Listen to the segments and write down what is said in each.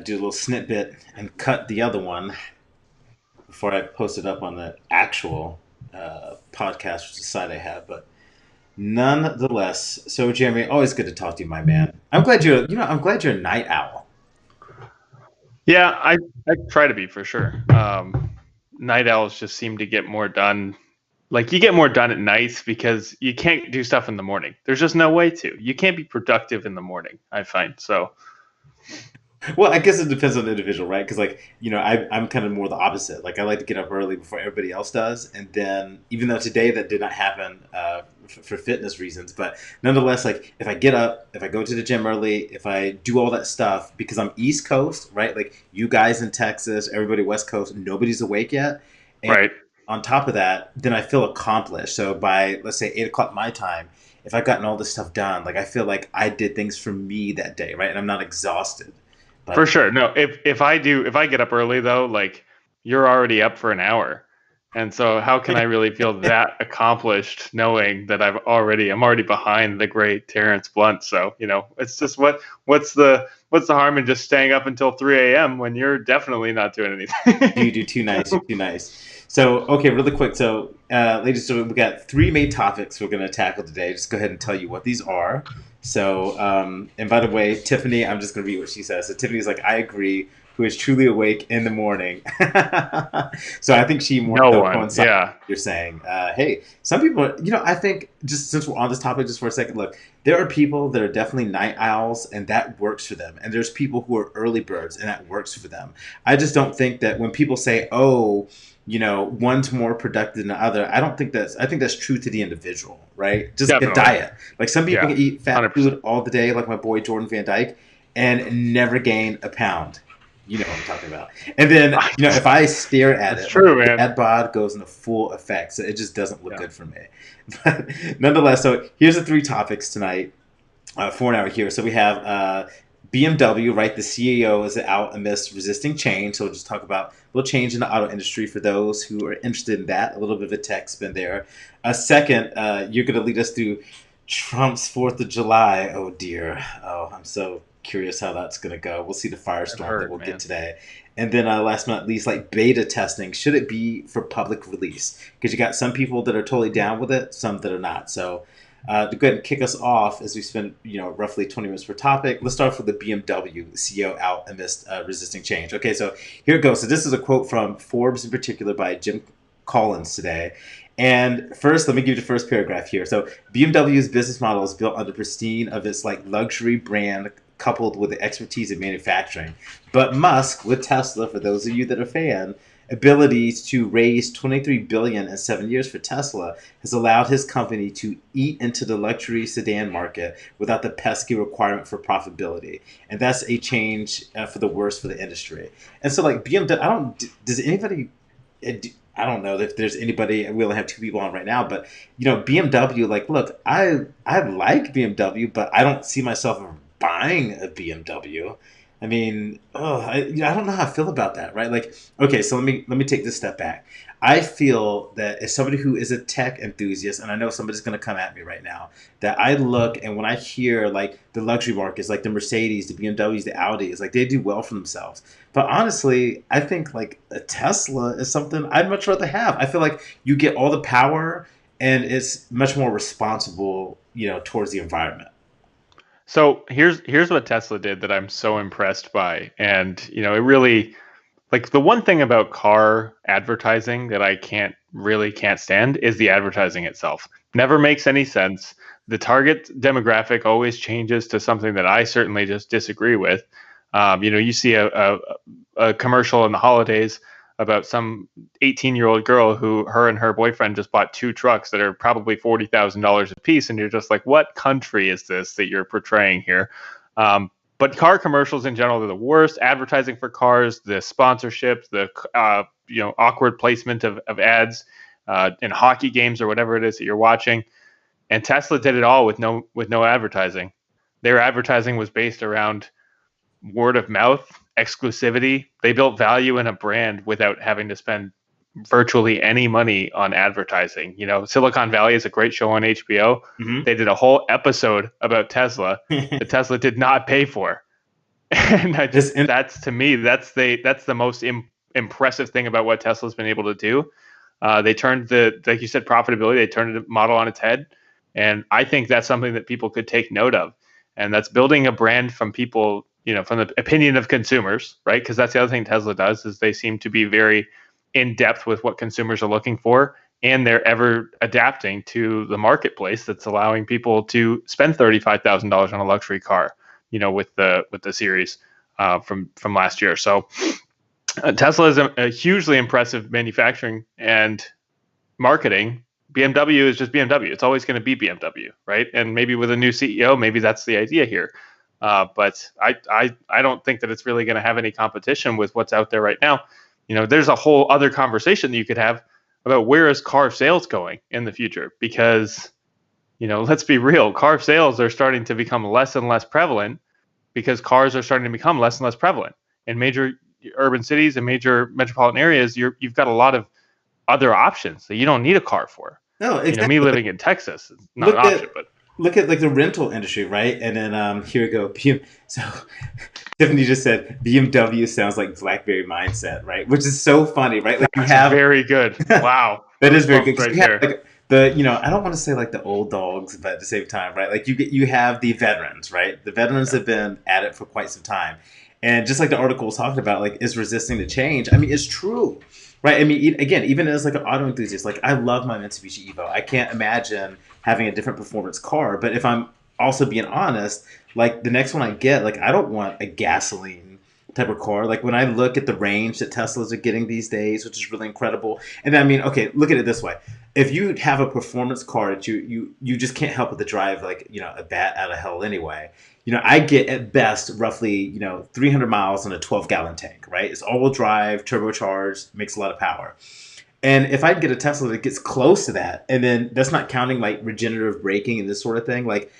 to do a little snippet and cut the other one before I post it up on the actual podcast, which is the site I have. But nonetheless, so Jeremy, always good to talk to you, my man. I'm glad you're a night owl. Yeah, I try to be for sure. Night owls just seem to get more done. Like you get more done at nights because you can't do stuff in the morning. There's just no way to. You can't be productive in the morning, I find. So Well, I guess it depends on the individual, right? Because, I'm kind of more the opposite. Like, I like to get up early before everybody else does, and then even though today that did not happen for fitness reasons, but nonetheless, like if I get up, if I go to the gym early, if I do all that stuff, because I'm East Coast, right? Like you guys in Texas, everybody West Coast, nobody's awake yet, and right. on top of that, then I feel accomplished. So by let's say 8 o'clock my time, if I've gotten all this stuff done, like I feel like I did things for me that day, right? And I'm not exhausted. For But sure. No, if I get up early though, like you're already up for an hour. And so how can I really feel that accomplished knowing that I'm already behind the great Terrence Blunt. So, it's just what's the harm in just staying up until 3 a.m. when you're definitely not doing anything. you're too nice. You're too nice. So, okay, really quick. So, ladies and gentlemen, we got three main topics we're going to tackle today. Just go ahead and tell you what these are. So, and by the way, Tiffany, I'm just going to read what she says. So, Tiffany's like, I agree, who is truly awake in the morning. So, I think she more No so one. coincides with Yeah. what you're saying. Hey, some people, I think just since we're on this topic just for a second, look, there are people that are definitely night owls and that works for them. And there's people who are early birds and that works for them. I just don't think that when people say, oh, one's more productive than the other. I think that's true to the individual, right? Just like a Definitely. diet. Like some people Yeah. can eat fat 100%. food all the day, like my boy Jordan Van Dyke, and never gain a pound. You know what I'm talking about. And then, if I stare at That's it, true, like, man. that bod goes into full effect. So it just doesn't look Yeah. good for me. But nonetheless, so here's the three topics tonight for an hour here. So we have BMW, right? The CEO is out amidst resisting change. So we'll just talk about a little change in the auto industry for those who are interested in that. A little bit of a tech spin there. Second, you're going to lead us through Trump's 4th of July. Oh, dear. Oh, I'm so curious how that's going to go. We'll see the I've firestorm that heard, we'll get man. today. And then last but not least, like beta testing. Should it be for public release? Because you got some people that are totally down with it, some that are not. So to go ahead and kick us off as we spend roughly 20 minutes per topic, let's start off with the BMW CEO out amidst resisting change. Okay, so here it goes. So this is a quote from Forbes in particular by Jim Collins today. And first, let me give you the first paragraph here. So BMW's business model is built on the pristine of its like luxury brand coupled with the expertise in manufacturing. But Musk, with Tesla, for those of you that are fan, abilities to raise 23 billion in 7 years for Tesla has allowed his company to eat into the luxury sedan market without the pesky requirement for profitability, and that's a change for the worse for the industry. And so, like BMW, I don't. Does anybody? I don't know if there's anybody. We only have two people on right now, but BMW. Like, look, I like BMW, but I don't see myself buying a BMW. I mean, I don't know how I feel about that, right? Like, okay, so let me take this step back. I feel that as somebody who is a tech enthusiast, and I know somebody's going to come at me right now, that I look and when I hear like the luxury markets, like the Mercedes, the BMWs, the Audis, like they do well for themselves. But honestly, I think like a Tesla is something I'd much rather have. I feel like you get all the power, and it's much more responsible, towards the environment. So here's what Tesla did that I'm so impressed by. And it really like the one thing about car advertising that I can't stand is the advertising itself. Never makes any sense. The target demographic always changes to something that I certainly just disagree with. You see a commercial in the holidays about some 18-year-old girl who her and her boyfriend just bought two trucks that are probably $40,000 a piece, and you're just like, what country is this that you're portraying here? But car commercials in general are the worst. Advertising for cars, the sponsorships, the awkward placement of ads in hockey games or whatever it is that you're watching. And Tesla did it all with no advertising. Their advertising was based around word of mouth, exclusivity. They built value in a brand without having to spend virtually any money on advertising. Silicon Valley is a great show on HBO. Hmm. They did a whole episode about Tesla that Tesla did not pay for. And Just in, that's to me, that's the most impressive thing about what Tesla's been able to do. They turned like you said, profitability. They turned the model on its head, and I think that's something that people could take note of, and that's building a brand from people, from the opinion of consumers, right? Because that's the other thing Tesla does is they seem to be very in depth with what consumers are looking for, and they're ever adapting to the marketplace that's allowing people to spend $35,000 on a luxury car, with the series from last year. So Tesla is a hugely impressive manufacturing and marketing. BMW is just BMW. It's always going to be BMW, right? And maybe with a new CEO, maybe that's the idea here. But I don't think that it's really going to have any competition with what's out there right now. There's a whole other conversation that you could have about where is car sales going in the future, because let's be real, car sales are starting to become less and less prevalent because cars are starting to become less and less prevalent in major urban cities and major metropolitan areas. You've got a lot of other options that you don't need a car for. no, Me exactly. living in Texas, it's not an Look option, at but look at like the rental industry, right? And then here we go. So Tiffany just said BMW sounds like BlackBerry mindset, right? Which is so funny, right? Like you that's have very good. Wow. that is very Goosebumps good because right you have there. like I don't want to say like the old dogs, but at the same time, right? Like you have the veterans, right? The veterans Yeah. have been at it for quite some time, and just like the article was talking about, like is resisting the change. I mean, it's true, right? I mean, again, even as like an auto enthusiast, like I love my Mitsubishi Evo. I can't imagine having a different performance car, but if I'm also being honest, like the next one I get, like I don't want a gasoline type of car. Like when I look at the range that Teslas are getting these days, which is really incredible. And I mean, okay, look at it this way: if you have a performance car that you just can't help but to drive like a bat out of hell anyway. I get at best roughly 300 miles on a 12-gallon tank, right? It's all-wheel drive, turbocharged, makes a lot of power. And if I get a Tesla that gets close to that, and then that's not counting like regenerative braking and this sort of thing, like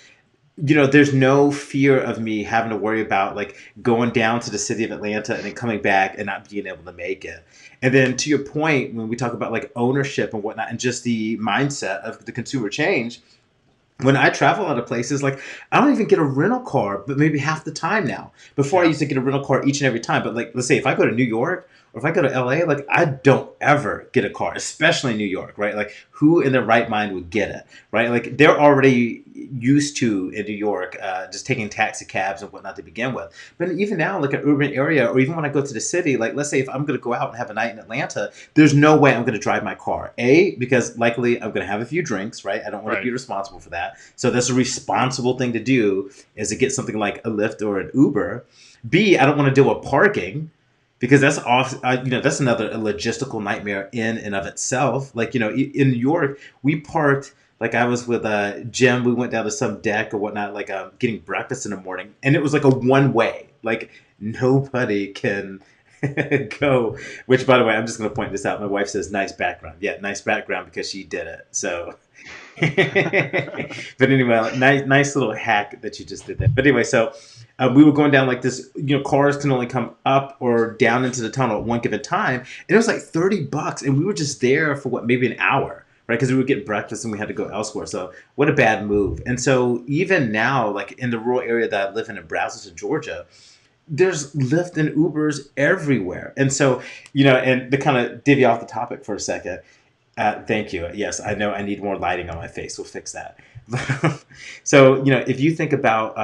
there's no fear of me having to worry about like going down to the city of Atlanta and then coming back and not being able to make it. And then to your point, when we talk about like ownership and whatnot, and just the mindset of the consumer change, when I travel out of places, like I don't even get a rental car, but maybe half the time now. Before I Yeah. used to get a rental car each and every time, but like let's say if I go to New York or if I go to LA, like I don't ever get a car, especially in New York, right? Like who in their right mind would get it, right? Like they're already used to in New York, just taking taxi cabs and whatnot to begin with. But even now, like an urban area, or even when I go to the city, like let's say if I'm going to go out and have a night in Atlanta, there's no way I'm going to drive my car. A, because likely I'm going to have a few drinks, right? I don't want to be Right. responsible for that. So that's a responsible thing to do is to get something like a Lyft or an Uber. B, I don't want to deal with parking because that's off. That's another logistical nightmare in and of itself. Like in New York, we parked. Like I was with Jim, we went down to some deck or whatnot, like getting breakfast in the morning, and it was like a one way. Like nobody can go. Which, by the way, I'm just going to point this out. My wife says, "Nice background." Yeah, nice background because she did it. So but anyway, like, nice little hack that you just did there. But anyway, so we were going down like this. Cars can only come up or down into the tunnel at one given time, and it was like $30, and we were just there for what maybe an hour, right? Because we were getting breakfast and we had to go elsewhere. So what a bad move. And so even now, like in the rural area that I live in Braselton, Georgia, there's Lyft and Ubers everywhere. And so, and to kind of divvy off the topic for a second, thank you. Yes, I know I need more lighting on my face. We'll fix that. So, if you think about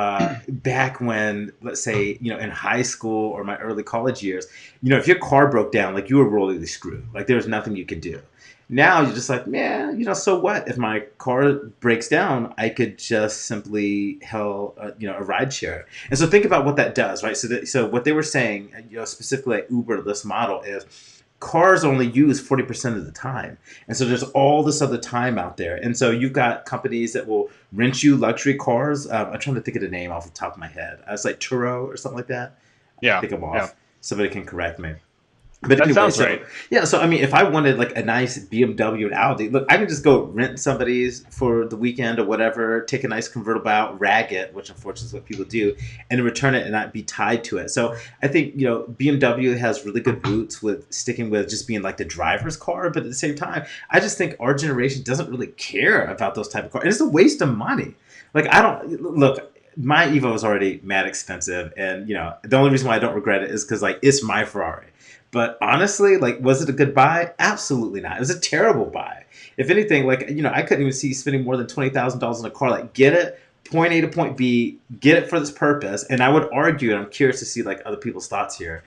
back when, let's say, in high school or my early college years, if your car broke down, like you were royally screwed. Like there was nothing you could do. Now you're just like, yeah, so what? If my car breaks down, I could just simply hail, a ride share. And so think about what that does, right? So what they were saying, specifically at Uber, this model is cars only use 40% of the time. And so there's all this other time out there. And so you've got companies that will rent you luxury cars. I'm trying to think of the name off the top of my head. It's like Turo or something like that. I Yeah. think I'm Yeah. off. Somebody can correct me. But That anyway, sounds so right. yeah, so I mean, if I wanted like a nice BMW and Audi, look, I can just go rent somebody's for the weekend or whatever, take a nice convertible out, rag it, which unfortunately is what people do, and then return it and not be tied to it. So I think BMW has really good roots with sticking with just being like the driver's car, but at the same time, I just think our generation doesn't really care about those type of cars, and it's a waste of money. Like I don't look. my Evo is already mad expensive, and the only reason why I don't regret it is because like it's my Ferrari. But honestly, like, was it a good buy? Absolutely not. It was a terrible buy. If anything, like, I couldn't even see spending more than $20,000 on a car. Like, get it, point A to point B, get it for this purpose. And I would argue, and I'm curious to see like other people's thoughts here.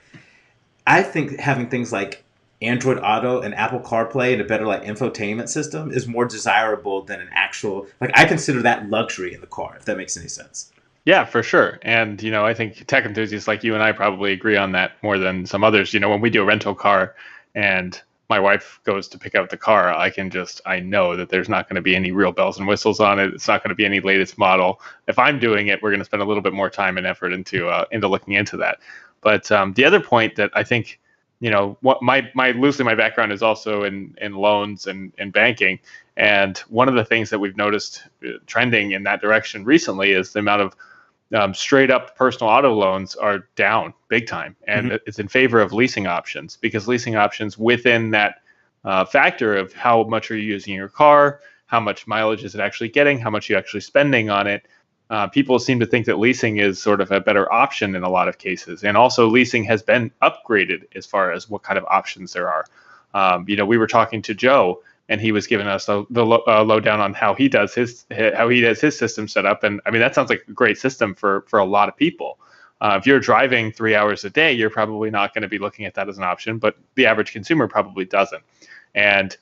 I think having things like Android Auto and Apple CarPlay and a better like infotainment system is more desirable than an actual, like, I consider that luxury in the car, if that makes any sense. Yeah, for sure. And, I think tech enthusiasts like you and I probably agree on that more than some others. When we do a rental car and my wife goes to pick out the car, I know that there's not going to be any real bells and whistles on it. It's not going to be any latest model. If I'm doing it, we're going to spend a little bit more time and effort into looking into that. But the other point that I think, what my loosely my background is also in loans and banking. And one of the things that we've noticed trending in that direction recently is the amount of straight up personal auto loans are down big time. And it's in favor of leasing options, because leasing options within that factor of how much are you using your car, how much mileage is it actually getting, how much are you actually spending on it. People seem to think that leasing is sort of a better option in a lot of cases. And also leasing has been upgraded as far as what kind of options there are. We were talking to Joe, and he was giving us the lowdown on how he does his system set up. And I mean, that sounds like a great system for a lot of people. If you're driving 3 hours a day, you're probably not going to be looking at that as an option, but the average consumer probably doesn't. And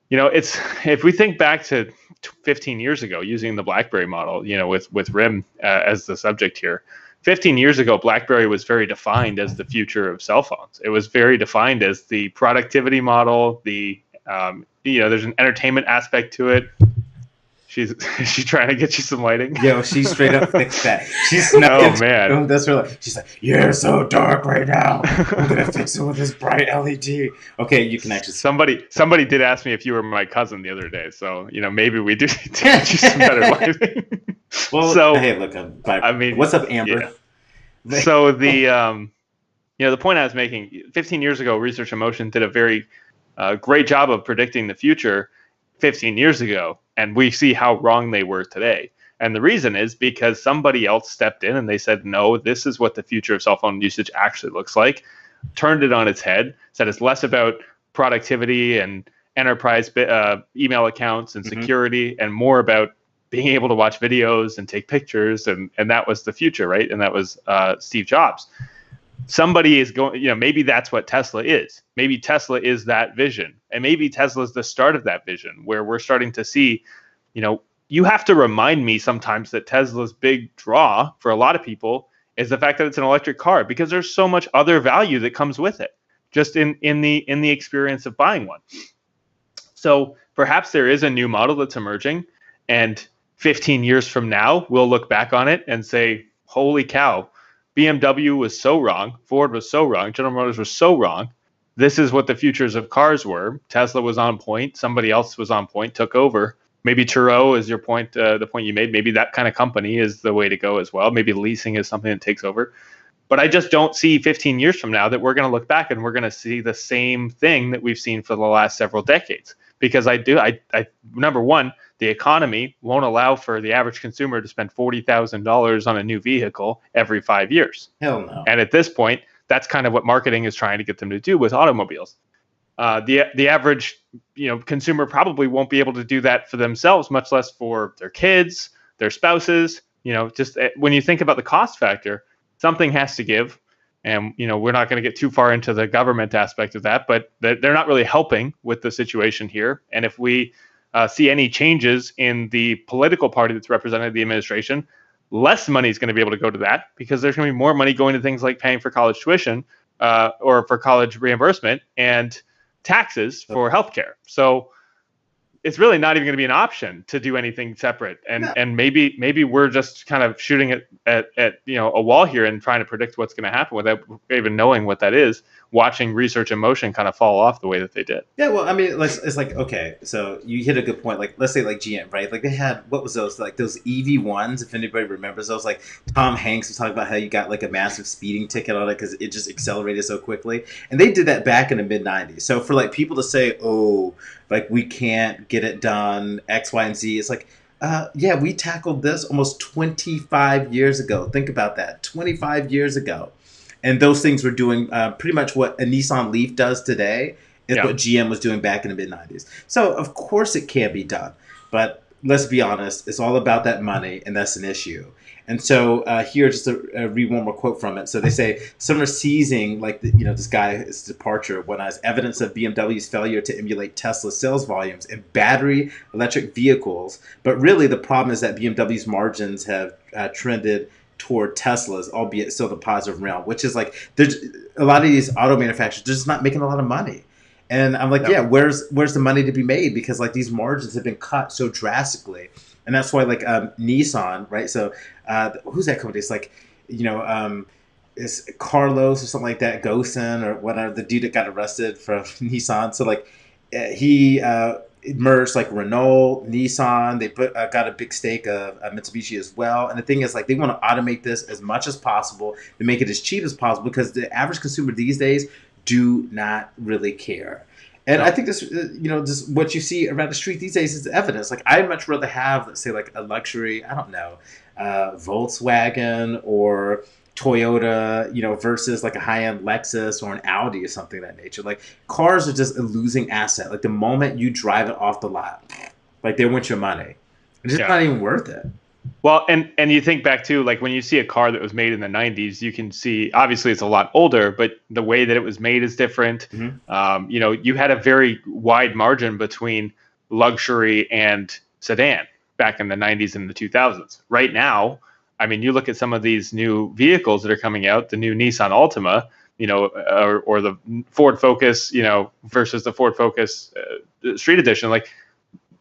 it's, if we think back to 15 years ago, using the BlackBerry model, with RIM as the subject here. 15 years ago, BlackBerry was very defined as the future of cell phones. It was very defined as the productivity model, there's an entertainment aspect to it. She's trying to get you some lighting. Yo, she straight up fixed that. She's man. That's her. Like, she's like, "You're so dark right now. I'm gonna fix it with this bright LED." Okay, you can actually. Somebody did ask me if you were my cousin the other day, so maybe we do need to get you some better lighting. Well, so hey, look, what's up, Amber? Yeah. So the point I was making, 15 years ago, Research in Motion did a very great job of predicting the future 15 years ago, and we see how wrong they were today. And the reason is because somebody else stepped in and they said, no, this is what the future of cell phone usage actually looks like, turned it on its head, said it's less about productivity and enterprise email accounts and security and more about being able to watch videos and take pictures. And that was the future, right? And that was Steve Jobs. Somebody is going, maybe that's what Tesla is. Maybe Tesla is that vision. And maybe Tesla is the start of that vision, where we're starting to see, you have to remind me sometimes that Tesla's big draw for a lot of people is the fact that it's an electric car, because there's so much other value that comes with it, just in the experience of buying one. So perhaps there is a new model that's emerging, and 15 years from now, we'll look back on it and say, holy cow, BMW was so wrong, Ford was so wrong, General Motors was so wrong. This is what the futures of cars were. Tesla was on point. Somebody else was on point, took over. Maybe Turo is your point, the point you made. Maybe that kind of company is the way to go as well. Maybe leasing is something that takes over. But I just don't see 15 years from now that we're going to look back and we're going to see the same thing that we've seen for the last several decades. Because I number one, the economy won't allow for the average consumer to spend $40,000 on a new vehicle every 5 years. Hell no. And at this point, that's kind of what marketing is trying to get them to do with automobiles. The average consumer probably won't be able to do that for themselves, much less for their kids, their spouses. Just when you think about the cost factor, something has to give. And we're not going to get too far into the government aspect of that, but they're not really helping with the situation here. And if we see any changes in the political party that's represented in the administration, less money is going to be able to go to that, because there's going to be more money going to things like paying for college tuition or for college reimbursement and taxes for healthcare. So it's really not even going to be an option to do anything separate. And maybe we're just kind of shooting at a wall here and trying to predict what's going to happen without even knowing what that is, watching Research in Motion kind of fall off the way that they did. Yeah, well, I mean, it's like, okay, so you hit a good point. Like, let's say like GM, right? Like they had, what was those? Like those EV1s, if anybody remembers those. Like Tom Hanks was talking about how you got like a massive speeding ticket on it because it just accelerated so quickly. And they did that back in the mid-90s. So for like people to say, oh, like we can't get it done, X, Y, and Z, it's like, Yeah, we tackled this almost 25 years ago. Think about that, 25 years ago. And those things were doing pretty much what a Nissan Leaf does today is Yeah. what GM was doing back in the mid 90s. So, of course, it can be done. But let's be honest, it's all about that money, and that's an issue. And so here, just to read one more quote from it. So they say some are seizing, like this guy's departure, when as evidence of BMW's failure to emulate Tesla's sales volumes in battery electric vehicles. But really, the problem is that BMW's margins have trended toward Tesla's, albeit still the positive realm, which is like there's a lot of these auto manufacturers, they're just not making a lot of money. And I'm like, No. yeah, where's the money to be made? Because like these margins have been cut so drastically, and that's why like Nissan, right? So who's that company? It's like, you know, it's Carlos or something like that, Gosen or whatever, the dude that got arrested from Nissan. So like he merged like Renault, Nissan. They got a big stake of Mitsubishi as well. And the thing is, like, they want to automate this as much as possible to make it as cheap as possible because the average consumer these days do not really care. And I No. think this, just what you see around the street these days is evidence. Like, I'd much rather have, let's say, like a luxury, I don't know, Volkswagen or Toyota, versus like a high end Lexus or an Audi or something of that nature. Like, cars are just a losing asset. Like, the moment you drive it off the lot, like, they want your money. It's just Yeah. not even worth it. Well, and you think back to like when you see a car that was made in the 90s, you can see obviously it's a lot older, but the way that it was made is different. Mhm. You had a very wide margin between luxury and sedan back in the 90s and the 2000s. Right now, I mean, you look at some of these new vehicles that are coming out, the new Nissan Altima, or the Ford Focus, versus the Ford Focus Street Edition, like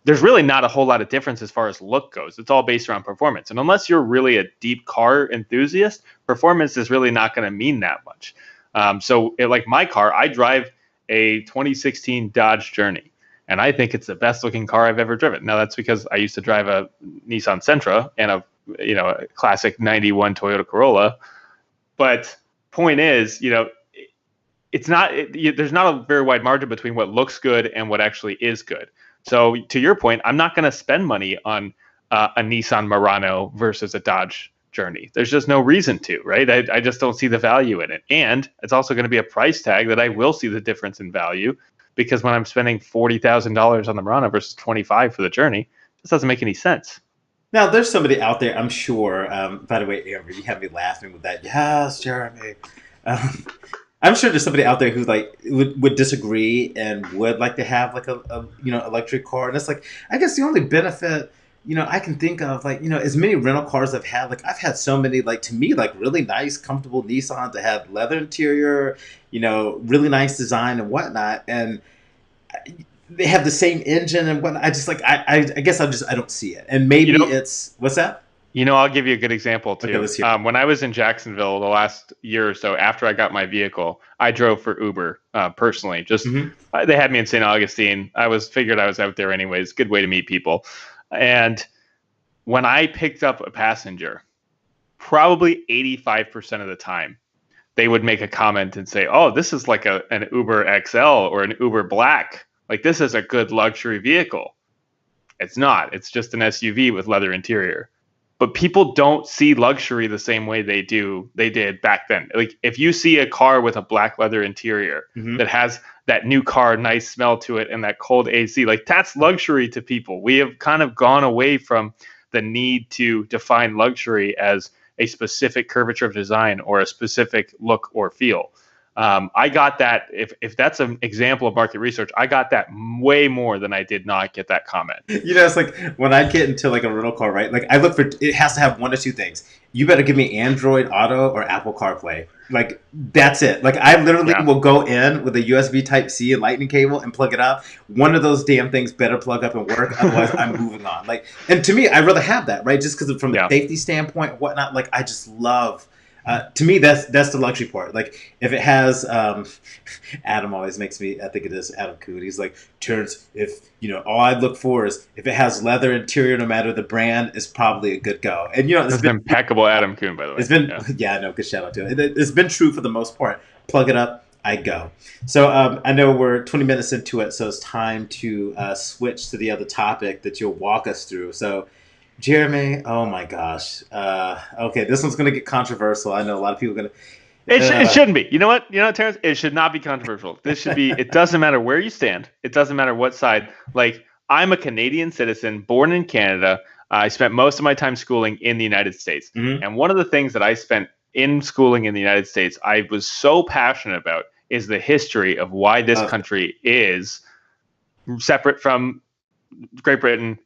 there's really not a whole lot of difference as far as look goes. It's all based around performance. And unless you're really a deep car enthusiast, performance is really not going to mean that much. Like my car, I drive a 2016 Dodge Journey, and I think it's the best looking car I've ever driven. Now that's because I used to drive a Nissan Sentra and a classic 91 Toyota Corolla. But point is, it's not there's not a very wide margin between what looks good and what actually is good. So to your point, I'm not going to spend money on a Nissan Murano versus a Dodge Journey. There's just no reason to, right? I just don't see the value in it. And it's also going to be a price tag that I will see the difference in value because when I'm spending $40,000 on the Murano versus 25 for the Journey, this doesn't make any sense. Now, there's somebody out there, I'm sure. By the way, Amber, you have me laughing with that. Yes, Jeremy. Um, I'm sure there's somebody out there who like would disagree and would like to have like a electric car. And it's like I guess the only benefit I can think of, like, as many rental cars I've had, like I've had so many, like, to me, like really nice, comfortable Nissans that have leather interior, really nice design and whatnot, and they have the same engine and whatnot. I just like I guess I don't see it, and You maybe know, it's what's that? I'll give you a good example Okay, too. let's hear. When I was in Jacksonville the last year or so, after I got my vehicle, I drove for Uber personally. Just Mm-hmm. they had me in St. Augustine. Figured I was out there anyways. Good way to meet people. And when I picked up a passenger, probably 85% of the time, they would make a comment and say, "Oh, this is like an Uber XL or an Uber Black. Like this is a good luxury vehicle." It's not. It's just an SUV with leather interior. But people don't see luxury the same way they did back then. Like if you see a car with a black leather interior Mm-hmm. that has that new car nice smell to it and that cold AC, like that's luxury to people. We have kind of gone away from the need to define luxury as a specific curvature of design or a specific look or feel. I got that. If that's an example of market research, I got that way more than I did not get that comment. It's like when I get into like a rental car, right? Like I look for it has to have one or two things. You better give me Android Auto or Apple CarPlay. Like that's it. Like I literally Yeah. will go in with a USB Type C and Lightning cable and plug it up. One of those damn things better plug up and work. Otherwise, I'm moving on. Like, and to me, I'd rather have that, right? Just because from a Yeah. safety standpoint, and whatnot. Like I just love. To me, that's the luxury part. Like if it has, Adam always makes me. I think it is Adam Coon. He's like, turns if all I look for is if it has leather interior, no matter the brand, is probably a good go. And it's That's been impeccable, Adam Kuhn, by the way. it's been Yeah. yeah, no, good shout out to it. It's been true for the most part. Plug it up, I go. So I know we're 20 minutes into it, so it's time to switch to the other topic that you'll walk us through. So Jeremy, oh my gosh. Okay, this one's gonna get controversial. I know a lot of people are gonna. It shouldn't be. You know what? You know what, Terrence? It should not be controversial. This should be. It doesn't matter where you stand. It doesn't matter what side. Like I'm a Canadian citizen, born in Canada. I spent most of my time schooling in the United States, Mhm. and one of the things that I spent in schooling in the United States, I was so passionate about is the history of why this Okay. country is separate from Great Britain,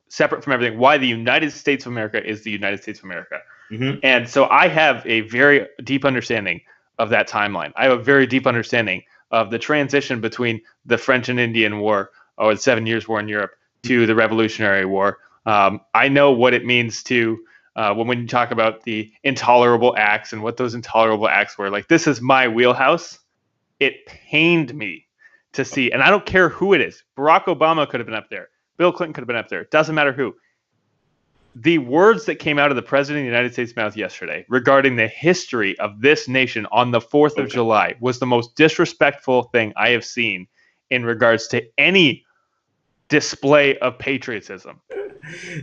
separate from everything. Why the United States of America is the United States of America. Mhm. And so I have a very deep understanding of that timeline. I have a very deep understanding of the transition between the French and Indian War, or the 7 Years' War in Europe, to the Revolutionary War. I know what it means to when you talk about the intolerable acts and what those intolerable acts were. Like this is my wheelhouse. It pained me to see, and I don't care who it is. Barack Obama could have been up there. Bill Clinton could have been up there. It doesn't matter who. The words that came out of the president of the United States' mouth yesterday regarding the history of this nation on the 4th of Okay. July was the most disrespectful thing I have seen in regards to any display of patriotism.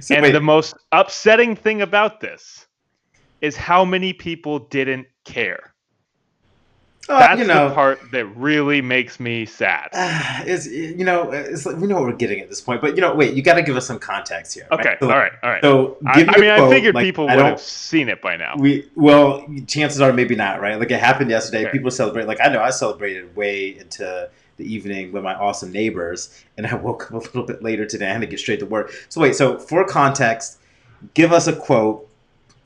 So And the wait. most upsetting thing about this is how many people didn't care. You That's the know, part that really makes me sad. it's like we know what we're getting at this point, but wait, you got to give us some context here, right? Okay, So, all right, all right. so give me I a mean, I quote. figured Like people I would have don't. seen it by now. Well, chances are maybe not, right? Like it happened yesterday. Okay. People celebrate. Like I know I celebrated way into the evening with my awesome neighbors, and I woke up a little bit later today. I had to get straight to work. So wait. So for context, give us a quote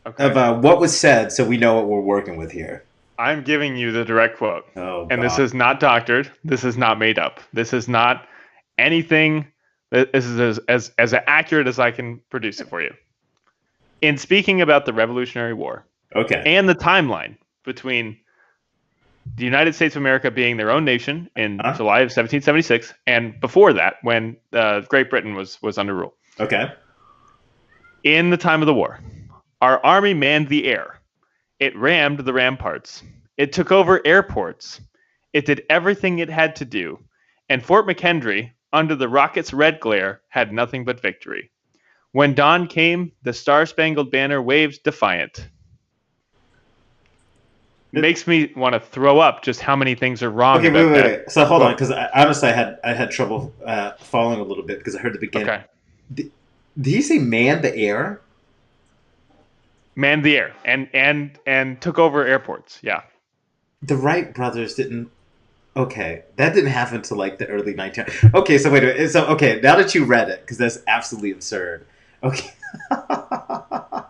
Okay. of what was said, so we know what we're working with here. I'm giving you the direct quote. Oh And this God. is not doctored. This is not made up. This is not anything. This is as accurate as I can produce it for you. In speaking about the Revolutionary War Okay. and the timeline between the United States of America being their own nation in Huh? July of 1776 and before that when Great Britain was under rule. Okay. In the time of the war, our army manned the air. It rammed the ramparts. It took over airports. It did everything it had to do. And Fort McHenry, under the rocket's red glare, had nothing but victory. When dawn came, the Star-Spangled Banner waved defiant. It makes me want to throw up just how many things are wrong Okay. about that. Wait. So hold on, quote. because honestly, I had trouble following a little bit because I heard the beginning. Okay. Did he say man the air? Manned the air and took over airports. Yeah. The Wright brothers didn't. Okay, that didn't happen to like the early 19. Okay, so wait a minute. So okay, now that you read it, because that's absolutely absurd. Okay, I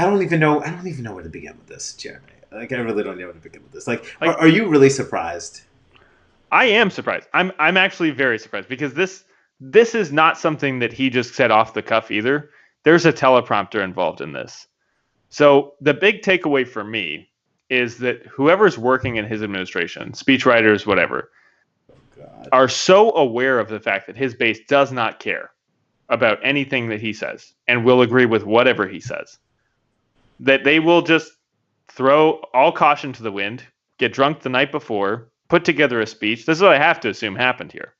don't even know. I don't even know where to begin with this, Jeremy. Like I really don't know where to begin with this. Like, Like are you really surprised? I am surprised. I'm actually very surprised because this is not something that he just said off the cuff either. There's a teleprompter involved in this. So the big takeaway for me is that whoever's working in his administration, speechwriters, whatever, God. are so aware of the fact that his base does not care about anything that he says and will agree with whatever he says, that they will just throw all caution to the wind, get drunk the night before, put together a speech. This is what I have to assume happened here.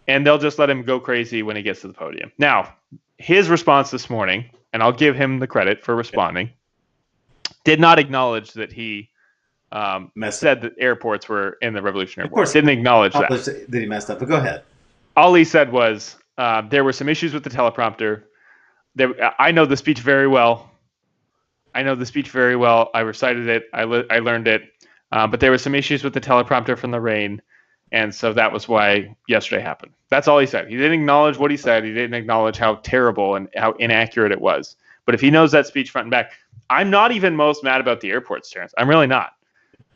And they'll just let him go crazy when he gets to the podium. Now, his response this morning, and I'll give him the credit for responding, did not acknowledge that he Messed said that airports were in the Revolutionary Of War. course. Didn't acknowledge that. That he messed up. But go ahead. All he said was there were some issues with the teleprompter. I know the speech very well. I recited it. I learned it. But there were some issues with the teleprompter from the rain. And so that was why yesterday happened. That's all he said. He didn't acknowledge what he said. He didn't acknowledge how terrible and how inaccurate it was. But if he knows that speech front and back, I'm not even most mad about the airports, Terrence. I'm really not.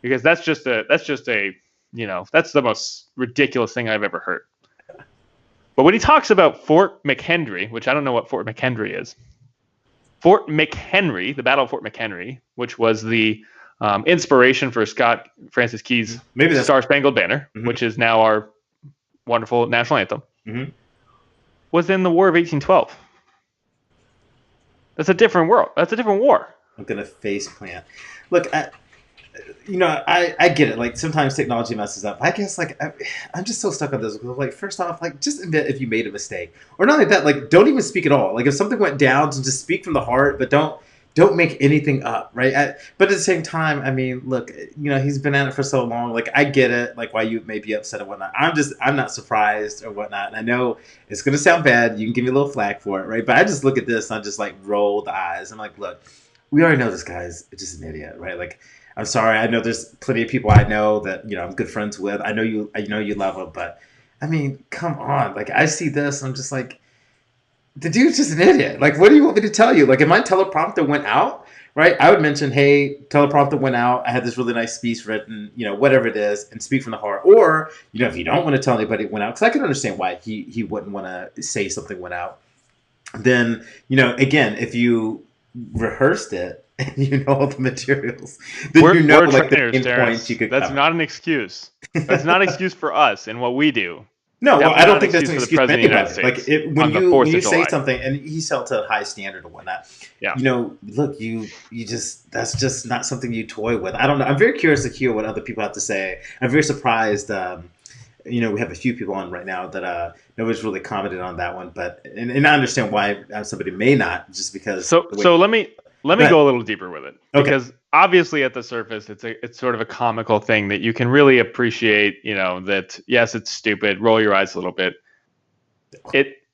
Because that's the most ridiculous thing I've ever heard. But when he talks about Fort McHenry, which I don't know what Fort McHenry is, Fort McHenry, the Battle of Fort McHenry, which was the inspiration for Scott Francis Key's Maybe that's. Star-Spangled Banner, Mhm. which is now our wonderful national anthem, Mhm. was in the War of 1812. That's a different world. That's a different war. I'm gonna face plant. Look, I get it. Like sometimes technology messes up. I guess like I'm just so stuck on this. Like first off, like just admit if you made a mistake, or not like that. Like don't even speak at all. Like if something went down, to just speak from the heart, but don't make anything up, right? But at the same time, I mean, look, he's been at it for so long. Like I get it, like why you may be upset or whatnot. I'm not surprised or whatnot. And I know it's gonna sound bad. You can give me a little flack for it, right? But I just look at this and I just like roll the eyes. I'm like, look, we already know this guy's just an idiot, right? Like I'm sorry. I know there's plenty of people I know that I'm good friends with. I know you love him, but I mean, come on. Like I see this, I'm just like, the dude's just an idiot. Like, what do you want me to tell you? Like, if my teleprompter went out, right? I would mention, hey, teleprompter went out. I had this really nice speech written, whatever it is, and speak from the heart. Or, if you don't want to tell anybody it went out, because I can understand why he wouldn't want to say something went out. Then, again, if you rehearsed it and you know all the materials, then we're like the trainers, main points you could That's cover. not an excuse. That's not an excuse for us and what we do. No, well, I Definitely don't not think that's an for the excuse for president of the United anybody. Like States when on the you 4th when of you say July. something, and he's held to a high standard or whatnot. Yeah. Look, you just that's just not something you toy with. I don't know. I'm very curious to hear what other people have to say. I'm very surprised. We have a few people on right now that nobody's really commented on that one, but and I understand why somebody may not, just because. So let me go a little deeper with it, because obviously at the surface it's sort of a comical thing that you can really appreciate. That yes, it's stupid. Roll your eyes a little bit.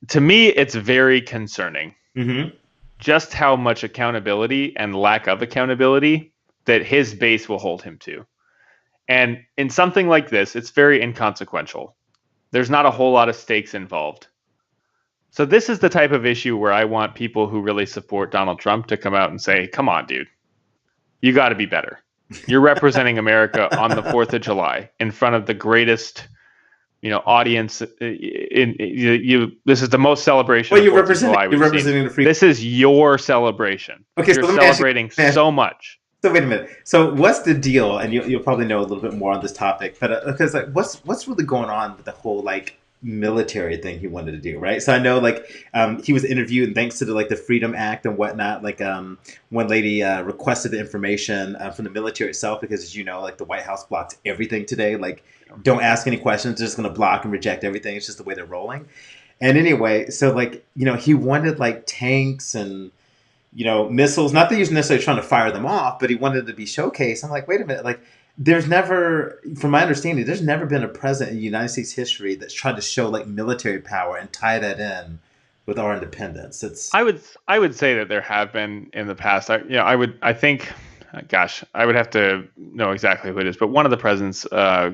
To me, it's very concerning. Mm-hmm. Just how much accountability and lack of accountability that his base will hold him to. And in something like this, it's very inconsequential. There's not a whole lot of stakes involved. So this is the type of issue where I want people who really support Donald Trump to come out and say, come on, dude, you got to be better. You're representing America on the 4th of July in front of the greatest audience. This is the most celebration. Well, you're representing the free. This is your celebration. Okay, you're celebrating so much. So wait a minute. So what's the deal? And you'll probably know a little bit more on this topic, but because what's really going on with the whole military thing he wanted to do, right? So I know he was interviewed, and thanks to the Freedom Act and whatnot, one lady requested the information from the military itself, because as the White House blocked everything today. Don't ask any questions; they're just going to block and reject everything. It's just the way they're rolling. And anyway, so he wanted tanks and missiles. Not that he was necessarily trying to fire them off, but he wanted to be showcased. I'm like, wait a minute, there's never, from my understanding, there's never been a president in United States history that's tried to show military power and tie that in with our independence. I would say that there have been in the past. I think, gosh, I would have to know exactly who it is, but one of the presidents, I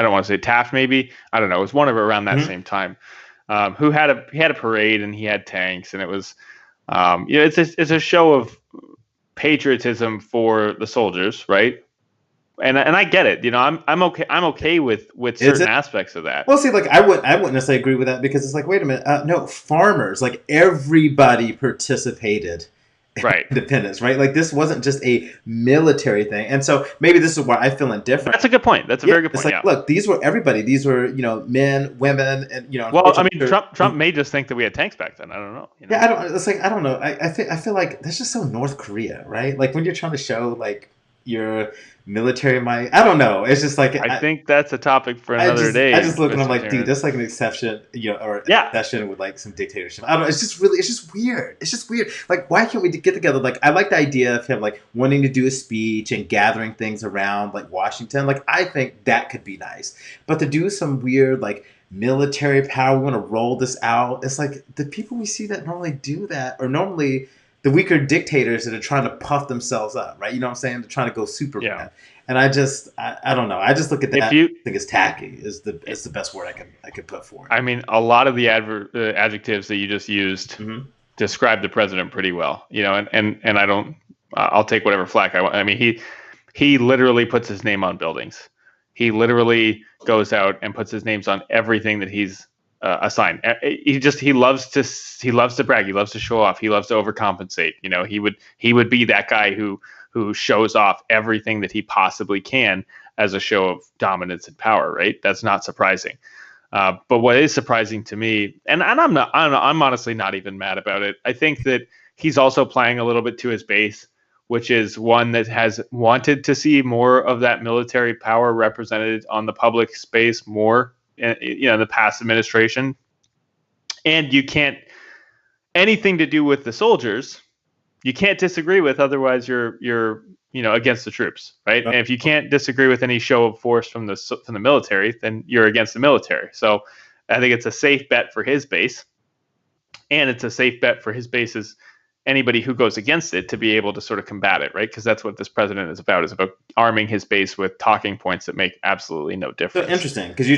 don't want to say Taft, maybe, I don't know, it was one of around that same time, who had a parade and he had tanks, and it was, it's a show of patriotism for the soldiers, right? And I get it. I'm okay with certain aspects of that. Well, see, I wouldn't necessarily agree with that, because it's wait a minute, no, farmers, everybody participated. Right. Independence, right? This wasn't just a military thing. And so maybe this is why I feel indifferent. That's a good point. That's a very good point. It's look, these were everybody. These were, meN, women, and, Well, I mean, Trump may just think that we had tanks back then. I don't know. Yeah, I don't. It's I don't know. I feel like that's just so North Korea, right? When you're trying to show your military might. I don't know. It's just I think that's a topic for another day. I just look and I'm like, dude, that's an exception, or an exception with some dictatorship. I don't know. It's just weird. It's just weird. Why can't we get together? I like the idea of him wanting to do a speech and gathering things around Washington. I think that could be nice. But to do some weird military power, we want to roll this out. It's the people we see that normally do that are normally the weaker dictators that are trying to puff themselves up, right? You know what I'm saying? They're trying to go Superman. Yeah. And I don't know. I just look at that. I think it's tacky is the best word I could put for it. I mean, a lot of the adjectives that you just used describe the president pretty well. And I don't. I'll take whatever flack I want. I mean, he literally puts his name on buildings. He literally goes out and puts his names on everything that he's assigned. He loves to brag. He loves to show off. He loves to overcompensate. He would be that guy who shows off everything that he possibly can as a show of dominance and power. Right? That's not surprising. But what is surprising to me, and I'm honestly not even mad about it. I think that he's also playing a little bit to his base, which is one that has wanted to see more of that military power represented on the public space more in the past administration. And you can't, anything to do with the soldiers, you can't disagree with, otherwise you're against the troops, right? And if you can't disagree with any show of force from the military, then you're against the military. So I think it's a safe bet for his base, and it's a safe bet for his base's anybody who goes against it to be able to sort of combat it, right? Because that's what this president is about arming his base with talking points that make absolutely no difference. So interesting, because you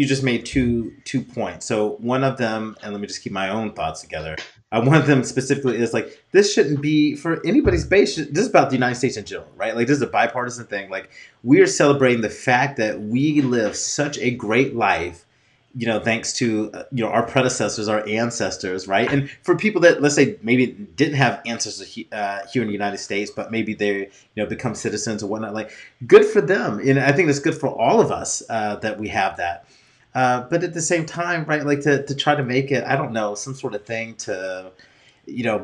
just made two points. So one of them, and let me just keep my own thoughts together. One of them specifically is like, this shouldn't be for anybody's base. This is about the United States in general, right? Like, this is a bipartisan thing. Like, we are celebrating the fact that we live such a great life, thanks to our predecessors, our ancestors, right? And for people that, let's say, maybe didn't have ancestors here in the United States, but maybe they become citizens or whatnot, like, good for them. And I think that's good for all of us that we have that. But at the same time, right, like to try to make it, I don't know, some sort of thing to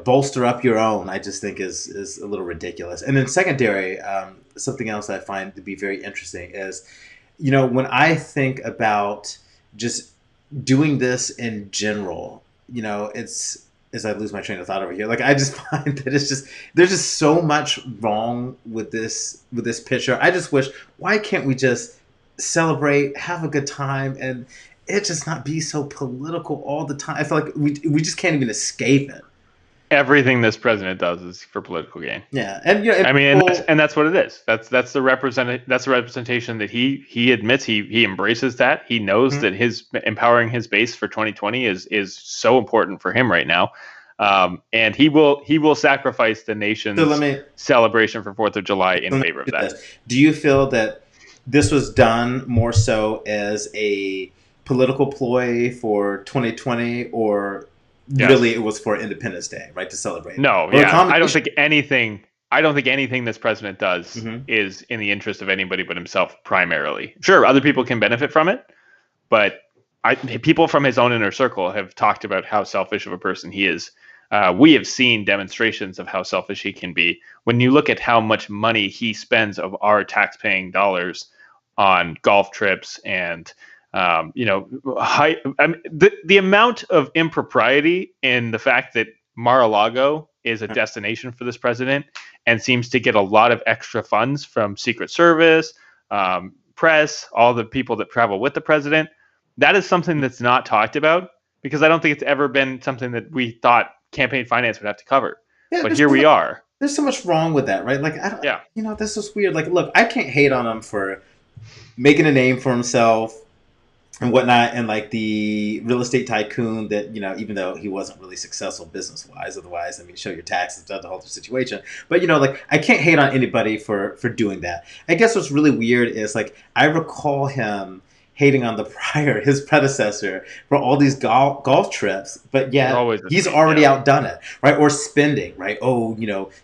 bolster up your own, I just think is a little ridiculous. And then secondary, something else I find to be very interesting is, when I think about just doing this in general, it's, as I lose my train of thought over here, like, I just find that there's just so much wrong with this picture. I just wish, why can't we just celebrate, have a good time, and it just not be so political all the time? I feel like we just can't even escape it. Everything this president does is for political gain. Yeah, and I mean, and that's what it is. That's the representation that he admits. He embraces that. He knows that his empowering his base for 2020 is so important for him right now, and he will sacrifice the nation's celebration for 4th of July in favor of that. Do you feel that this was done more so as a political ploy for 2020, or really it was for Independence Day, right, to celebrate? No, I don't think anything this president does is in the interest of anybody but himself primarily. Sure, other people can benefit from it, but people from his own inner circle have talked about how selfish of a person he is. We have seen demonstrations of how selfish he can be. When you look at how much money he spends of our tax-paying dollars on golf trips and the amount of impropriety in the fact that Mar-a-Lago is a destination for this president and seems to get a lot of extra funds from Secret Service, press, all the people that travel with the president. That is something that's not talked about, because I don't think it's ever been something that we thought campaign finance would have to cover. Yeah, but here we are. There's so much wrong with that, right? Like, this is weird. Like, look, I can't hate on him for making a name for himself and whatnot, and like the real estate tycoon that, even though he wasn't really successful business wise, otherwise, I mean, show your taxes, that's the whole situation. But like, I can't hate on anybody for doing that. I guess what's really weird is, like, I recall him hating on his predecessor for all these golf trips, but yet he's already outdone it, right? Or spending, right? Oh,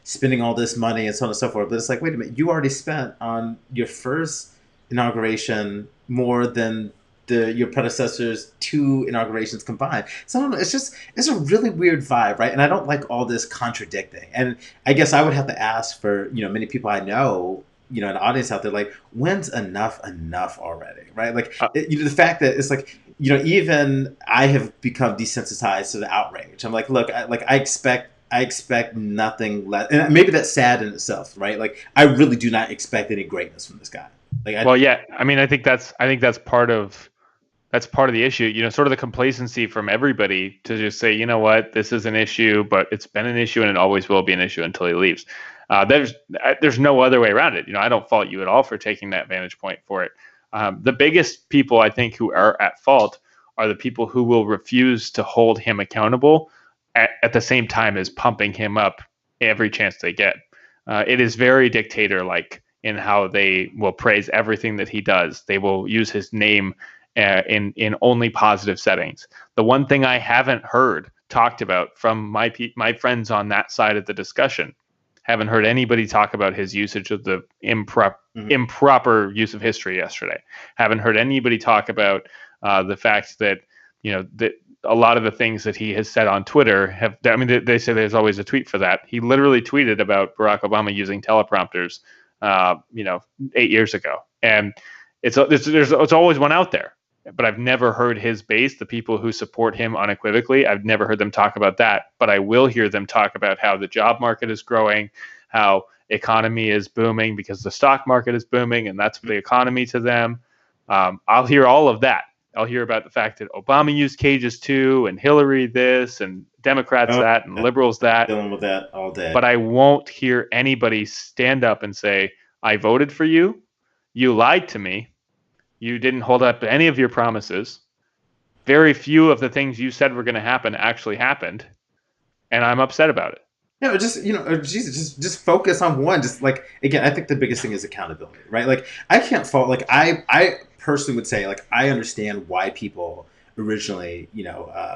spending all this money and so on and so forth. But it's like, wait a minute, you already spent on your first inauguration more than your predecessor's 2 inaugurations combined. So I don't know, it's a really weird vibe, right? And I don't like all this contradicting. And I guess I would have to ask for, many people I know, an audience out there, like, when's enough already, right? Like, the fact that it's like, even I have become desensitized to the outrage. I'm like, look, I expect nothing less, and maybe that's sad in itself, right? Like, I really do not expect any greatness from this guy. Like, I mean, I think that's part of the issue, sort of the complacency from everybody to just say, you know what, this is an issue, but it's been an issue and it always will be an issue until he leaves. There's no other way around it. I don't fault you at all for taking that vantage point for it. The biggest people, I think, who are at fault are the people who will refuse to hold him accountable at the same time as pumping him up every chance they get. It is very dictator-like in how they will praise everything that he does. They will use his name in only positive settings. The one thing I haven't heard talked about from my friends on that side of the discussion, haven't heard anybody talk about his usage of the improper use of history yesterday. Haven't heard anybody talk about the fact that that a lot of the things that he has said on Twitter have, I mean, they say there's always a tweet for that. He literally tweeted about Barack Obama using teleprompters, 8 years ago. And it's always one out there, but I've never heard his base, the people who support him unequivocally. I've never heard them talk about that, but I will hear them talk about how the job market is growing, how economy is booming because the stock market is booming, and that's the economy to them. I'll hear all of that. I'll hear about the fact that Obama used cages too, and Hillary this, and Democrats that, and liberals that. Dealing with that all day. But I won't hear anybody stand up and say, I voted for you. You lied to me. You didn't hold up to any of your promises. Very few of the things you said were going to happen actually happened. And I'm upset about it. Just focus on one. Just like, again, I think the biggest thing is accountability, right? Like, I can't fault, like, I personally would say, like, I understand why people originally,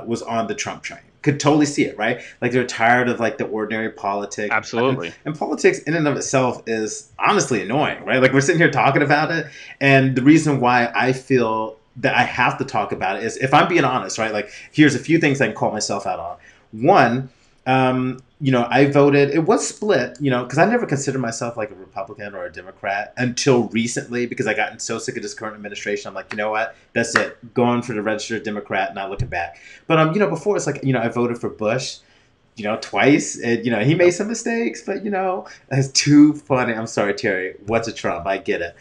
was on the Trump train. Could totally see it, right? Like, they're tired of, like, the ordinary politics. Absolutely. And politics in and of itself is honestly annoying, right? Like, we're sitting here talking about it. And the reason why I feel that I have to talk about it is, if I'm being honest, right? Like, here's a few things I can call myself out on. One, I voted, it was split, because I never considered myself like a Republican or a Democrat until recently, because I gotten so sick of this current administration. I'm like, you know what, that's it, going for the registered Democrat, not looking back. But, before, it's like, I voted for Bush, twice, and, he made some mistakes, but, it's too funny. I'm sorry, Terry, what's a Trump? I get it.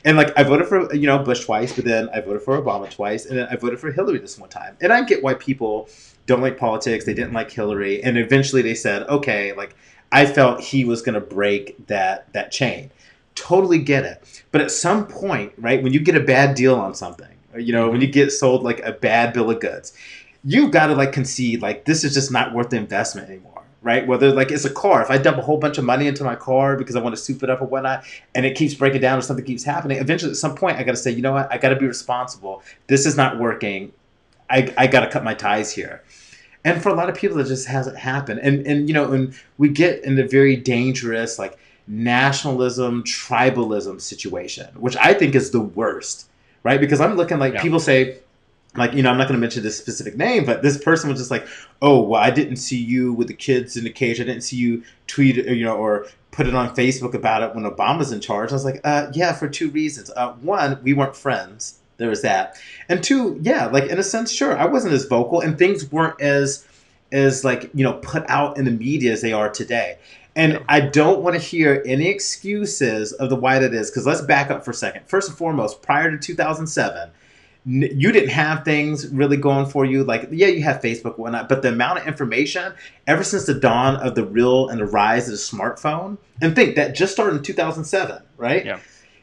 And like, I voted for, Bush twice, but then I voted for Obama twice, and then I voted for Hillary this one time. And I get why people don't like politics. They didn't like Hillary. And eventually they said, okay, like, I felt he was going to break that chain. Totally get it. But at some point, right, when you get a bad deal on something, or, when you get sold like a bad bill of goods, you've got to like concede, like, this is just not worth the investment anymore, right? Whether like it's a car, if I dump a whole bunch of money into my car because I want to soup it up or whatnot, and it keeps breaking down or something keeps happening, eventually at some point I got to say, you know what, I got to be responsible. This is not working. I got to cut my ties here. And for a lot of people, it just hasn't happened. And we get in a very dangerous, like, nationalism, tribalism situation, which I think is the worst, right? Because I'm looking like people say, like, I'm not going to mention this specific name, but this person was just like, oh, well, I didn't see you with the kids in the cage. I didn't see you tweet, or put it on Facebook about it when Obama's in charge. I was like, yeah, for two reasons. One, we weren't friends. There was that. And two, yeah, like, in a sense, sure, I wasn't as vocal, and things weren't as like, put out in the media as they are today. And I don't want to hear any excuses of the why that is, because let's back up for a second. First and foremost, prior to 2007, you didn't have things really going for you. Like, yeah, you have Facebook and whatnot, but the amount of information ever since the dawn of the real and the rise of the smartphone, and think that just started in 2007, right? Yeah.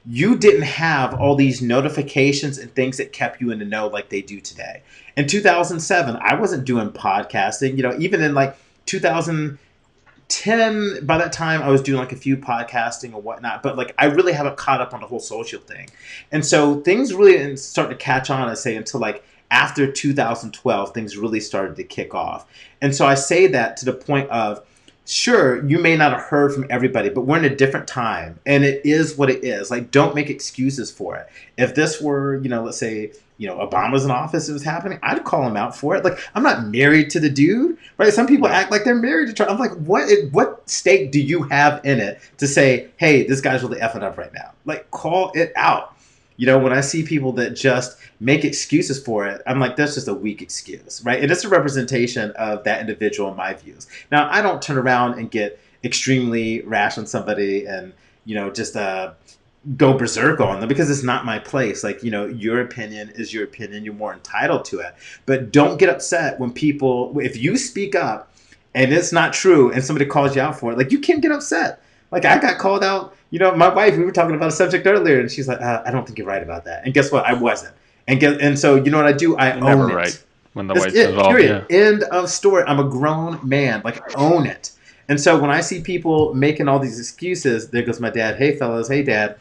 You didn't have all these notifications and things that kept you in the know like they do today. In 2007, I wasn't doing podcasting. Even in like 2010, by that time, I was doing like a few podcasting or whatnot. But like, I really haven't caught up on the whole social thing. And so things really didn't start to catch on, I say, until like after 2012, things really started to kick off. And so I say that to the point of, sure, you may not have heard from everybody, but we're in a different time, and it is what it is. Like, don't make excuses for it. If this were, let's say, Obama's in office, it was happening, I'd call him out for it. Like, I'm not married to the dude, right? Some people act like they're married to Trump. I'm like, what stake do you have in it to say, hey, this guy's really effing up right now? Like, call it out. When I see people that just make excuses for it, I'm like, that's just a weak excuse, right? And it's a representation of that individual in my views. Now, I don't turn around and get extremely rash on somebody and, just go berserk on them, because it's not my place. Like, your opinion is your opinion. You're more entitled to it. But don't get upset when people, if you speak up and it's not true and somebody calls you out for it, like, you can't get upset. Like, I got called out. My wife, we were talking about a subject earlier, and she's like, I don't think you're right about that. And guess what? I wasn't. And so, you know what I do? I own it. Right when the wife's involved. Period. Yeah. End of story. I'm a grown man. Like, own it. And so when I see people making all these excuses, there goes my dad. Hey, fellas. Hey, dad.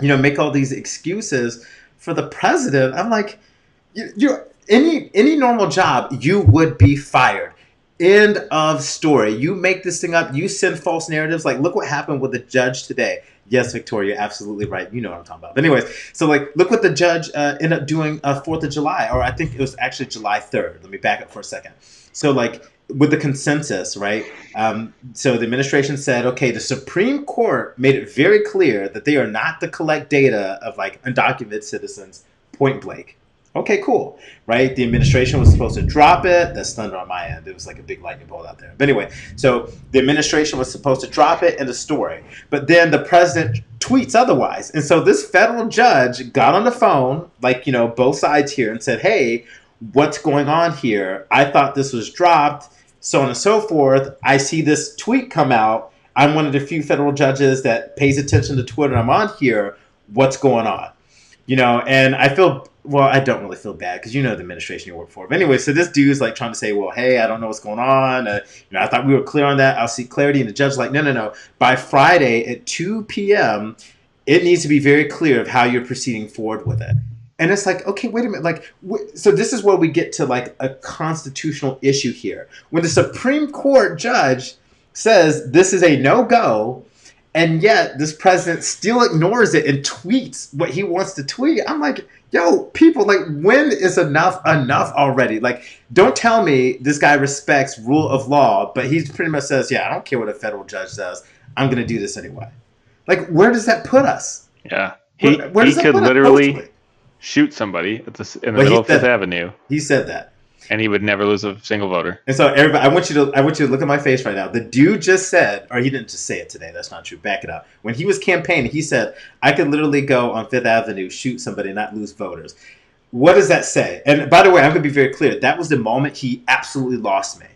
Make all these excuses for the president. I'm like, any normal job, you would be fired. End of story. You make this thing up. You send false narratives. Like, look what happened with the judge today. Yes, Victoria, absolutely right. You know what I'm talking about. But anyways, so like, look what the judge ended up doing 4th of July, or I think it was actually July 3rd. Let me back up for a second. So like, with the consensus, right? So the administration said, okay, the Supreme Court made it very clear that they are not to collect data of like undocumented citizens point blank. Okay, cool, right? The administration was supposed to drop it. That's thunder on my end. It was like a big lightning bolt out there. But anyway, so the administration was supposed to drop it in the story. But then the president tweets otherwise. And so this federal judge got on the phone, like, both sides here, and said, hey, what's going on here? I thought this was dropped, so on and so forth. I see this tweet come out. I'm one of the few federal judges that pays attention to Twitter. I'm on here. What's going on? And I feel, well, I don't really feel bad because the administration you work for. But anyway, so this dude's like trying to say, well, hey, I don't know what's going on. I thought we were clear on that. I'll seek clarity. And the judge's like, no. By Friday at 2 p.m., it needs to be very clear of how you're proceeding forward with it. And it's like, okay, wait a minute. Like, so this is where we get to like a constitutional issue here. When the Supreme Court judge says this is a no-go, and yet this president still ignores it and tweets what he wants to tweet. I'm like, yo, people, like, when is enough already? Like, don't tell me this guy respects rule of law, but he pretty much says, yeah, I don't care what a federal judge says. I'm going to do this anyway. Like, where does that put us? Yeah. He could literally shoot somebody in the middle of Fifth Avenue. He said that. And he would never lose a single voter. And so everybody, I want you to look at my face right now. The dude just said, or he didn't just say it today. That's not true. Back it up. When he was campaigning, he said, I could literally go on Fifth Avenue, shoot somebody, and not lose voters. What does that say? And by the way, I'm going to be very clear. That was the moment he absolutely lost me.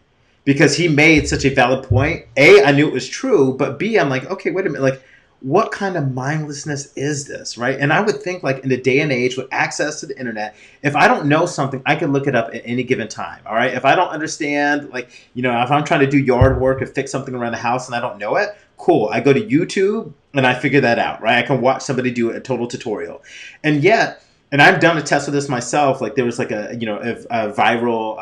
Because he made such a valid point. A, I knew it was true. But B, I'm like, okay, wait a minute. Like, what kind of mindlessness is this, right? And I would think, like, in the day and age with access to the internet, if I don't know something, I can look it up at any given time, all right? If I don't understand, like, if I'm trying to do yard work or fix something around the house and I don't know it, cool. I go to YouTube and I figure that out, right? I can watch somebody do a total tutorial. And yet, and I've done a test with this myself, like there was like a viral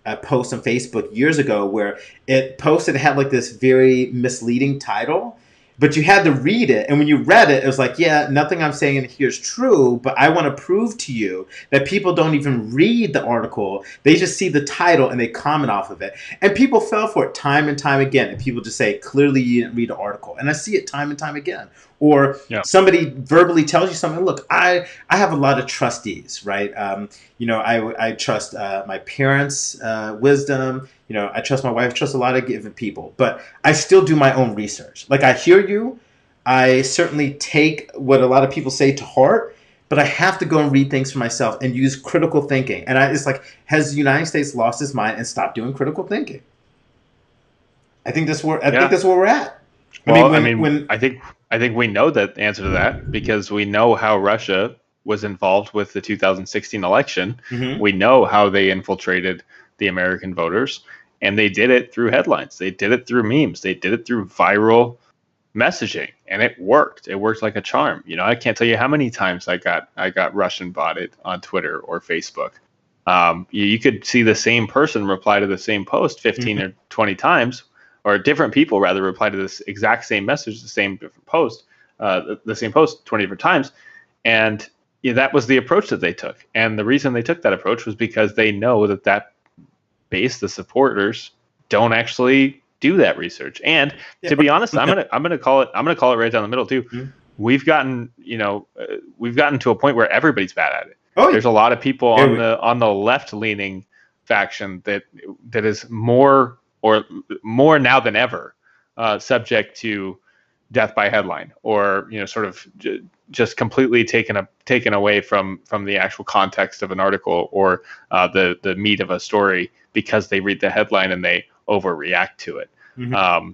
a post on Facebook years ago where it had like this very misleading title. But you had to read it. And when you read it, it was like, yeah, nothing I'm saying in here is true, but I want to prove to you that people don't even read the article. They just see the title and they comment off of it. And people fell for it time and time again. And people just say, clearly you didn't read the article. And I see it time and time again. Or somebody verbally tells you something. Look, I have a lot of trustees, right? I trust my parents' wisdom. I trust my wife, trust a lot of given people, but I still do my own research. Like, I hear you. I certainly take what a lot of people say to heart, but I have to go and read things for myself and use critical thinking. And it's like, has the United States lost its mind and stopped doing critical thinking? I think that's where we're at. Well, I think we know the answer to that because we know how Russia was involved with the 2016 election. Mm-hmm. We know how they infiltrated the American voters. And they did it through headlines. They did it through memes. They did it through viral messaging, and it worked. It worked like a charm. I can't tell you how many times I got Russian botted on Twitter or Facebook. You could see the same person reply to the same post 15 or 20 times, or different people rather reply to this exact same message, the same different post, the same post 20 different times, and that was the approach that they took. And the reason they took that approach was because they know that base, the supporters, don't actually do that research. And to be honest, I'm gonna call it right down the middle too. Mm-hmm. We've gotten to a point where everybody's bad at it. There's a lot of people on the left leaning faction that is more now than ever subject to death by headline, or sort of just completely taken away from the actual context of an article or the meat of a story because they read the headline and they overreact to it. Mm-hmm.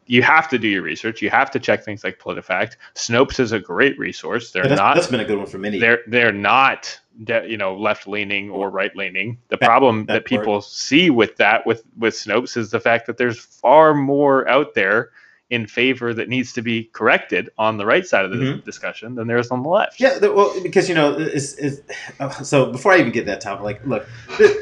You have to do your research. You have to check things like PolitiFact. Snopes is a great resource. That's been a good one for many. They're not left leaning or right leaning. The problem that people see with Snopes is the fact that there's far more out there in favor that needs to be corrected on the right side of the discussion than there is on the left. Yeah, well, because so before I even get that topic, like, look,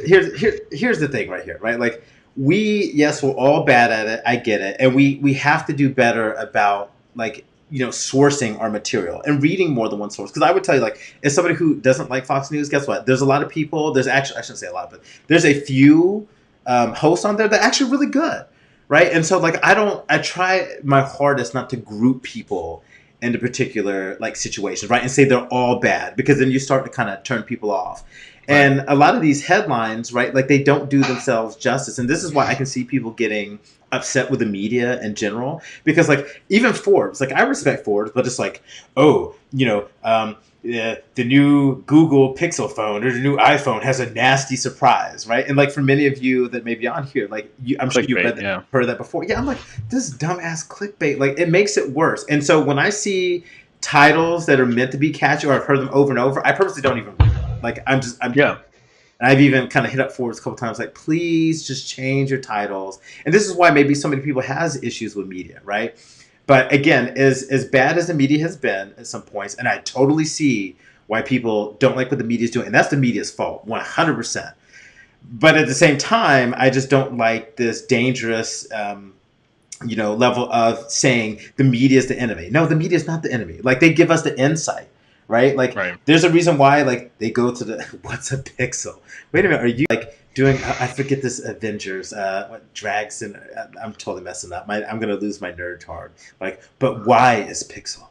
here's the thing right here, right? Like, we're all bad at it. I get it, and we have to do better about like sourcing our material and reading more than one source. Because I would tell you, like, as somebody who doesn't like Fox News, guess what? There's a lot of people. There's actually, I shouldn't say a lot, but there's a few hosts on there that are actually really good, right? And so, like, I try my hardest not to group people into particular like situations, right? And say they're all bad, because then you start to kind of turn people off. Right. And a lot of these headlines, right, like they don't do themselves justice. And this is why I can see people getting upset with the media in general, because like even Forbes, like I respect Forbes, but it's like, oh, the new Google Pixel phone or the new iPhone has a nasty surprise, right? And like for many of you that may be on here, like I'm sure you've heard that before. Yeah, I'm like, this dumbass clickbait, like it makes it worse. And so when I see titles that are meant to be catchy, or I've heard them over and over, I purposely don't even read them. Like I'm and I've even kind of hit up Forbes a couple times, like, please just change your titles. And this is why maybe so many people has issues with media, right? But again, as bad as the media has been at some points, and I totally see why people don't like what the media is doing, and that's the media's fault, 100%. But at the same time, I just don't like this dangerous, level of saying the media is the enemy. No, the media is not the enemy. Like they give us the insight. Right? Like there's a reason why like they go to the what's a pixel? Wait a minute, are you like doing I forget this Avengers what drags in I'm totally messing up. I'm gonna lose my nerd card. Like, but why is pixel?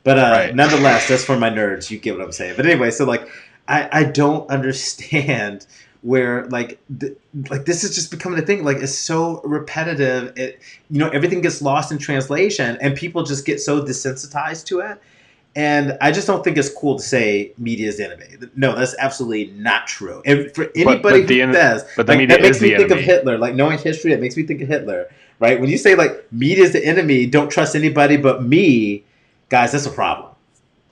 But nonetheless, that's for my nerds. You get what I'm saying. But anyway, so like I don't understand where like this is just becoming a thing. Like it's so repetitive. It everything gets lost in translation and people just get so desensitized to it. And I just don't think it's cool to say media is the enemy. No, that's absolutely not true. And for anybody who says, like, that makes me think of Hitler. Like knowing history, it makes me think of Hitler, right? When you say like media is the enemy, don't trust anybody but me, guys, that's a problem.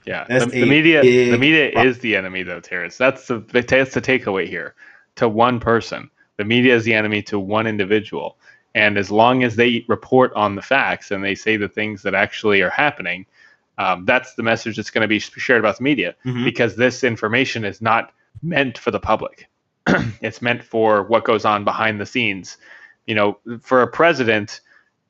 Yeah, the media is the enemy, though, Terrence. That's the takeaway here. To one person, the media is the enemy to one individual, and as long as they report on the facts and they say the things that actually are happening. That's the message that's going to be shared about the media, because this information is not meant for the public. It's meant for what goes on behind the scenes. For a president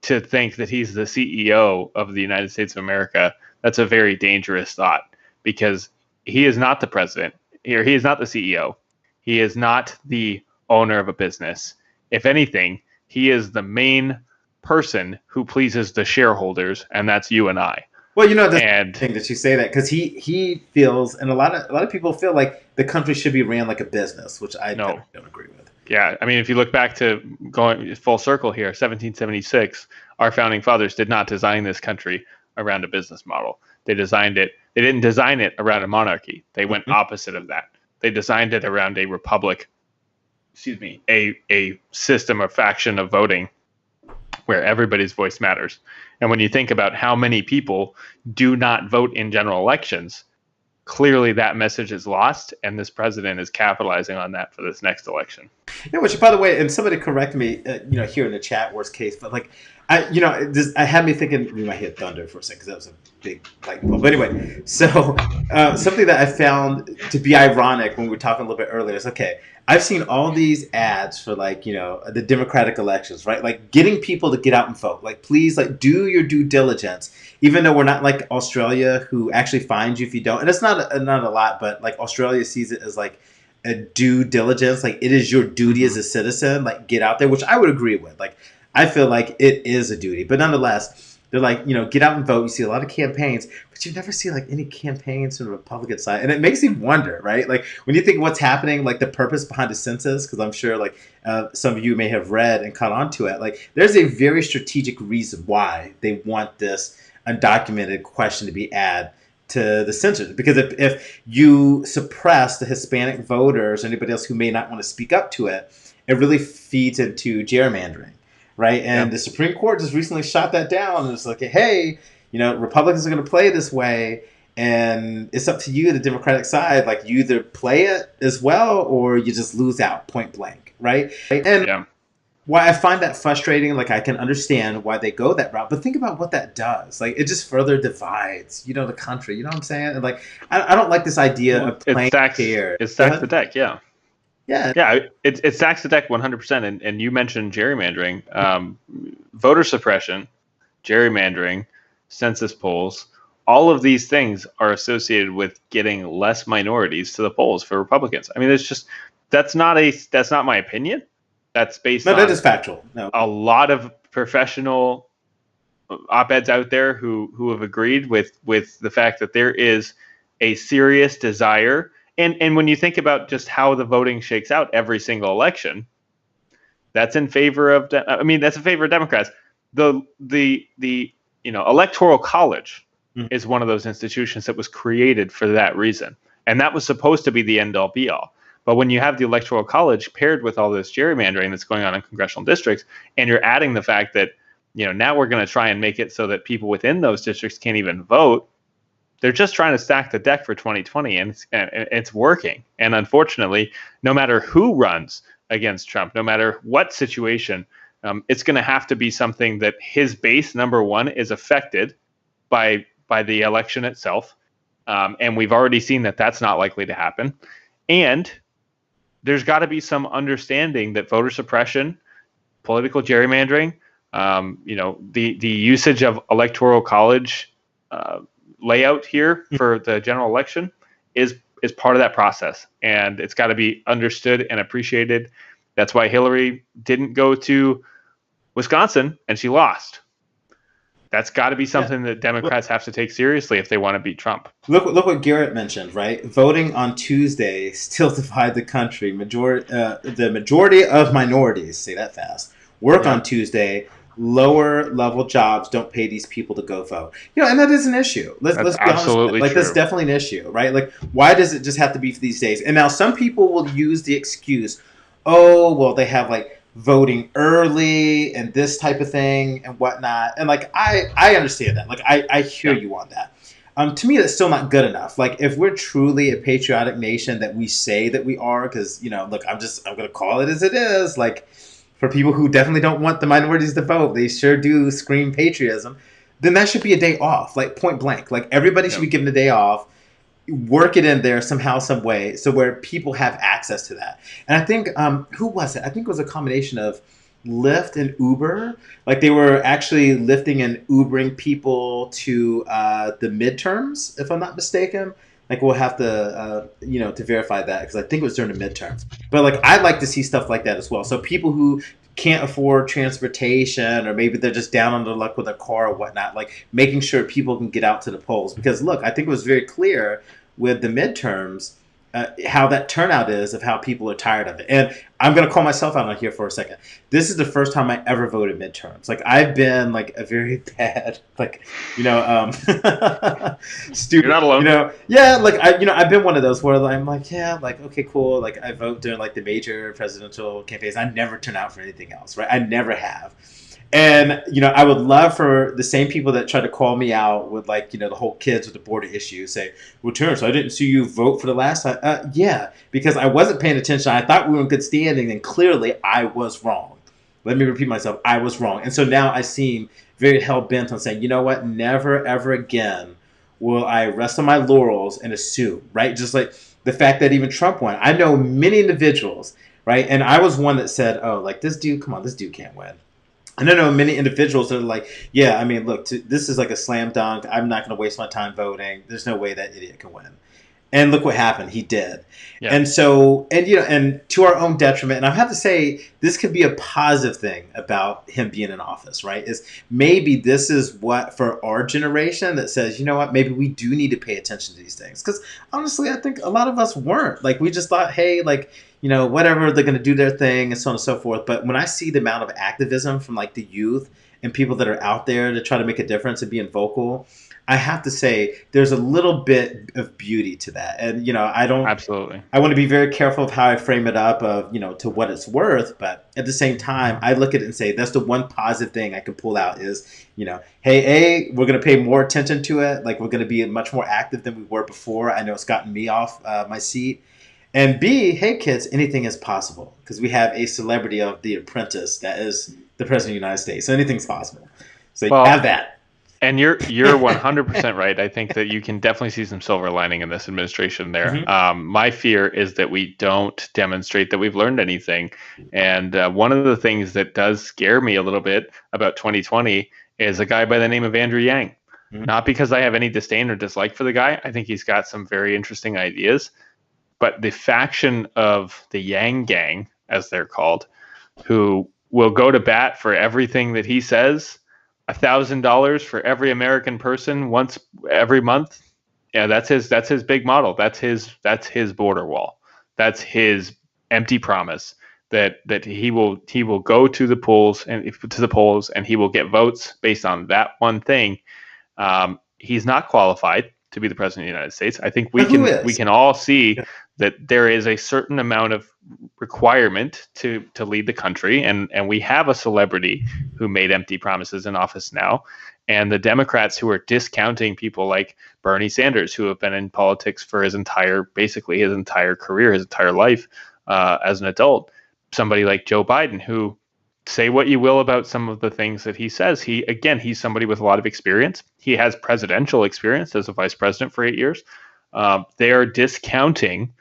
to think that he's the CEO of the United States of America, that's a very dangerous thought, because he is not the president. He is not the CEO. He is not the owner of a business. If anything, he is the main person who pleases the shareholders, and that's you and I. Well, the thing that you say that, because he feels, and a lot of people feel like the country should be ran like a business, which I don't agree with. Yeah, I mean, if you look back to going full circle here, 1776, our founding fathers did not design this country around a business model. They designed it. They didn't design it around a monarchy. They went opposite of that. They designed it around a republic. A system or faction of voting, where everybody's voice matters. And when you think about how many people do not vote in general elections, clearly that message is lost, and this president is capitalizing on that for this next election. Yeah, which, by the way, and somebody correct me, here in the chat, worst case, but like, I had me thinking, we might hit thunder for a second, because that was a big lightning bolt. But anyway, so something that I found to be ironic when we were talking a little bit earlier is, okay, I've seen all these ads for like, the Democratic elections, right? Like getting people to get out and vote. Like, please, like, do your due diligence, even though we're not like Australia, who actually fines you if you don't. And it's not a lot, but like Australia sees it as like a due diligence. Like it is your duty as a citizen, like get out there, which I would agree with. Like, I feel like it is a duty, but nonetheless, they're like, get out and vote. You see a lot of campaigns, but you never see like any campaigns from the Republican side. And it makes me wonder, right? Like when you think of what's happening, like the purpose behind the census, because I'm sure like some of you may have read and caught on to it. Like there's a very strategic reason why they want this undocumented question to be added to the census. Because if you suppress the Hispanic voters or anybody else who may not want to speak up to it, it really feeds into gerrymandering. Right. And the Supreme Court just recently shot that down and it's like, hey, Republicans are going to play this way. And it's up to you, the Democratic side. Like you either play it as well or you just lose out point blank. Right. And why I find that frustrating, like I can understand why they go that route. But think about what that does. Like it just further divides, the country. You know what I'm saying? And like I don't like this idea of playing fair. It stacks the deck. Yeah. Yeah, it stacks the deck 100%. And you mentioned gerrymandering, voter suppression, gerrymandering, census polls, all of these things are associated with getting less minorities to the polls for Republicans. I mean, that's not my opinion. That's based No, that on is factual. No. a lot of professional op-eds out there who have agreed with the fact that there is a serious desire. And when you think about just how the voting shakes out every single election, that's in favor of that's in favor of Democrats. The Electoral College is one of those institutions that was created for that reason. And that was supposed to be the end all be all. But when you have the Electoral College paired with all this gerrymandering that's going on in congressional districts, and you're adding the fact that, now we're going to try and make it so that people within those districts can't even vote, they're just trying to stack the deck for 2020, and it's working. And unfortunately, no matter who runs against Trump, no matter what situation, it's going to have to be something that his base, number one, is affected by the election itself. And we've already seen that that's not likely to happen. And there's got to be some understanding that voter suppression, political gerrymandering, the usage of Electoral College layout here for the general election is part of that process. And it's got to be understood and appreciated. That's why Hillary didn't go to Wisconsin and she lost. That's got to be something that Democrats have to take seriously if they want to beat Trump. Look what Garrett mentioned, right? Voting on Tuesday still divide the country. The majority of minorities, say that fast, work on Tuesday. Lower level jobs don't pay these people to go vote. And that is an issue. Let's be absolutely honest. That's definitely an issue, right? Like, why does it just have to be for these days? And now some people will use the excuse, oh, well, they have voting early and this type of thing and whatnot. And I understand that. I hear you on that. To me, that's still not good enough. If we're truly a patriotic nation that we say that we are, because look, I'm going to call it as it is. For people who definitely don't want the minorities to vote, they sure do scream patriotism. Then that should be a day off, point blank. Everybody should be given a day off. Work it in there somehow, some way, so where people have access to that. And I think, who was it? I think it was a combination of Lyft and Uber. They were actually lifting and Ubering people to the midterms, if I'm not mistaken. We'll have to, to verify that, because I think it was during the midterms. But I'd like to see stuff like that as well. So people who can't afford transportation, or maybe they're just down on their luck with a car or whatnot, making sure people can get out to the polls. Because look, I think it was very clear with the midterms how that turnout is, of how people are tired of it. And I'm going to call myself out on here for a second. This is the first time I ever voted midterms. I've been a very bad, stupid. You're not alone. I've been one of those where I'm okay, cool. I vote during the major presidential campaigns. I never turn out for anything else, right? I never have. And, I would love for the same people that try to call me out with the whole kids with the border issue say, well, Terrence, I didn't see you vote for the last time. Yeah, because I wasn't paying attention. I thought we were in good standing, and clearly I was wrong. Let me repeat myself. I was wrong. And so now I seem very hell-bent on saying, you know what? Never, ever again will I rest on my laurels and assume, right? Just the fact that even Trump won. I know many individuals, right? And I was one that said, oh, this dude, come on, this dude can't win. And I know many individuals that are yeah, I mean, look, this is a slam dunk. I'm not going to waste my time voting. There's no way that idiot can win. And look what happened. He did. Yeah. And so, and to our own detriment, and I have to say, this could be a positive thing about him being in office, right? Is maybe this is what, for our generation, that says, you know what, maybe we do need to pay attention to these things. Because honestly, I think a lot of us weren't. We just thought, hey, whatever, they're going to do their thing and so on and so forth. But when I see the amount of activism from the youth and people that are out there to try to make a difference and being vocal, I have to say there's a little bit of beauty to that. And, I don't... Absolutely. I want to be very careful of how I frame it up of, to what it's worth. But at the same time, I look at it and say that's the one positive thing I can pull out is, hey, we're going to pay more attention to it. We're going to be much more active than we were before. I know it's gotten me off my seat. And B, hey, kids, anything is possible. Because we have a celebrity of The Apprentice that is the President of the United States. So anything's possible. So you have that. And you're 100% right. I think that you can definitely see some silver lining in this administration there. Mm-hmm. My fear is that we don't demonstrate that we've learned anything. And one of the things that does scare me a little bit about 2020 is a guy by the name of Andrew Yang. Mhm. Not because I have any disdain or dislike for the guy. I think he's got some very interesting ideas. But the faction of the Yang Gang, as they're called, who will go to bat for everything that he says, $1,000 for every American person once every month. Yeah, that's his big model. That's his border wall. That's his empty promise that he will go to the polls and he will get votes based on that one thing. He's not qualified to be the president of the United States. I think we But who can we is? can all see that there is a certain amount of requirement to lead the country, and we have a celebrity who made empty promises in office now, and the Democrats who are discounting people like Bernie Sanders, who have been in politics for his entire career, his entire life as an adult, somebody like Joe Biden, who, say what you will about some of the things that he says, he's somebody with a lot of experience. He has presidential experience as a vice president for 8 years. They are discounting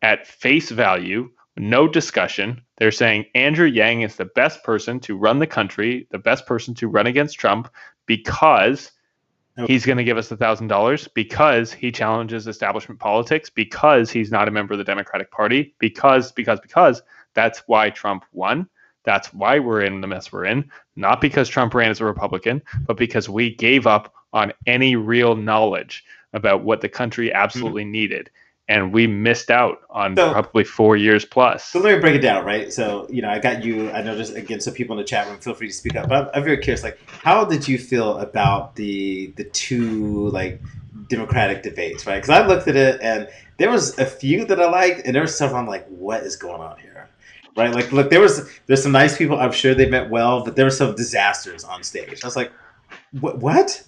at face value, no discussion. They're saying Andrew Yang is the best person to run the country, the best person to run against Trump, because he's going to give us $1,000, because he challenges establishment politics, because he's not a member of the Democratic Party, because that's why Trump won. That's why we're in the mess we're in. Not because Trump ran as a Republican, but because we gave up on any real knowledge about what the country Mhm. absolutely needed. And we missed out on So probably 4 years So plus. let me break it down, right? So, I got you. I know, just again, so people in the chat room, feel free to speak up. But I'm very curious, like, how did you feel about the two like Democratic debates, right? Because I looked at it and there was a few that I liked, and there was stuff I'm like, what is going on here, right? Like, look, there's some nice people. I'm sure they meant well, but there were some disasters on stage. I was like, what?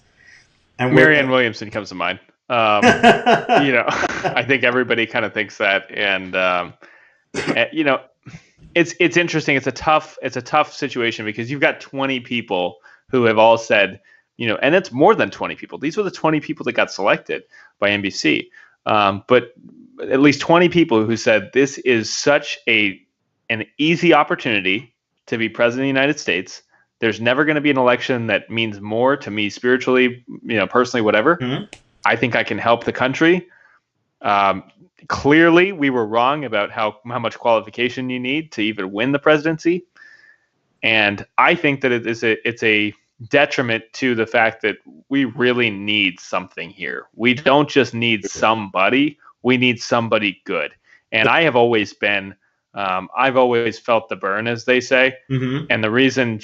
And Marianne we're Williamson comes to mind. I think everybody kind of thinks that, and you know, it's interesting. It's a tough situation because you've got 20 people who have all said, and it's more than 20 people. These were the 20 people that got selected by NBC, but at least 20 people who said this is such an easy opportunity to be president of the United States. There's never going to be an election that means more to me spiritually, personally, whatever. Mhm. I think I can help the country. Um, Clearly, we were wrong about how much qualification you need to even win the presidency, and I think that it's a detriment to the fact that we really need something here. We don't just need somebody; we need somebody good. And I've always felt the burn, as they say, Mhm. and the reason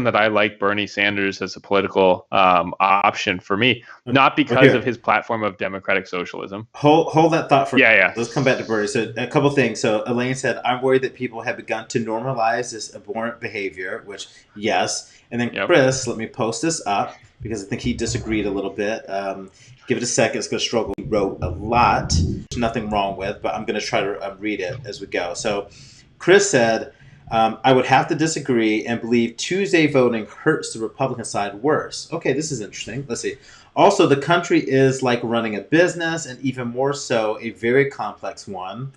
that I like Bernie Sanders as a political option for me, not Well, because of here, his platform of democratic socialism. hold that thought for. Yeah, yeah. Let's come back to Bernie. So a couple things. So Elaine said, "I'm worried that people have begun to normalize this abhorrent behavior." Which, yes. And then Yep. Chris, let me post this up because I think he disagreed a little bit. Give it a second. It's going to struggle. He wrote a lot. There's nothing wrong with, but I'm going to try to read it as we go. So Chris said, I would have to disagree and believe Tuesday voting hurts the Republican side worse. Okay, this is interesting. Let's see. Also, the country is like running a business, and even more so, a very complex one.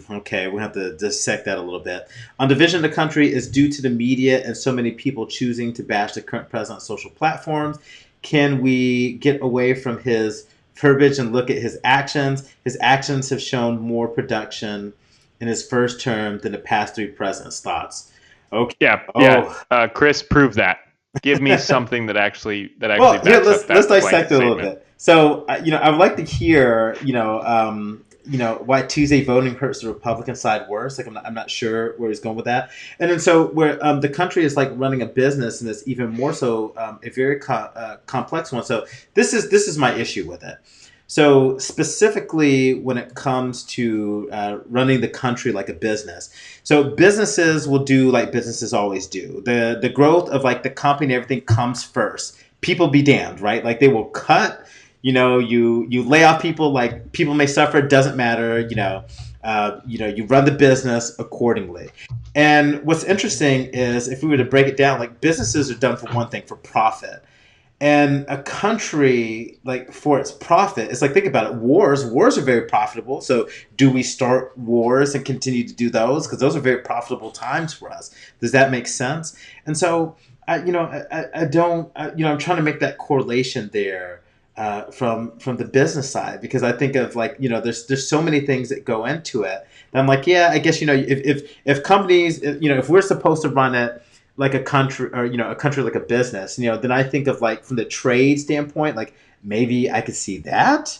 Okay, we have to dissect that a little bit. On division of the country is due to the media and so many people choosing to bash the current president on social platforms. Can we get away from his verbiage and look at his actions? His actions have shown more production in his first term than the past three presidents' thoughts. Okay. Yeah, yeah. Oh, Chris, prove that. Give me something that actually well, here backs up let's that dissect blanket it a little statement. bit. So, I would like to hear, why Tuesday voting hurts the Republican side worse. Like, I'm not sure where he's going with that. And then, so where the country is like running a business, and it's even more so a very complex one. So this is my issue with it. So specifically, when it comes to running the country like a business, so businesses will do like businesses always do. The growth of like the company and everything comes first. People be damned, right? Like they will cut. You lay off people. Like people may suffer. It doesn't matter. You run the business accordingly. And what's interesting is if we were to break it down, like businesses are done for one thing, for profit. And a country, like for its profit, it's like, think about it. Wars are very profitable. So do we start wars and continue to do those because those are very profitable times for us? Does that make sense? And so I don't, I'm trying to make that correlation there from the business side because I think of like, there's so many things that go into it. And I'm like, yeah, I guess, if companies, if we're supposed to run it like a country or, a country like a business, then I think of like from the trade standpoint, like maybe I could see that.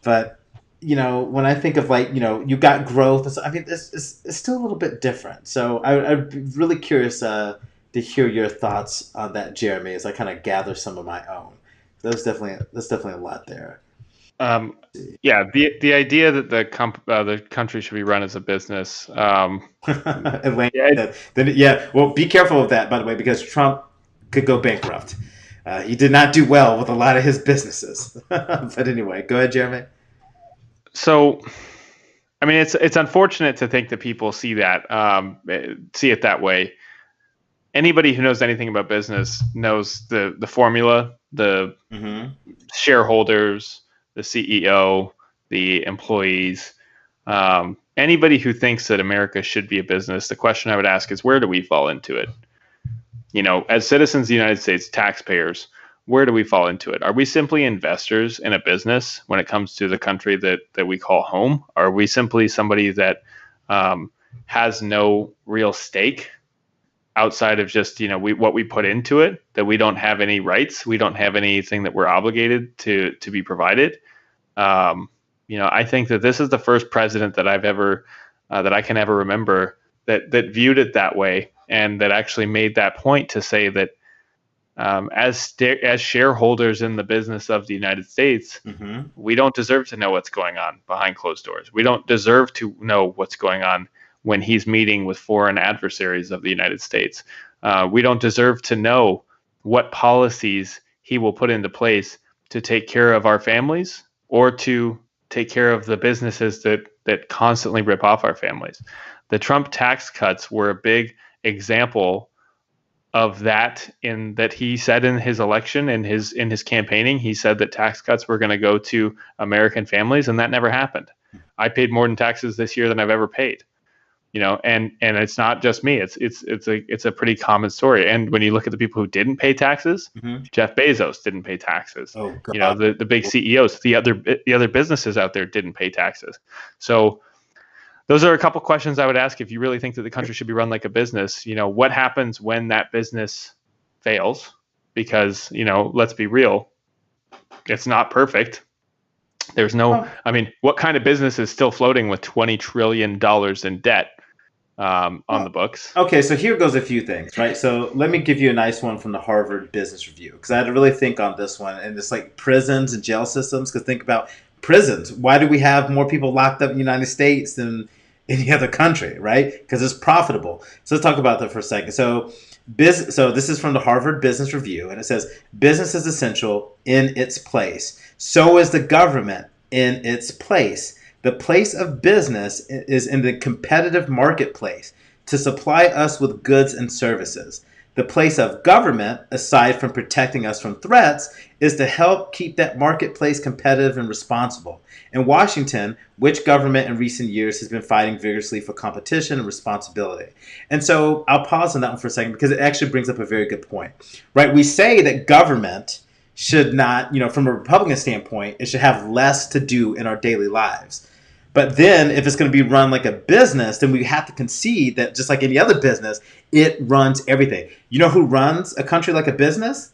But when I think of like you got growth, I mean, it's still a little bit different. So I'd be really curious to hear your thoughts on that, Jeremy, as I kind of gather some of my own. That's definitely a lot there. Um, yeah, the idea that the country should be run as a business. Atlanta, Yeah, then yeah. Well, be careful of that, by the way, because Trump could go bankrupt. He did not do well with a lot of his businesses. But anyway, go ahead, Jeremy. so I mean, it's unfortunate to think that people see it that way. Anybody who knows anything about business knows the formula, the Mm-hmm. shareholders, the CEO, the employees. Anybody who thinks that America should be a business, the question I would ask is, where do we fall into it? As citizens of the United States, taxpayers, where do we fall into it? Are we simply investors in a business when it comes to the country that we call home? Are we simply somebody that has no real stake outside of just what we put into it, that we don't have any rights, we don't have anything that we're obligated to be provided? I think that this is the first president that I can ever remember that viewed it that way, and that actually made that point to say that as shareholders in the business of the United States, Mm-hmm. we don't deserve to know what's going on behind closed doors. We don't deserve to know what's going on when he's meeting with foreign adversaries of the United States. We don't deserve to know what policies he will put into place to take care of our families or to take care of the businesses that constantly rip off our families. The Trump tax cuts were a big example of that, in that he said in his election, in his campaigning, he said that tax cuts were going to go to American families, and that never happened. I paid more in taxes this year than I've ever paid. And it's not just me. It's a pretty common story. And when you look at the people who didn't pay taxes, Mm-hmm. Jeff Bezos didn't pay taxes. Oh God. The big CEOs, the other businesses out there didn't pay taxes. So those are a couple questions I would ask if you really think that the country should be run like a business. What happens when that business fails? Because, let's be real, it's not perfect. There's no, Oh, I mean, what kind of business is still floating with $20 trillion in debt on the well, books? okay, so here goes a few things, right? So let me give you a nice one from the Harvard Business Review because I had to really think on this one, and it's like prisons and jail systems. Because think about prisons. Why do we have more people locked up in the United States than any other country, right? Because it's profitable. So let's talk about that for a second. So this is from the Harvard Business Review, and it says business is essential in its place. So is the government in its place. The place of business is in the competitive marketplace to supply us with goods and services. The place of government, aside from protecting us from threats, is to help keep that marketplace competitive and responsible. In Washington, which government in recent years has been fighting vigorously for competition and responsibility? And so I'll pause on that one for a second because it actually brings up a very good point, right? We say that government should not, from a Republican standpoint, it should have less to do in our daily lives. But then, if it's going to be run like a business, then we have to concede that just like any other business, it runs everything. You know who runs a country like a business?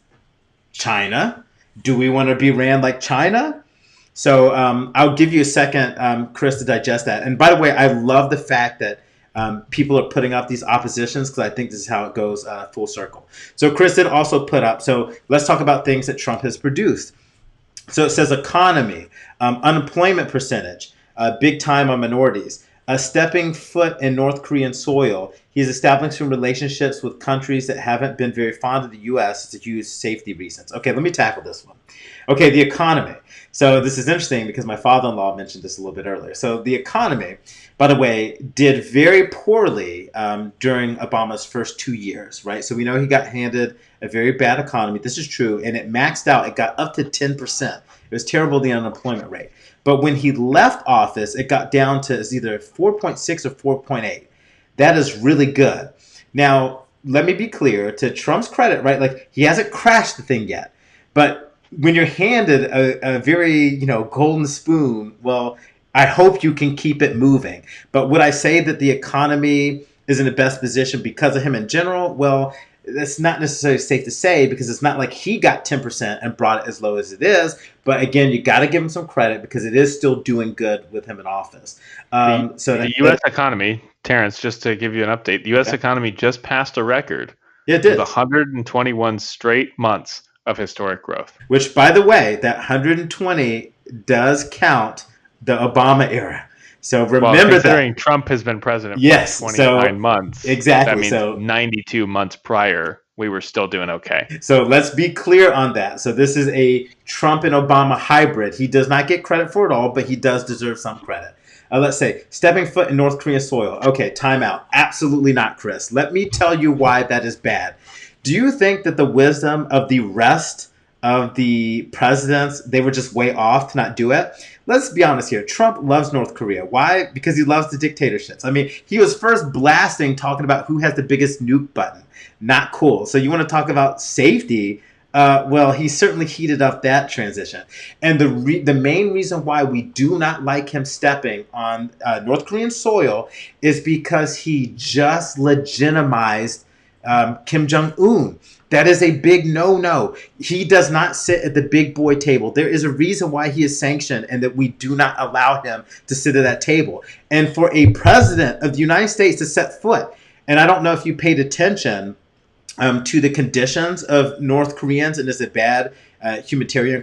China. Do we want to be ran like China? So I'll give you a second, Chris, to digest that. And by the way, I love the fact that people are putting up these oppositions because I think this is how it goes full circle. So Chris did also put up. So let's talk about things that Trump has produced. So it says economy, unemployment percentage, big time on minorities, stepping foot in North Korean soil. He's establishing relationships with countries that haven't been very fond of the U.S. to use safety reasons. Okay, let me tackle this one. Okay, the economy. So this is interesting because my father-in-law mentioned this a little bit earlier. So the economy, by the way, did very poorly during Obama's first 2 years, right? So we know he got handed a very bad economy. This is true, and it maxed out. It got up to 10%. It was terrible, the unemployment rate. But when he left office, it got down to either 4.6 or 4.8. That is really good. Now, let me be clear, to Trump's credit, right? Like, he hasn't crashed the thing yet, but when you're handed a very, golden spoon, well, I hope you can keep it moving. But would I say that the economy is in the best position because of him in general? Well, that's not necessarily safe to say, because it's not like he got 10% and brought it as low as it is. But again, you got to give him some credit, because it is still doing good with him in office. The U.S. economy, Terrence, just to give you an update, the U.S. economy just passed a record it with did. 121 straight months of historic growth. Which, by the way, that 120 does count the Obama era. So remember considering that Trump has been president yes, for 29 so, months. Exactly. That means so 92 months prior, we were still doing okay. So let's be clear on that. So this is a Trump and Obama hybrid. He does not get credit for it all, but he does deserve some credit. Let's say, stepping foot in North Korean soil. Okay, time out. Absolutely not, Chris. Let me tell you why that is bad. Do you think that the wisdom of the rest of the presidents, they were just way off to not do it? Let's be honest here. Trump loves North Korea. Why? Because he loves the dictatorships. I mean, he was first blasting, talking about who has the biggest nuke button. Not cool. So you want to talk about safety? Well, he certainly heated up that transition. And the main reason why we do not like him stepping on North Korean soil is because he just legitimized Kim Jong-un. That is a big no-no. He does not sit at the big boy table. There is a reason why he is sanctioned, and that we do not allow him to sit at that table. And for a president of the United States to set foot, and I don't know if you paid attention to the conditions of North Koreans, and it's a bad humanitarian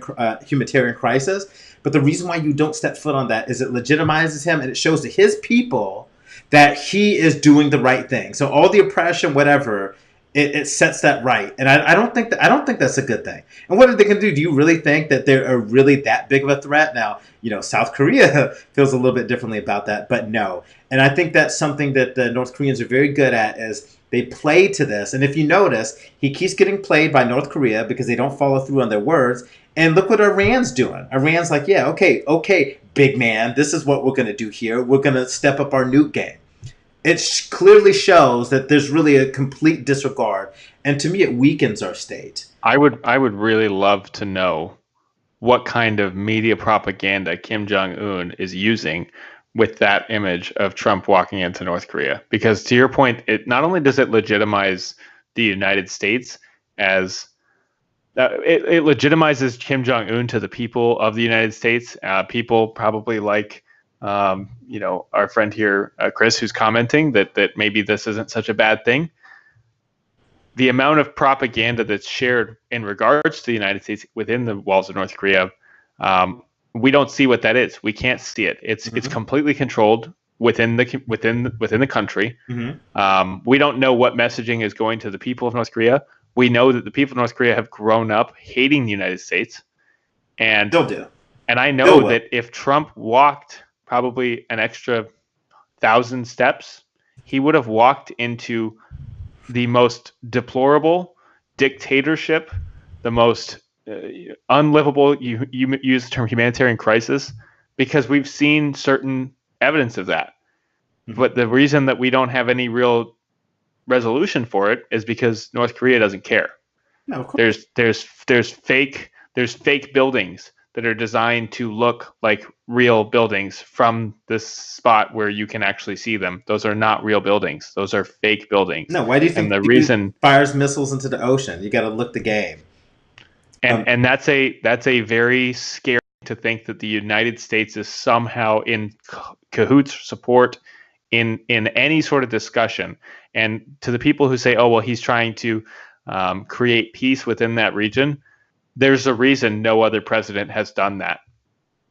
crisis. But the reason why you don't step foot on that is it legitimizes him, and it shows to his people that he is doing the right thing. So all the oppression, whatever, it sets that right. And I don't think that's a good thing. And what are they going to do? Do you really think that they're really that big of a threat? Now, South Korea feels a little bit differently about that, but no. And I think that's something that the North Koreans are very good at, is they play to this. And if you notice, he keeps getting played by North Korea because they don't follow through on their words. And look what Iran's doing. Iran's like, yeah, okay, big man, this is what we're going to do here. We're going to step up our nuke game. It clearly shows that there's really a complete disregard. And to me, it weakens our state. I would really love to know what kind of media propaganda Kim Jong-un is using with that image of Trump walking into North Korea. Because to your point, it not only does it legitimize the United States as it legitimizes Kim Jong-un to the people of the United States. People probably like, our friend here, Chris, who's commenting that maybe this isn't such a bad thing. The amount of propaganda that's shared in regards to the United States within the walls of North Korea, we don't see what that is. We can't see it. It's completely controlled within the country. We don't know what messaging is going to the people of North Korea. We know that the people of North Korea have grown up hating the United States, and they'll do. And I know that if Trump walked probably an extra 1,000 steps, he would have walked into the most deplorable dictatorship, the most unlivable, you use the term humanitarian crisis, because we've seen certain evidence of that. But the reason that we don't have any real resolution for it is because North Korea doesn't care. No, of course. There's fake buildings that are designed to look like real buildings from this spot where you can actually see them. Those are not real buildings. Those are fake buildings. No, why do you think the reason fires missiles into the ocean? You got to look the game. And that's a very scary to think that the United States is somehow in cahoots support in any sort of discussion. And to the people who say, oh, well, he's trying to create peace within that region, there's a reason no other president has done that.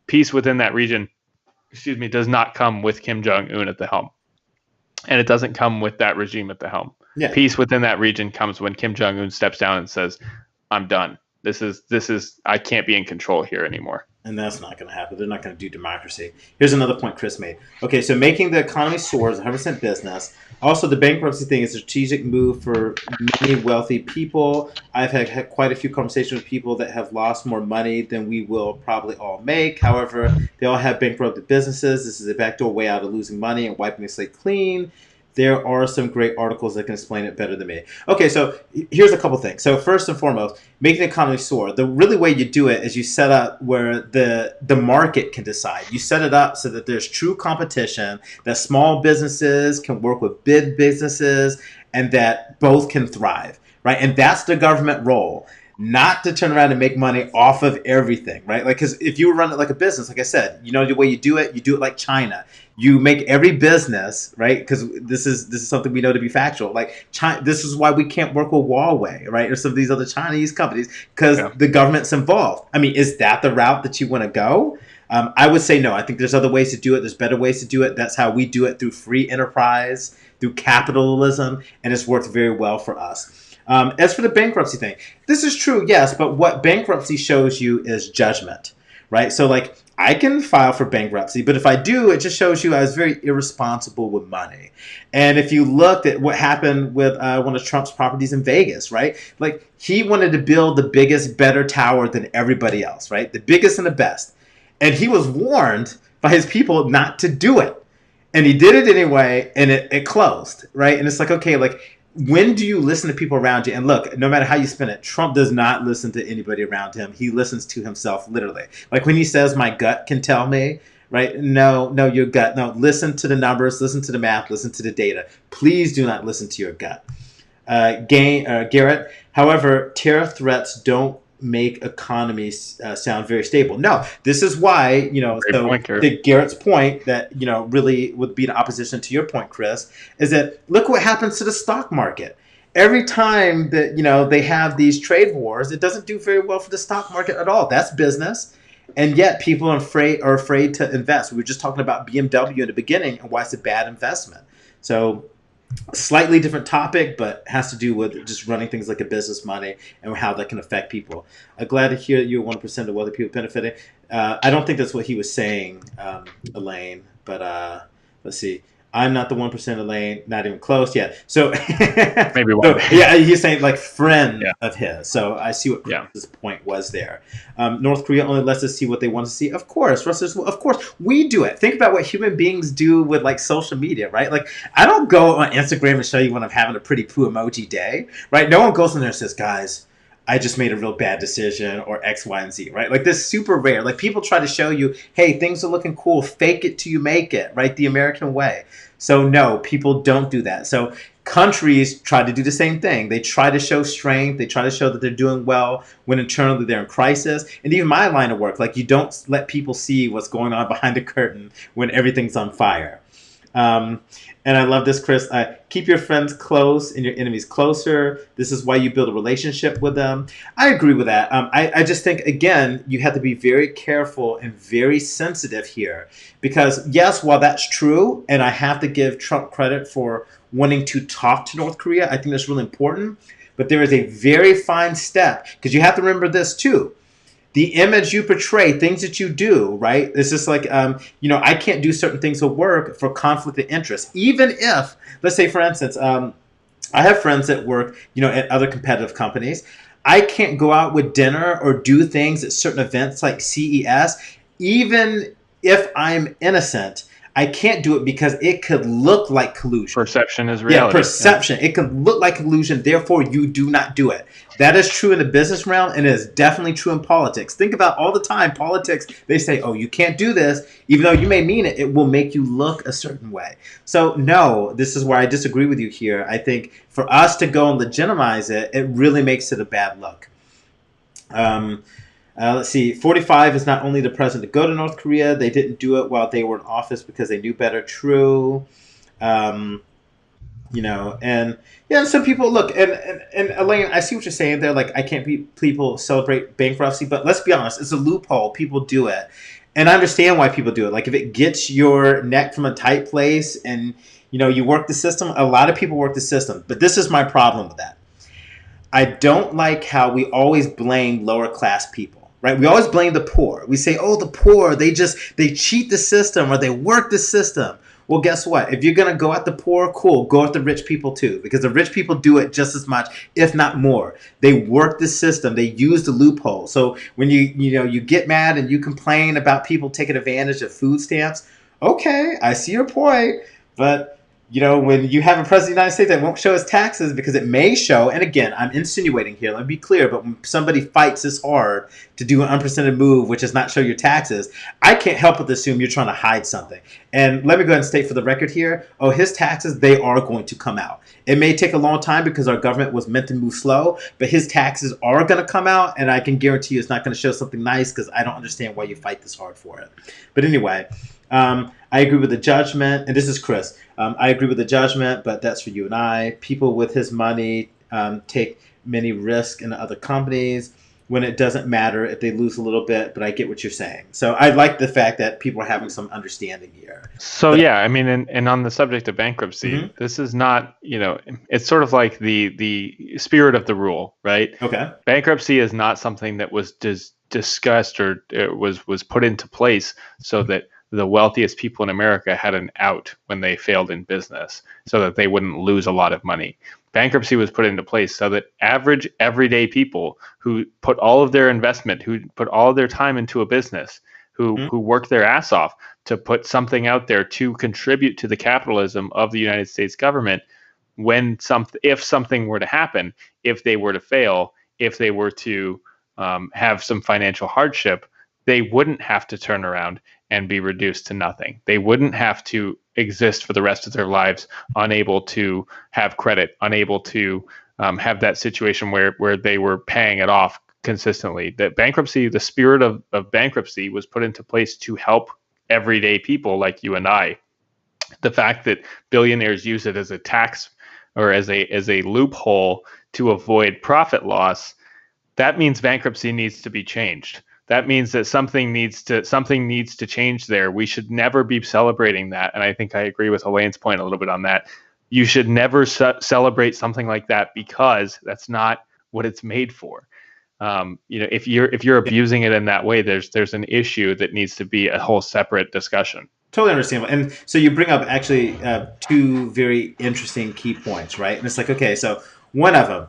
Peace within that region, does not come with Kim Jong-un at the helm. And it doesn't come with that regime at the helm. Yeah. Peace within that region comes when Kim Jong-un steps down and says, I'm done. This is I can't be in control here anymore. And that's not going to happen. They're not going to do democracy. Here's another point Chris made. Okay, so making the economy soar is 100% business. Also, the bankruptcy thing is a strategic move for many wealthy people. I've had quite a few conversations with people that have lost more money than we will probably all make. However, they all have bankrupted businesses. This is a backdoor way out of losing money and wiping the slate clean. there are some great articles that can explain it better than me. Okay, so here's a couple things. So first and foremost, making the economy soar. The really way you do it is you set up where the market can decide. You set it up so that there's true competition, that small businesses can work with big businesses, and that both can thrive, right? And that's the government role. Not to turn around and make money off of everything, right? Like, because if you run it like a business, like I said, you know the way you do it like China. You make every business, right? Because this is something we know to be factual. Like China, this is why we can't work with Huawei, right, or some of these other Chinese companies, because the government's involved. I mean, is that the route that you want to go? I would say no. I think there's other ways to do it. There's better ways to do it. That's how we do it, through free enterprise, through capitalism, and it's worked very well for us. As for the bankruptcy thing, this is true, yes, but what bankruptcy shows you is judgment, right? So, like, I can file for bankruptcy, but if I do, it just shows you I was very irresponsible with money. And if you looked at what happened with one of Trump's properties in Vegas, right? Like, he wanted to build the biggest, better tower than everybody else, right? The biggest and the best. And he was warned by his people not to do it. And he did it anyway, and it closed, right? And it's like, okay, like, when do you listen to people around you? And look, no matter how you spin it, Trump does not listen to anybody around him. He listens to himself, literally. Like when he says, my gut can tell me, right? No, your gut. No, listen to the numbers, listen to the math, listen to the data. Please do not listen to your gut. Garrett, however, tariff threats don't make economies sound very stable. No, this is why, to Garrett's point that, really would be in opposition to your point, Chris, is that look what happens to the stock market. Every time that, they have these trade wars, it doesn't do very well for the stock market at all. That's business. And yet people are afraid to invest. We were just talking about BMW in the beginning and why it's a bad investment. So slightly different topic, but has to do with just running things like a business money and how that can affect people. I'm glad to hear you're 1% of other people benefiting. I don't think that's what he was saying, Elaine, but let's see. I'm not the 1%, Elaine, not even close yet. So maybe one. So, yeah, he's saying like friend of his. So I see what Chris's point was there. North Korea only lets us see what they want to see. Of course, of course, we do it. Think about what human beings do with like social media, right? Like I don't go on Instagram and show you when I'm having a pretty poo emoji day, right? No one goes in there and says, guys, I just made a real bad decision, or X, Y, and Z, right? Like this is super rare. Like people try to show you, hey, things are looking cool. Fake it till you make it, right? The American way. So no, people don't do that. So countries try to do the same thing. They try to show strength. They try to show that they're doing well when internally they're in crisis. And even my line of work, like you don't let people see what's going on behind the curtain when everything's on fire. And I love this, Chris. Keep your friends close and your enemies closer. This is why you build a relationship with them. I agree with that. I just think, again, you have to be very careful and very sensitive here. Because, yes, while that's true, and I have to give Trump credit for wanting to talk to North Korea, I think that's really important. But there is a very fine step. Because you have to remember this, too. The image you portray, things that you do, right? It's just like, I can't do certain things at work for conflict of interest. Even if, let's say, for instance, I have friends that work, at other competitive companies. I can't go out with dinner or do things at certain events like CES, even if I'm innocent. I can't do it because it could look like collusion. Perception is reality. Yeah, perception. Yeah. It could look like collusion. Therefore, you do not do it. That is true in the business realm, and it is definitely true in politics. Think about all the time, politics, they say, oh, you can't do this. Even though you may mean it, it will make you look a certain way. So, no, this is where I disagree with you here. I think for us to go and legitimize it, it really makes it a bad look. Let's see. 45 is not only the president to go to North Korea. They didn't do it while they were in office because they knew better. True. And some people look and Elaine, I see what you're saying there. Like I can't be people celebrate bankruptcy, but let's be honest, it's a loophole. People do it, and I understand why people do it. Like if it gets your neck from a tight place, and you work the system. A lot of people work the system, but this is my problem with that. I don't like how we always blame lower class people. Right? We always blame the poor. We say, oh, the poor, they cheat the system or they work the system. Well, guess what? If you're going to go at the poor, cool, go at the rich people too, because the rich people do it just as much, if not more. They work the system. They use the loophole. So when you get mad and you complain about people taking advantage of food stamps, okay, I see your point, but When you have a president of the United States that won't show his taxes because it may show, and again, I'm insinuating here, let me be clear, but when somebody fights this hard to do an unprecedented move, which is not show your taxes, I can't help but assume you're trying to hide something. And let me go ahead and state for the record here, his taxes, they are going to come out. It may take a long time because our government was meant to move slow, but his taxes are going to come out, and I can guarantee you it's not going to show something nice because I don't understand why you fight this hard for it. But anyway, I agree with the judgment, and this is Chris. I agree with the judgment, but that's for you and I. People with his money take many risks in other companies when it doesn't matter if they lose a little bit, but I get what you're saying. So I like the fact that people are having some understanding here. So yeah, I mean, and on the subject of bankruptcy, this is not, it's sort of like the spirit of the rule, right? Okay. Bankruptcy is not something that was discussed or was put into place so that the wealthiest people in America had an out when they failed in business, so that they wouldn't lose a lot of money. Bankruptcy was put into place so that average, everyday people who put all of their investment, who put all of their time into a business, who work their ass off to put something out there to contribute to the capitalism of the United States government, if something were to happen, if they were to fail, if they were to have some financial hardship, they wouldn't have to turn around and be reduced to nothing. They wouldn't have to exist for the rest of their lives, unable to have credit, unable to have that situation where they were paying it off consistently. That bankruptcy, the spirit of bankruptcy was put into place to help everyday people like you and I. The fact that billionaires use it as a tax or as a loophole to avoid profit loss, that means bankruptcy needs to be changed. That means that something needs to change there. We should never be celebrating that. And I think I agree with Elaine's point a little bit on that. You should never celebrate something like that, because that's not what it's made for. If you're abusing it in that way, there's an issue that needs to be a whole separate discussion. Totally understandable. And so you bring up actually two very interesting key points, right? And it's like, okay, so one of them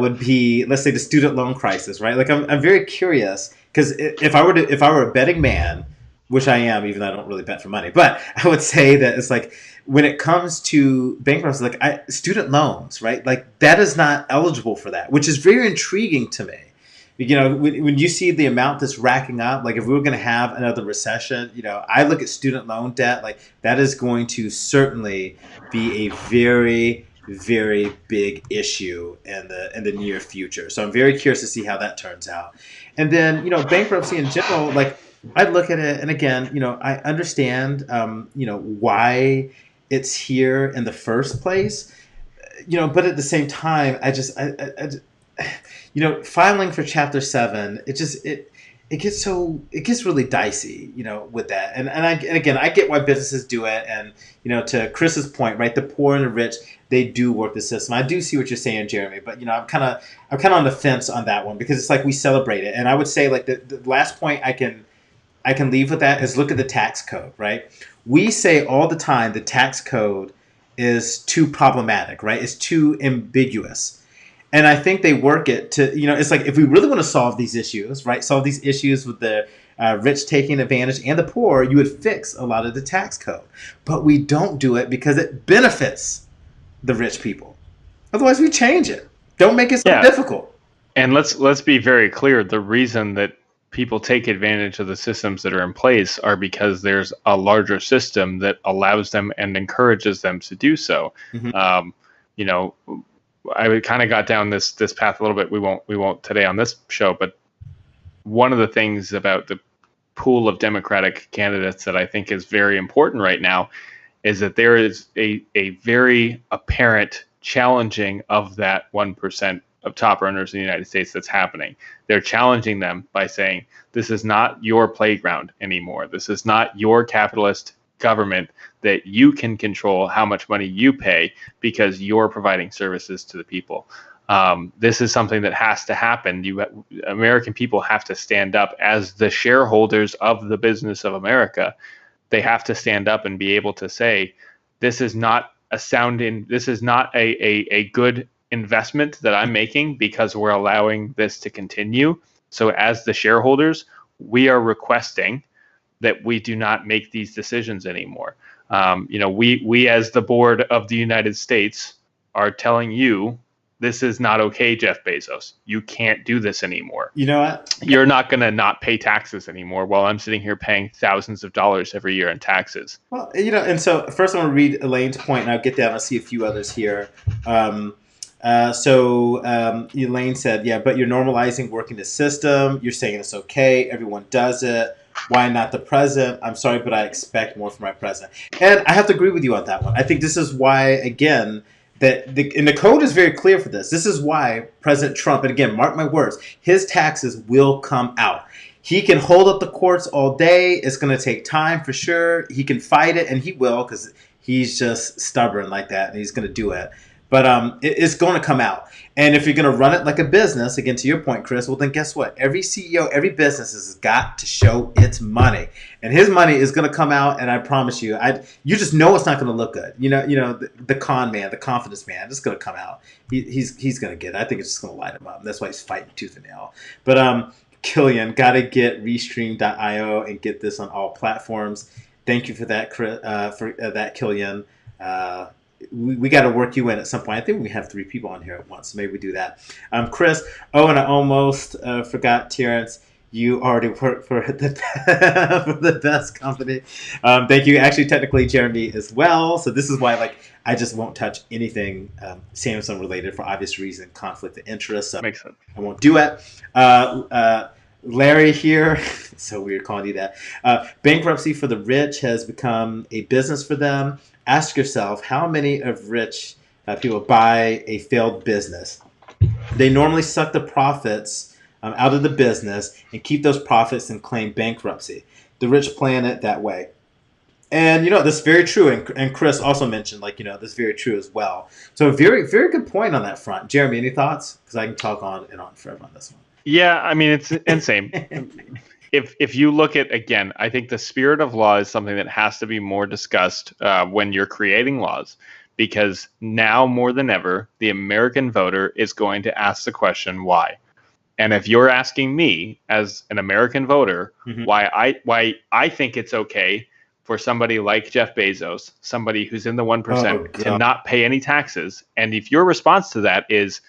would be, let's say, the student loan crisis, right? Like I'm very curious, because if I were a betting man, which I am, even though I don't really bet for money, but I would say that it's like when it comes to bankruptcy, like student loans, right? Like that is not eligible for that, which is very intriguing to me. When you see the amount that's racking up, like if we were going to have another recession, I look at student loan debt, like that is going to certainly be a very, very big issue in the near future. So I'm very curious to see how that turns out. And then, bankruptcy in general, like I look at it, and again, I understand, why it's here in the first place, but at the same time, filing for Chapter 7, it gets really dicey, with that. And again, I get why businesses do it. And, to Chris's point, right, the poor and the rich, they do work the system. I do see what you're saying, Jeremy, but, I'm kind of on the fence on that one, because it's like we celebrate it. And I would say, like, the last point I can leave with that is look at the tax code, right? We say all the time the tax code is too problematic, right? It's too ambiguous. And I think they work it to, it's like if we really want to solve these issues, right? Solve these issues with the rich taking advantage and the poor, you would fix a lot of the tax code. But we don't do it because it benefits the rich people. Otherwise, we change it. Don't make it so difficult. And let's be very clear. The reason that people take advantage of the systems that are in place are because there's a larger system that allows them and encourages them to do so. Mm-hmm. I kind of got down this path a little bit. We won't today on this show, but one of the things about the pool of Democratic candidates that I think is very important right now is that there is a very apparent challenging of that 1% of top earners in the United States that's happening. They're challenging them by saying, this is not your playground anymore. This is not your capitalist government that you can control how much money you pay because you're providing services to the people. This is something that has to happen. American people have to stand up as the shareholders of the business of America. They have to stand up and be able to say, this is not a good investment that I'm making because we're allowing this to continue. So as the shareholders, we are requesting that we do not make these decisions anymore. We as the board of the United States are telling you this is not okay, Jeff Bezos. You can't do this anymore. You know what? You're not going to not pay taxes anymore while I'm sitting here paying thousands of dollars every year in taxes. Well, and so first I'm going to read Elaine's point, and I'll get down. I'll see a few others here. Elaine said, yeah, but you're normalizing working the system. You're saying it's okay. Everyone does it. Why not the president? I'm sorry, but I expect more from my president. And I have to agree with you on that one. I think this is why, again, and the code is very clear for this. This is why President Trump, and again, mark my words, his taxes will come out. He can hold up the courts all day. It's going to take time for sure. He can fight it, and he will, because he's just stubborn like that, and he's going to do it. But it's going to come out. And if you're going to run it like a business, again, to your point, Chris, well, then guess what? Every CEO, every business has got to show its money. And his money is going to come out, and I promise you, you just know it's not going to look good. The con man, the confidence man, it's going to come out. He's going to get it. I think it's just going to light him up. And that's why he's fighting tooth and nail. But Killian, got to get Restream.io and get this on all platforms. Thank you for that, Killian. We got to work you in at some point. I think we have 3 people on here at once. So maybe we do that. Chris, and I almost forgot, Terrence, you already work for the best company. Thank you. Actually, technically, Jeremy as well. So this is why, I just won't touch anything Samsung related for obvious reason, conflict of interest. So Makes sense. I won't do it. Larry here, so weird calling you that. Bankruptcy for the rich has become a business for them. Ask yourself, how many of rich people buy a failed business? They normally suck the profits out of the business and keep those profits and claim bankruptcy. The rich plan it that way. And, that's very true. And Chris also mentioned, that's very true as well. So very, very good point on that front. Jeremy, any thoughts? Because I can talk on and on forever on this one. Yeah, I mean, it's insane. If you look at, again, I think the spirit of law is something that has to be more discussed when you're creating laws, because now more than ever, the American voter is going to ask the question, why? And if you're asking me as an American voter, why I think it's okay for somebody like Jeff Bezos, somebody who's in the 1%, to not pay any taxes, and if your response to that is,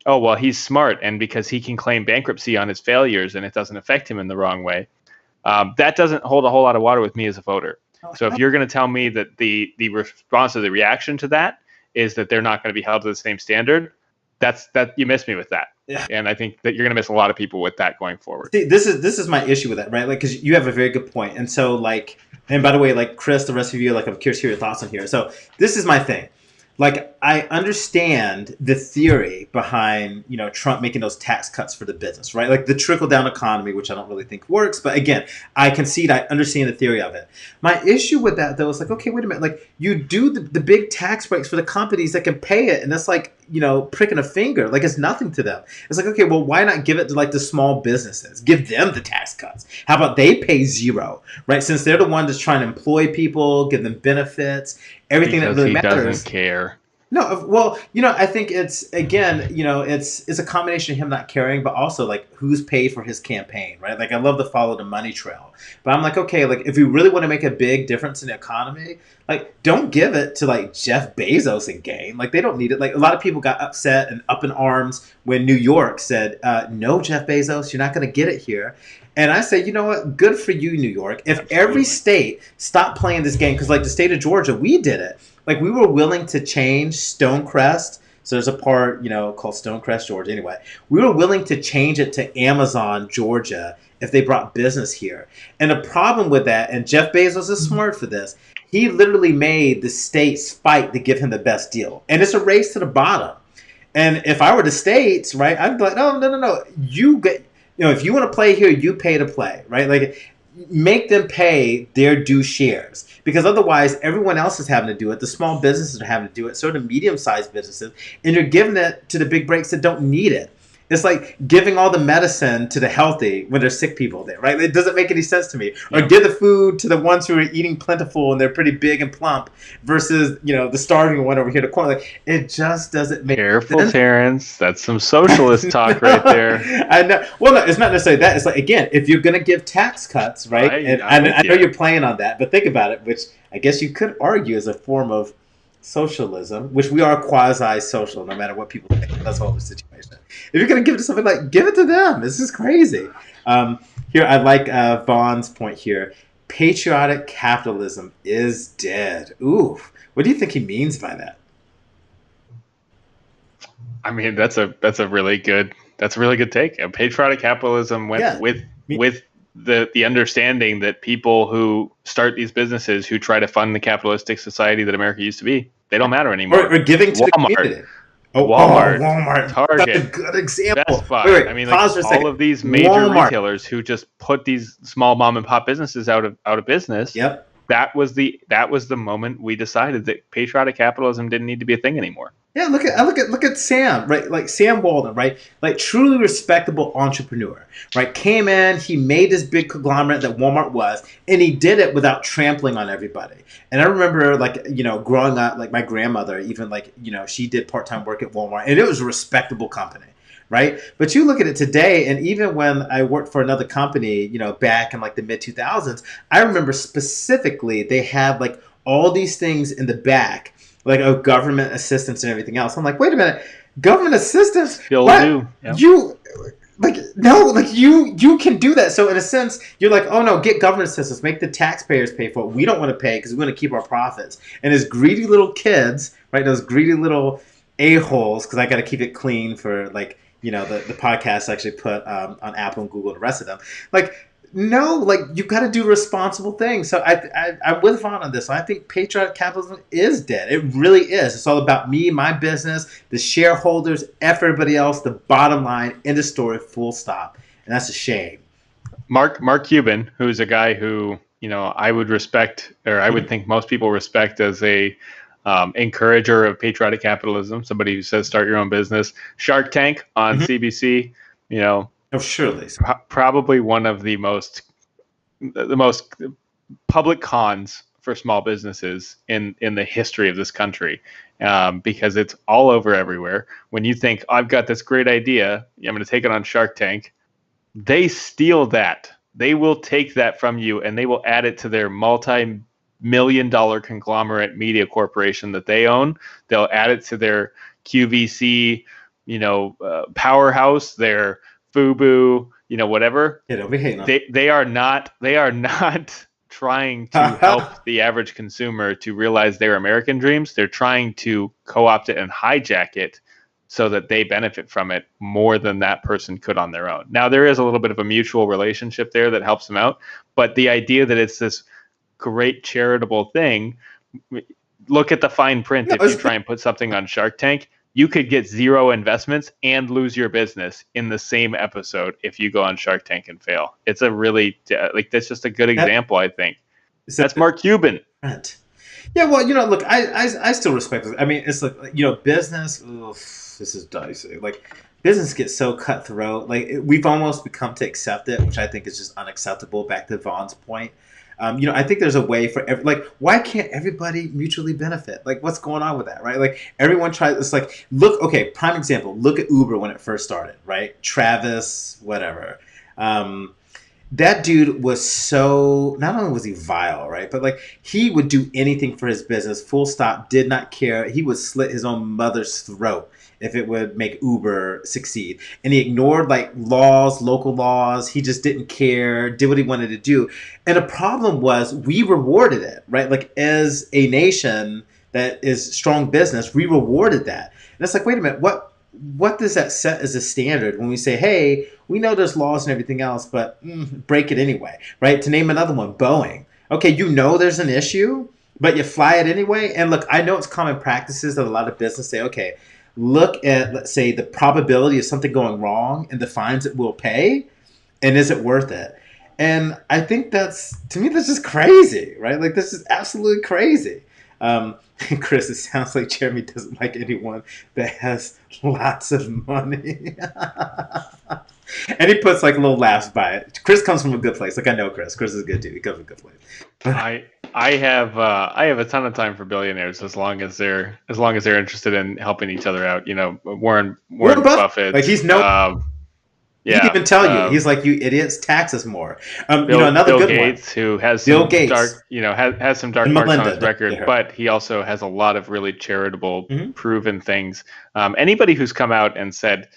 oh, well, he's smart, and because he can claim bankruptcy on his failures and it doesn't affect him in the wrong way, that doesn't hold a whole lot of water with me as a voter. So if you're going to tell me that the response or the reaction to that is that they're not going to be held to the same standard, that you missed me with that. Yeah. And I think that you're going to miss a lot of people with that going forward. See, this is my issue with that, right? Because you have a very good point. And so, and by the way, Chris, the rest of you, I'm curious to hear your thoughts on here. So this is my thing. I understand the theory behind, Trump making those tax cuts for the business, right? The trickle-down economy, which I don't really think works. But again, I concede I understand the theory of it. My issue with that, though, is okay, wait a minute. You do the big tax breaks for the companies that can pay it. And that's pricking a finger. It's nothing to them. It's okay, well, why not give it to the small businesses? Give them the tax cuts. How about they pay zero, right? Since they're the one that's trying to employ people, give them benefits, everything because that really matters. He doesn't care. No, well, I think it's, again, it's a combination of him not caring, but also who's paid for his campaign, right? I love to follow the money trail, but I'm okay, if we really want to make a big difference in the economy, don't give it to Jeff Bezos and gang. They don't need it. A lot of people got upset and up in arms when New York said, no, Jeff Bezos, you're not going to get it here. And I say, you know what? Good for you, New York. If every state stopped playing this game, because the state of Georgia, we did it. We were willing to change Stonecrest. So there's a part, called Stonecrest, Georgia. Anyway, we were willing to change it to Amazon, Georgia, if they brought business here. And the problem with that, and Jeff Bezos is smart for this, he literally made the states fight to give him the best deal. And it's a race to the bottom. And if I were the states, right, I'd be no. You get... if you want to play here, you pay to play, right? Make them pay their due shares, because otherwise everyone else is having to do it. The small businesses are having to do it. So do medium-sized businesses, and you're giving it to the big breaks that don't need it. It's like giving all the medicine to the healthy when there's sick people there, right? It doesn't make any sense to me. Or Yeah. give the food to the ones who are eating plentiful and they're pretty big and plump versus, the starving one over here in the corner. Like, it just doesn't make Careful, sense. Terrence. That's some socialist talk right there. I know. Well, no, it's not necessarily that. It's like, again, if you're going to give tax cuts, right? And I know you're playing on that, but think about it, which I guess you could argue is a form of socialism, which we are quasi-social, no matter what people think. That's the whole situation. If you're going to give it to somebody, like, give it to them. This is crazy. Here, I like Vaughn's point here. Patriotic capitalism is dead. Ooh, what do you think he means by that? I mean, that's a really good take. Patriotic capitalism went with the understanding that people who start these businesses who try to fund the capitalistic society that America used to be, they don't matter anymore. Or giving to Walmart, the community. Walmart, Target, that's a good example. Best Buy. Wait, I mean, like, all of these major retailers who just put these small mom and pop businesses out of business. Yep. That was the moment we decided that patriotic capitalism didn't need to be a thing anymore. Yeah, look at Sam, right? Like Sam Walton, right? Like truly respectable entrepreneur, right? Came in, he made this big conglomerate that Walmart was, and he did it without trampling on everybody. And I remember, like, growing up, like my grandmother, even like, she did part-time work at Walmart, and it was a respectable company, right? But you look at it today, and even when I worked for another company, back in like the mid 2000s, I remember specifically they had like all these things in the back, like government assistance and everything else. I'm like, wait a minute, government assistance? Still what? do. Yeah. You can do that. So in a sense, you're like, oh no, get government assistance, make the taxpayers pay for it. We don't want to pay because we want to keep our profits. And as greedy little kids, right? Those greedy little a-holes, because I got to keep it clean for like, the podcast actually put on Apple and Google and the rest of them. Like, no, like you've got to do responsible things. So I'm with Vaughn on this. I think patriotic capitalism is dead. It really is. It's all about me, my business, the shareholders, everybody else, the bottom line, end of story, full stop. And that's a shame. Mark Cuban, who's a guy who, I would respect, or I would think most people respect as a encourager of patriotic capitalism, somebody who says start your own business. Shark Tank on CBC, Oh, surely. Probably one of the most public cons for small businesses in the history of this country, because it's all over everywhere. When you think, I've got this great idea, I'm going to take it on Shark Tank, they steal that. They will take that from you and they will add it to their multi-million-dollar conglomerate media corporation that they own. They'll add it to their QVC, powerhouse, their FUBU, whatever. Yeah, don't be hating on they are not trying to help the average consumer to realize their American dreams. They're trying to co-opt it and hijack it so that they benefit from it more than that person could on their own. Now, there is a little bit of a mutual relationship there that helps them out, but the idea that it's this great charitable thing, look at the fine print. If you try and put something on Shark Tank, you could get zero investments and lose your business in the same episode if you go on Shark Tank and fail. It's a really, that's just a good example, I think. That's Mark Cuban. Right. Yeah, well, look, I still respect it. I mean, it's like, business, this is dicey. Like, business gets so cutthroat. Like, we've almost become to accept it, which I think is just unacceptable, back to Vaughn's point. I think there's a way for why can't everybody mutually benefit? Like, what's going on with that, right? Like, everyone tries. It's like, prime example. Look at Uber when it first started, right? Travis, whatever. That dude was so, not only was he vile, right? But like, he would do anything for his business, full stop, did not care. He would slit his own mother's throat if it would make Uber succeed. And he ignored like local laws. He just didn't care, did what he wanted to do. And the problem was we rewarded it, right? Like, as a nation that is strong business, we rewarded that. And it's like, wait a minute, what does that set as a standard when we say, hey, we know there's laws and everything else, but break it anyway, right? To name another one, Boeing. Okay, there's an issue, but you fly it anyway. And look, I know it's common practices that a lot of business say, okay, look at, let's say, the probability of something going wrong and the fines it will pay, and is it worth it? And I think to me, that's just crazy, right? Like, this is absolutely crazy. Chris, it sounds like Jeremy doesn't like anyone that has lots of money. And he puts like little laughs by it. Chris comes from a good place. Like I know Chris. Chris is a good dude. He comes from a good place. I have a ton of time for billionaires as long as they're interested in helping each other out. You know, Warren Buffett. Like he's yeah. He'd even tell you, he's like, you idiots, tax us more. Another Bill good Gates, one. Who has Bill some Gates. Dark, has some dark marks on his record, but he also has a lot of really charitable, proven things. Anybody who's come out and said,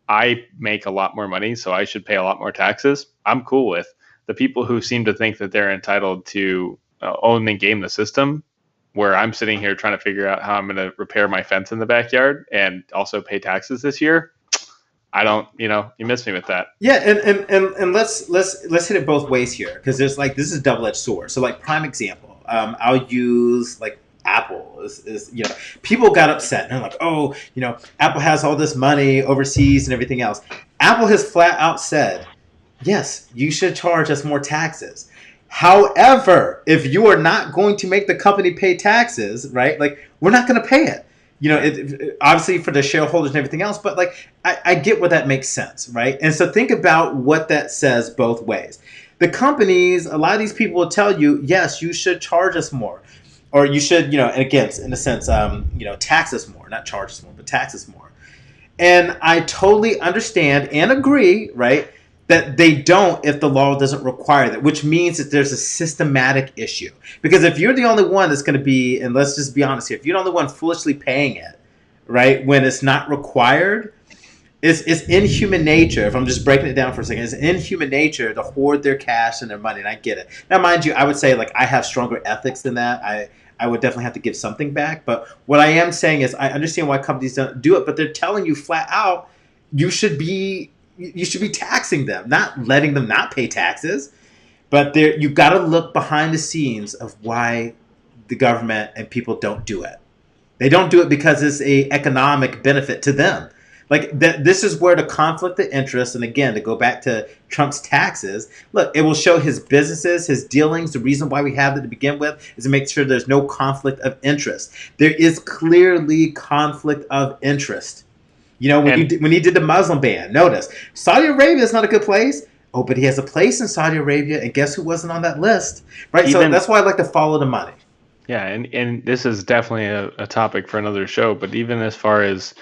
I make a lot more money, so I should pay a lot more taxes, I'm cool with. The people who seem to think that they're entitled to own and game the system, where I'm sitting here trying to figure out how I'm going to repair my fence in the backyard and also pay taxes this year. I don't, you miss me with that. Yeah, and let's hit it both ways here, because there's like, this is a double-edged sword. So like prime example, I'll use like Apple is people got upset and they're like, oh, Apple has all this money overseas and everything else. Apple has flat out said, yes, you should charge us more taxes. However, if you are not going to make the company pay taxes, right? Like we're not going to pay it. Obviously for the shareholders and everything else, but like I get where that makes sense, right? And so think about what that says both ways. The companies, a lot of these people will tell you, yes, you should charge us more, or you should, again, in a sense, tax us more, not charge us more, but tax us more. And I totally understand and agree, right, that they don't if the law doesn't require that, which means that there's a systematic issue. Because if you're the only one that's going to be, and let's just be honest here, if you're the only one foolishly paying it, right, when it's not required, it's in human nature, if I'm just breaking it down for a second, it's in human nature to hoard their cash and their money, and I get it. Now, mind you, I would say, like, I have stronger ethics than that. I would definitely have to give something back. But what I am saying is I understand why companies don't do it, but they're telling you flat out, you should be taxing them, not letting them not pay taxes. But you've got to look behind the scenes of why the government and people don't do it. They don't do it because it's an economic benefit to them. Like this is where the conflict of interest, and again, to go back to Trump's taxes, look, it will show his businesses, his dealings. The reason why we have it to begin with is to make sure there's no conflict of interest. There is clearly conflict of interest. When he did the Muslim ban, notice Saudi Arabia is not a good place. Oh, but he has a place in Saudi Arabia, and guess who wasn't on that list, right? So that's why I like to follow the money. Yeah, and this is definitely a topic for another show. But even as far as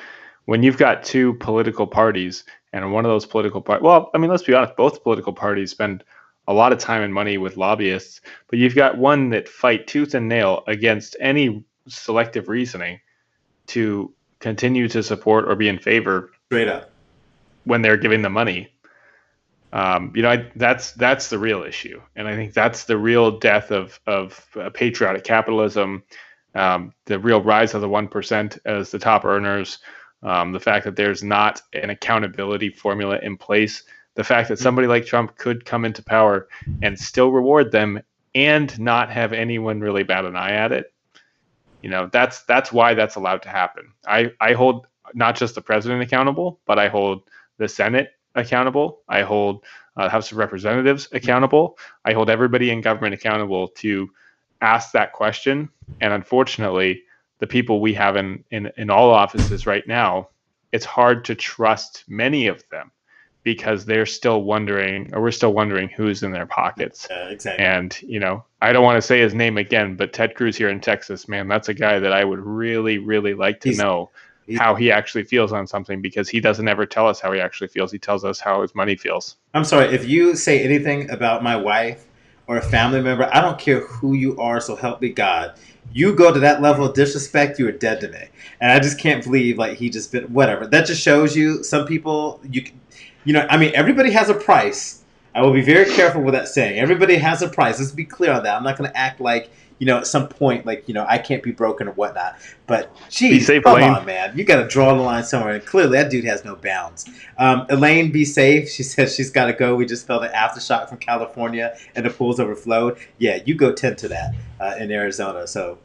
when you've got two political parties, and one of those political parties, well, I mean, let's be honest, both political parties spend a lot of time and money with lobbyists, but you've got one that fight tooth and nail against any selective reasoning to continue to support or be in favor straight up when they're giving the money. That's the real issue, and I think that's the real death of patriotic capitalism, the real rise of the 1% as the top earners, the fact that there's not an accountability formula in place, the fact that somebody like Trump could come into power and still reward them and not have anyone really bat an eye at it. That's why that's allowed to happen. I hold not just the president accountable, but I hold the Senate accountable. I hold House of Representatives accountable. I hold everybody in government accountable to ask that question. And unfortunately, the people we have in all offices right now, it's hard to trust many of them because they're still wondering, or we're still wondering who's in their pockets. Exactly. And, I don't want to say his name again, but Ted Cruz here in Texas, man, that's a guy that I would really, really like to know how he actually feels on something, because he doesn't ever tell us how he actually feels. He tells us how his money feels. I'm sorry, if you say anything about my wife or a family member, I don't care who you are, so help me God. You go to that level of disrespect, you are dead to me. And I just can't believe like he just been whatever. That just shows you some people everybody has a price. I will be very careful with that saying. Everybody has a price. Let's be clear on that. I'm not going to act like, at some point, like, I can't be broken or whatnot. But, geez, come on, man. You got to draw the line somewhere. And clearly, that dude has no bounds. Elaine, be safe. She says she's got to go. We just felt an aftershock from California and the pools overflowed. Yeah, you go tend to that in Arizona. So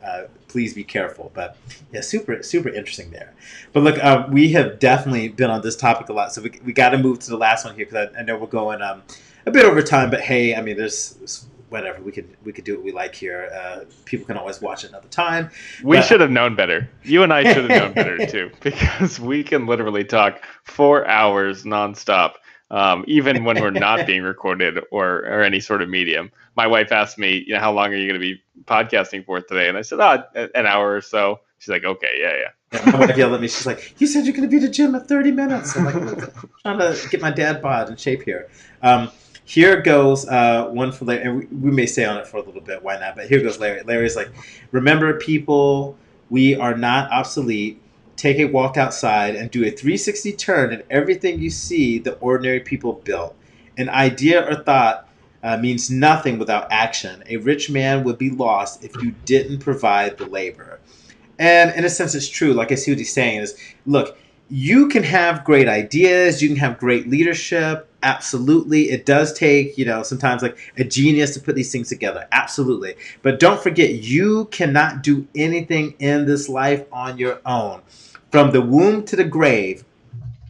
please be careful. But, yeah, super, super interesting there. But, look, we have definitely been on this topic a lot. So we got to move to the last one here because I know we're going a bit over time. But, hey, I mean, there's whatever, we could do what we like here. People can always watch it another time. We should have known better. You and I should have known better too, because we can literally talk 4 hours nonstop, even when we're not being recorded or any sort of medium. My wife asked me, how long are you going to be podcasting for today? And I said, an hour or so. She's like, okay, yeah. My wife yelled at me. She's like, you said you're going to be at the gym in 30 minutes. I'm like, I'm trying to get my dad bod in shape here. Here goes one for Larry, and we may stay on it for a little bit. Why not? But here goes Larry. Larry's like, remember, people, we are not obsolete. Take a walk outside and do a 360 turn and everything you see the ordinary people built. An idea or thought means nothing without action. A rich man would be lost if you didn't provide the labor. And in a sense, it's true. Like, I see what he's saying is, look, you can have great ideas. You can have great leadership. Absolutely. It does take, sometimes like a genius to put these things together. Absolutely. But don't forget, you cannot do anything in this life on your own. From the womb to the grave,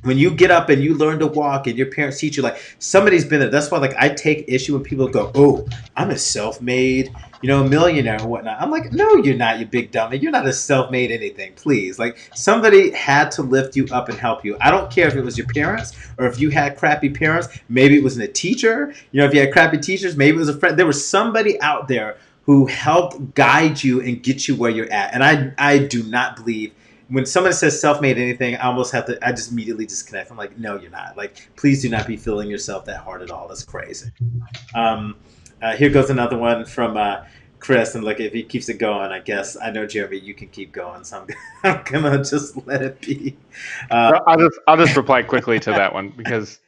when you get up and you learn to walk and your parents teach you, like, somebody's been there. That's why, like, I take issue when people go, oh, I'm a self-made, millionaire or whatnot. I'm like, no, you're not, you big dummy. You're not a self-made anything, please. Like, somebody had to lift you up and help you. I don't care if it was your parents or if you had crappy parents. Maybe it wasn't a teacher. If you had crappy teachers, maybe it was a friend. There was somebody out there who helped guide you and get you where you're at. And I do not believe when someone says self-made anything, I just immediately disconnect. I'm like, no, you're not. Like, please do not be feeling yourself that hard at all. That's crazy. Here goes another one from Chris. And look, if he keeps it going, I know, Jeremy, you can keep going. So I'm going to just let it be. I'll just reply quickly to that one, because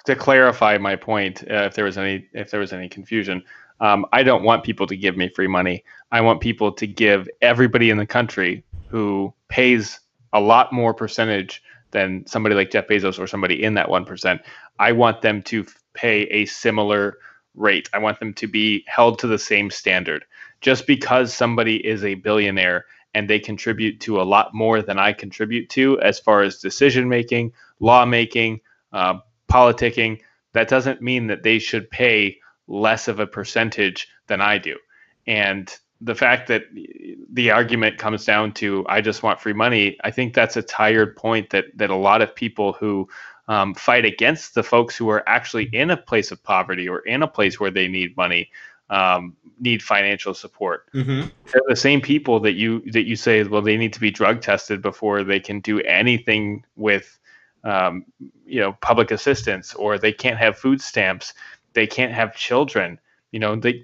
to clarify my point, if there was any confusion, I don't want people to give me free money. I want people to give everybody in the country who pays a lot more percentage than somebody like Jeff Bezos or somebody in that 1%. I want them to pay a similar rate. I want them to be held to the same standard. Just because somebody is a billionaire and they contribute to a lot more than I contribute to as far as decision making, law making, politicking, that doesn't mean that they should pay less of a percentage than I do. And the fact that the argument comes down to, I just want free money, I think that's a tired point that a lot of people who fight against the folks who are actually in a place of poverty or in a place where they need money, need financial support. Mm-hmm. They're the same people that you say, well, they need to be drug tested before they can do anything with public assistance, or they can't have food stamps, they can't have children.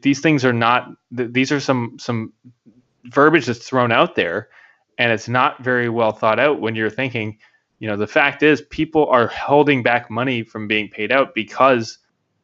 These things are not. These are some verbiage that's thrown out there, and it's not very well thought out. When you're thinking, the fact is, people are holding back money from being paid out because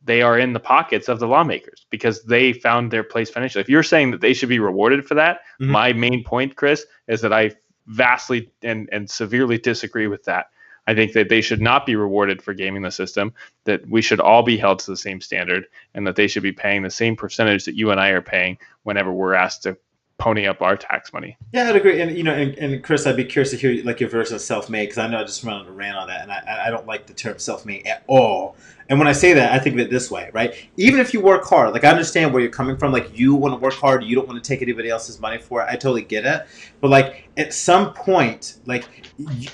they are in the pockets of the lawmakers, because they found their place financially. If you're saying that they should be rewarded for that, mm-hmm. My main point, Chris, is that I vastly and severely disagree with that. I think that they should not be rewarded for gaming the system, that we should all be held to the same standard, and that they should be paying the same percentage that you and I are paying whenever we're asked to pony up our tax money. Yeah, I'd agree. And, and Chris, I'd be curious to hear like your version of self-made, because I know I just run on a rant on that, and I don't like the term self-made at all. And when I say that, I think of it this way, right? Even if you work hard, like, I understand where you're coming from. Like, you want to work hard, you don't want to take anybody else's money for it. I totally get it. But like, at some point, like,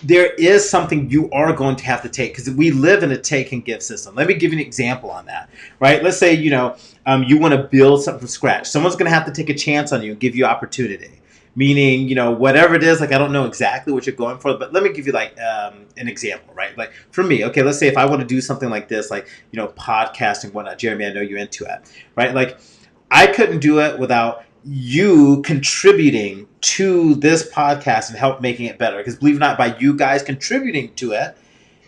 there is something you are going to have to take, because we live in a take and give system. Let me give you an example on that, right? Let's say, you want to build something from scratch. Someone's going to have to take a chance on you and give you opportunity. Meaning, whatever it is, like, I don't know exactly what you're going for, but let me give you like an example, right? Like, for me, okay, let's say if I want to do something like this, like, podcasting, whatnot. Jeremy, I know you're into it, right? Like, I couldn't do it without you contributing to this podcast and help making it better. Because believe it or not, by you guys contributing to it,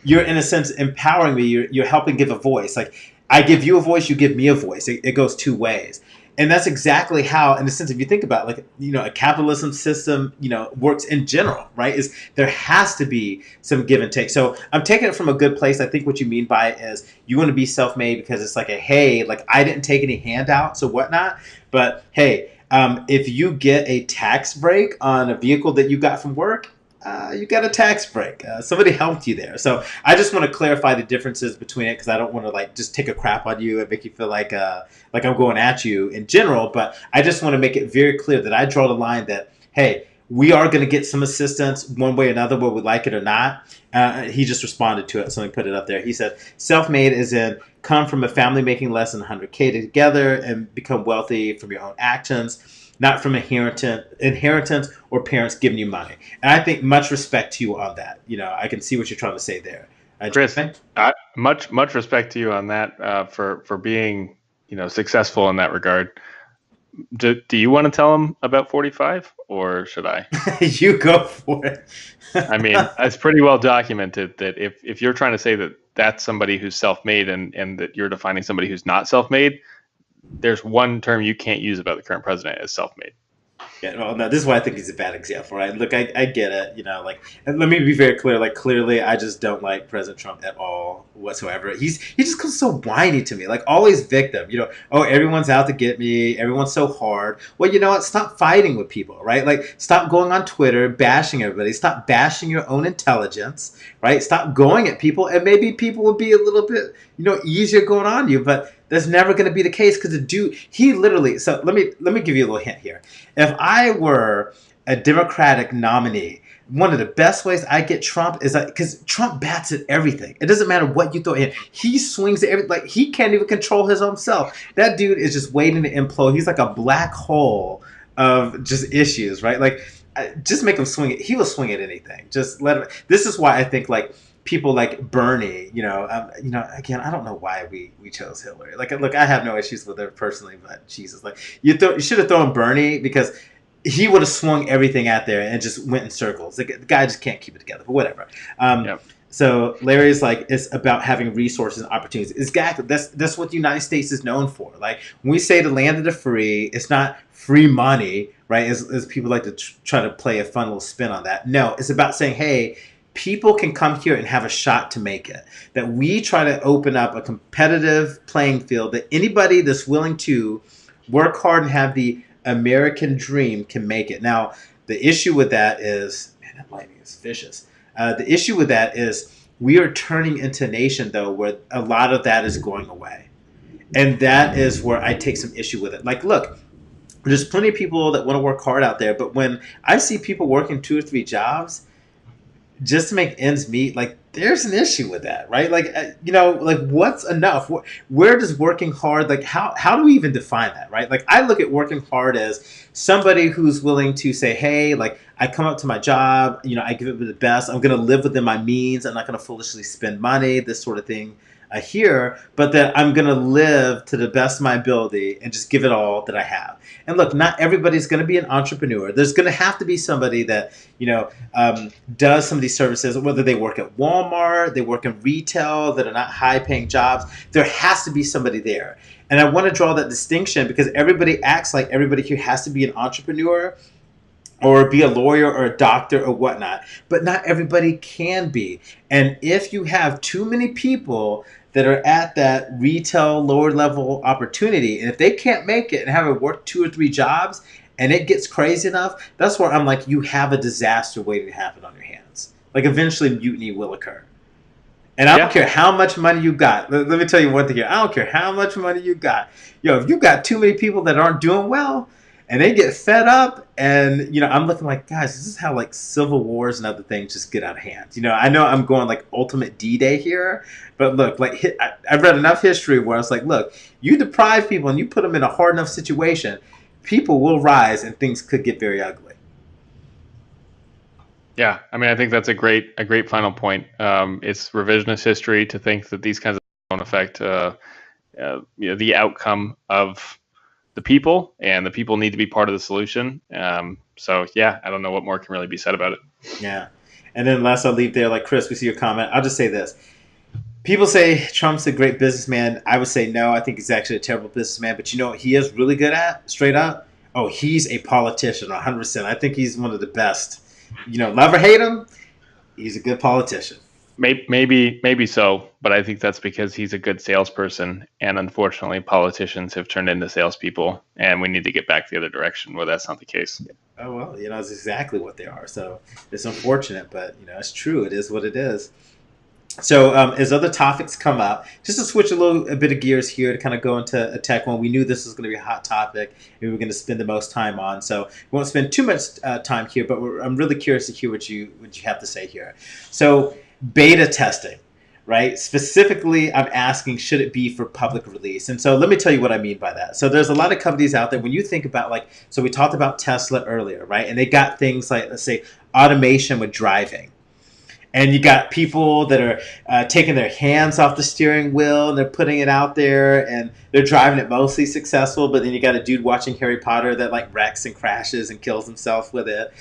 you're in a sense empowering me. You're helping give a voice. Like, I give you a voice, you give me a voice. It goes two ways. And that's exactly how, in a sense, if you think about it, like, a capitalism system, works in general, right? Is there has to be some give and take. So I'm taking it from a good place. I think what you mean by it is you want to be self-made because it's like hey, like, I didn't take any handouts or whatnot, but hey, if you get a tax break on a vehicle that you got from work, you got a tax break. Somebody helped you there. So I just want to clarify the differences between it because I don't want to like just take a crap on you and make you feel like I'm going at you in general. But I just want to make it very clear that I draw the line that, hey, we are going to get some assistance one way or another, whether we like it or not. He just responded to it, so let me put it up there. He said, self-made is in come from a family making less than 100K together and become wealthy from your own actions, not from inheritance or parents giving you money. And I think much respect to you on that. I can see what you're trying to say there. Chris, much respect to you on that for being successful in that regard. Do you want to tell him about 45 or should I? You go for it. I mean, it's pretty well documented that if you're trying to say that that's somebody who's self-made and that you're defining somebody who's not self-made, there's one term you can't use about the current president as self-made. Yeah, well, no, this is why I think he's a bad example, right? Look, I get it, and let me be very clear. Like, clearly, I just don't like President Trump at all whatsoever. He just comes so whiny to me, like always victim. Oh, everyone's out to get me. Everyone's so hard. Well, you know what? Stop fighting with people, right? Like, stop going on Twitter bashing everybody. Stop bashing your own intelligence, right? Stop going at people, and maybe people will be a little bit, easier going on you, but that's never going to be the case because the dude, he literally. So let me give you a little hint here. If I were a Democratic nominee, one of the best ways I get Trump is because Trump bats at everything. It doesn't matter what you throw in. He swings at everything. Like, he can't even control his own self. That dude is just waiting to implode. He's like a black hole of just issues, right? Like, just make him swing it. He will swing at anything. Just let him. This is why I think like people like Bernie, again, I don't know why we chose Hillary. Like, look, I have no issues with her personally, but Jesus, like you should have thrown Bernie because he would have swung everything out there and just went in circles. Like, the guy just can't keep it together, but whatever. Yep. So Larry's like, it's about having resources and opportunities. Exactly. That's what the United States is known for. Like, when we say the land of the free, it's not free money, right? As people like to try to play a fun little spin on that. No, it's about saying, hey, people can come here and have a shot to make it. That we try to open up a competitive playing field that anybody that's willing to work hard and have the American dream can make it. Now, the issue with that is, man, that lightning is vicious. The issue with that is we are turning into a nation, though, where a lot of that is going away. And that is where I take some issue with it. Like, look, there's plenty of people that want to work hard out there, but when I see people working 2 or 3 jobs just to make ends meet, like, there's an issue with that, right? Like, like, what's enough? Where does working hard, like, how do we even define that, right? Like, I look at working hard as somebody who's willing to say, hey, like, I come up to my job, I give it the best. I'm going to live within my means. I'm not going to foolishly spend money, this sort of thing here, but that I'm going to live to the best of my ability and just give it all that I have. And look, not everybody's going to be an entrepreneur. There's going to have to be somebody that, does some of these services, whether they work at Walmart, they work in retail that are not high paying jobs. There has to be somebody there. And I want to draw that distinction because everybody acts like everybody here has to be an entrepreneur or be a lawyer or a doctor or whatnot. But not everybody can be. And if you have too many people that are at that retail lower level opportunity, and if they can't make it and have to work 2 or 3 jobs and it gets crazy enough, that's where I'm like, you have a disaster waiting to happen on your hands. Like, eventually mutiny will occur. And I don't care how much money you got. Let me tell you one thing here. I don't care how much money you got. If you got too many people that aren't doing well, and they get fed up, and I'm looking like, guys, this is how like civil wars and other things just get out of hand. I know I'm going like ultimate D-Day here, but look, like I've read enough history where it's like, look, you deprive people and you put them in a hard enough situation, people will rise and things could get very ugly. Yeah, I mean, I think that's a great final point. It's revisionist history to think that these kinds of don't affect the outcome of the people, and the people need to be part of the solution. So yeah, I don't know what more can really be said about it. Yeah. And then last I'll leave there, like, Chris, we see your comment. I'll just say this. People say Trump's a great businessman. I would say no. I think he's actually a terrible businessman. But you know what he is really good at, straight up? Oh, he's a politician, 100%. I think he's one of the best. Love or hate him, he's a good politician. Maybe so, but I think that's because he's a good salesperson, and unfortunately, politicians have turned into salespeople, and we need to get back the other direction where that's not the case. Oh well, it's exactly what they are. So it's unfortunate, but it's true. It is what it is. So as other topics come up, just to switch a bit of gears here to kind of go into a tech one, we knew this was going to be a hot topic and we were going to spend the most time on. So we won't spend too much time here, but I'm really curious to hear what you have to say here. So beta testing, right? Specifically, I'm asking, should it be for public release? And so let me tell you what I mean by that. So there's a lot of companies out there. When you think about so we talked about Tesla earlier, right? And they got things like, let's say, automation with driving. And you got people that are taking their hands off the steering wheel and they're putting it out there and they're driving it mostly successful. But then you got a dude watching Harry Potter that wrecks and crashes and kills himself with it.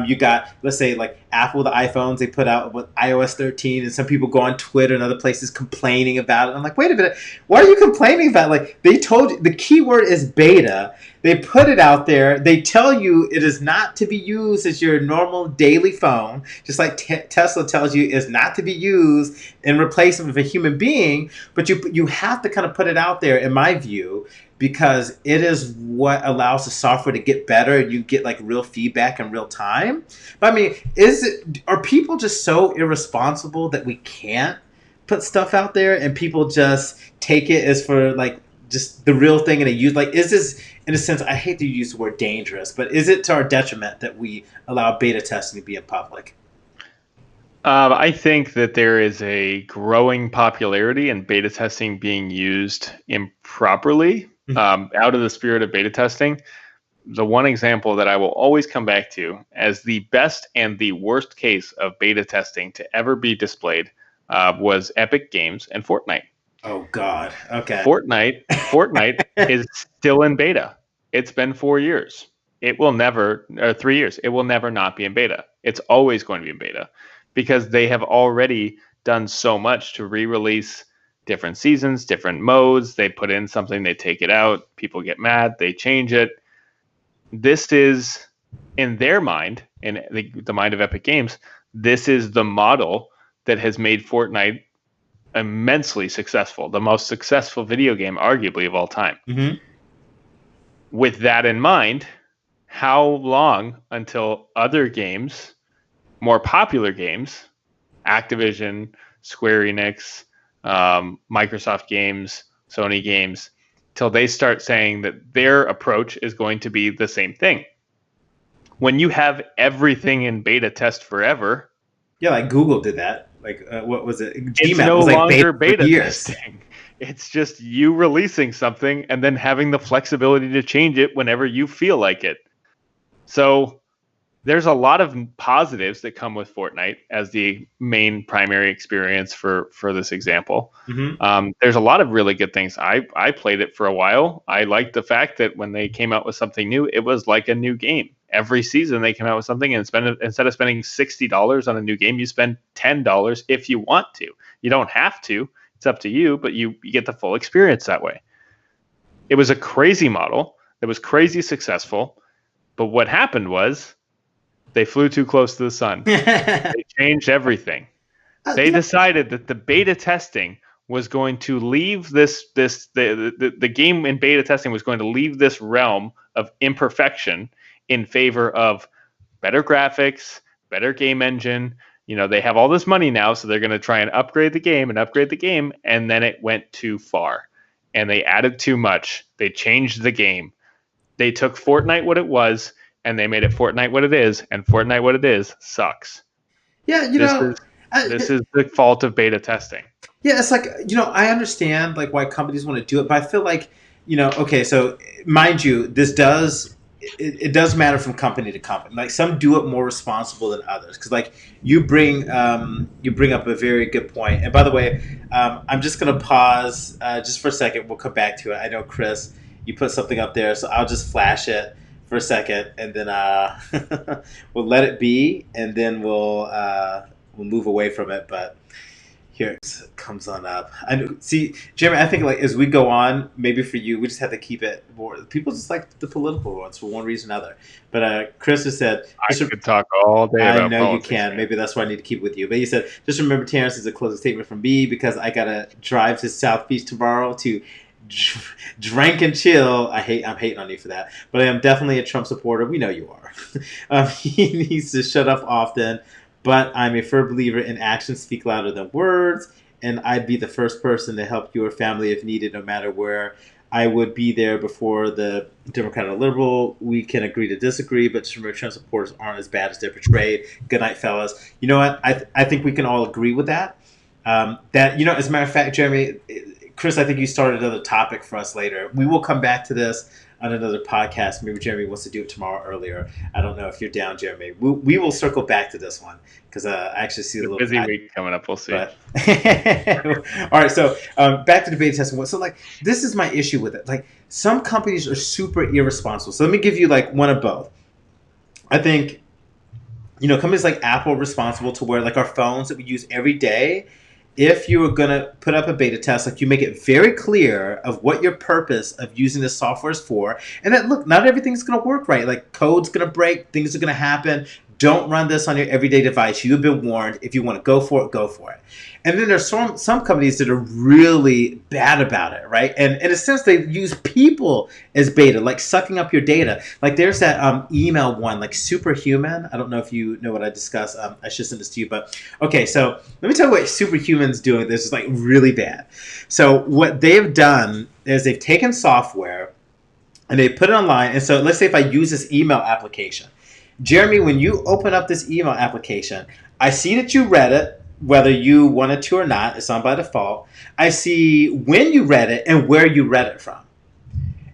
You got, let's say, Apple, the iPhones, they put out with iOS 13 and some people go on Twitter and other places complaining about it. I'm like, wait a minute, what are you complaining about? They told you the keyword is beta. They put it out there. They tell you it is not to be used as your normal daily phone, just like Tesla tells you is not to be used in replacement of a human being. But you have to kind of put it out there, in my view, because it is what allows the software to get better. You get real feedback in real time. But I mean, are people just so irresponsible that we can't put stuff out there and people just take it as for just the real thing and they use is this, in a sense, I hate to use the word dangerous, but is it to our detriment that we allow beta testing to be in public? I think that there is a growing popularity in beta testing being used improperly, out of the spirit of beta testing. The one example that I will always come back to as the best and the worst case of beta testing to ever be displayed was Epic Games and Fortnite. Oh God. Okay. Fortnite is still in beta. It's been 4 years. It will never, or 3 years. It will never not be in beta. It's always going to be in beta because they have already done so much to re-release different seasons, different modes. They put in something, they take it out. People get mad. They change it. This is, in their mind, in the mind of Epic Games, this is the model that has made Fortnite immensely successful, the most successful video game arguably of all time. Mm-hmm. With that in mind, how long until other games, more popular games, Activision, Square Enix, Microsoft games, Sony games, till they start saying that their approach is going to be the same thing? When you have everything in beta test forever, yeah, Google did that. What was it? Gmail it's no was longer beta testing. It's just you releasing something and then having the flexibility to change it whenever you feel like it. So there's a lot of positives that come with Fortnite as the main primary experience for this example. Mm-hmm. There's a lot of really good things. I played it for a while. I liked the fact that when they came out with something new, it was like a new game. Every season they came out with something, and instead of spending $60 on a new game, you spend $10 if you want to. You don't have to. It's up to you, but you get the full experience that way. It was a crazy model that was crazy successful, but what happened was they flew too close to the sun. They changed everything. They decided that the beta testing was going to leave the game in beta testing was going to leave this realm of imperfection in favor of better graphics, better game engine. They have all this money now, so they're going to try and upgrade the game, and then it went too far. And they added too much. They changed the game. They took Fortnite what it was, and they made it Fortnite what it is, and Fortnite what it is sucks. Yeah, this is the fault of beta testing. Yeah, it's I understand why companies want to do it, but I feel okay, so mind you, this does it does matter from company to company. Some do it more responsible than others, because you bring up a very good point. And by the way, I'm just gonna pause just for a second. We'll come back to it. I know, Chris, you put something up there, so I'll just flash it for a second, and then we'll let it be, and then we'll move away from it. But Here it comes on up. And see, Jeremy, I think like as we go on, maybe for you, we just have to keep it more. People just like the political ones for one reason or another. But Chris has said, I just could talk all day I about know you politics, can. man. Maybe that's why I need to keep with you. But he said, just remember, Terrence, is a closing statement from me because I gotta drive to South Beach tomorrow to drink and chill. I'm hating on you for that, but I am definitely a Trump supporter. We know you are. He needs to shut up often, but I'm a firm believer in actions speak louder than words, and I'd be the first person to help your family if needed, no matter where. I would be there before the Democrat or liberal. We can agree to disagree, but just remember, Trump supporters aren't as bad as they're portrayed. Good night, fellas. You know what? I think we can all agree with that. As a matter of fact, Jeremy, Chris, I think you started another topic for us later. We will come back to this on another podcast. Maybe Jeremy wants to do it tomorrow earlier. I don't know if you're down, Jeremy. We will circle back to this one because I actually see a little busy week coming up. We'll see. But all right, so back to the beta testing. So like, this is my issue with it. Like, some companies are super irresponsible. So let me give you like one of both. I think, companies like Apple are responsible to where like our phones that we use every day, if you were going to put up a beta test, like you make it very clear of what your purpose of using this software is for. And that, look, not everything's going to work right. Like, code's going to break, things are going to happen. Don't run this on your everyday device. You have been warned. If you want to go for it, go for it. And then there's some companies that are really bad about it, right? And in a sense, they use people as beta, like sucking up your data. Like there's that email one, like Superhuman. I don't know if you know what I discuss. I should send this to you. But okay, so let me tell you what Superhuman's doing. This is like really bad. So what they've done is they've taken software and they put it online. And so let's say if I use this email application. Jeremy, when you open up this email application, I see that you read it, whether you wanted to or not. It's on by default. I see when you read it and where you read it from.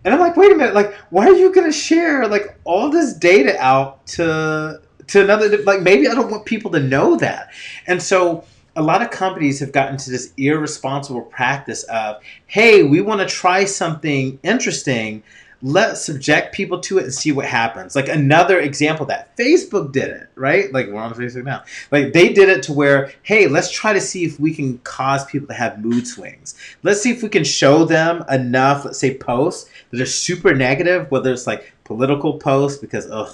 And I'm like, wait a minute, like, why are you going to share like all this data out to another? Like, maybe I don't want people to know that. And so a lot of companies have gotten to this irresponsible practice of, hey, we want to try something interesting. Let's subject people to it and see what happens. Like another example of that, Facebook did it, right? Like, we're on Facebook now. Like, they did it to where, hey, let's try to see if we can cause people to have mood swings. Let's see if we can show them enough, let's say, posts that are super negative, whether it's like political posts because, or,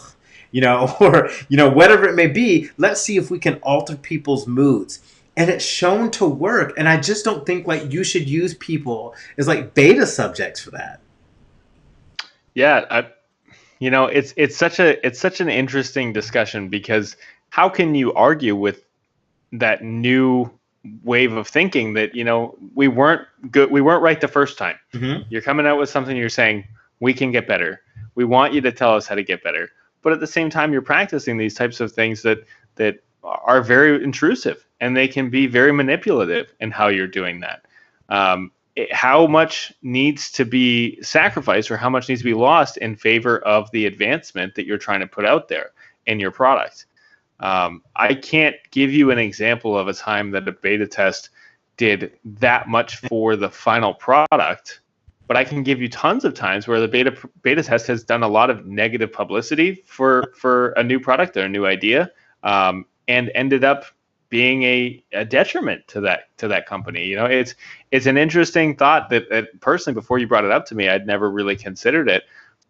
whatever it may be. Let's see if we can alter people's moods. And it's shown to work. And I just don't think like you should use people as like beta subjects for that. Yeah, it's such an interesting discussion because how can you argue with that new wave of thinking that we weren't good, we weren't right the first time. Mm-hmm. You're coming out with something, you're saying we can get better. We want you to tell us how to get better, but at the same time you're practicing these types of things that are very intrusive and they can be very manipulative in how you're doing that. How much needs to be sacrificed or how much needs to be lost in favor of the advancement that you're trying to put out there in your product. I can't give you an example of a time that a beta test did that much for the final product, but I can give you tons of times where the beta test has done a lot of negative publicity for a new product or a new idea, and ended up being a detriment to that company. It's an interesting thought that personally, before you brought it up to me, I'd never really considered it.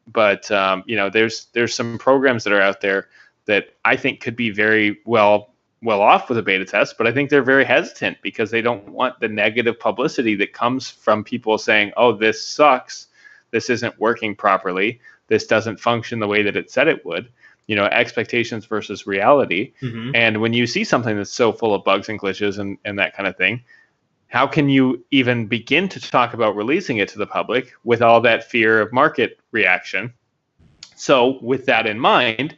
But there's some programs that are out there that I think could be very well off with a beta test, but I think they're very hesitant because they don't want the negative publicity that comes from people saying, "Oh, this sucks. This isn't working properly. This doesn't function the way that it said it would." Expectations versus reality. Mm-hmm. And when you see something that's so full of bugs and glitches and that kind of thing, how can you even begin to talk about releasing it to the public with all that fear of market reaction? So with that in mind,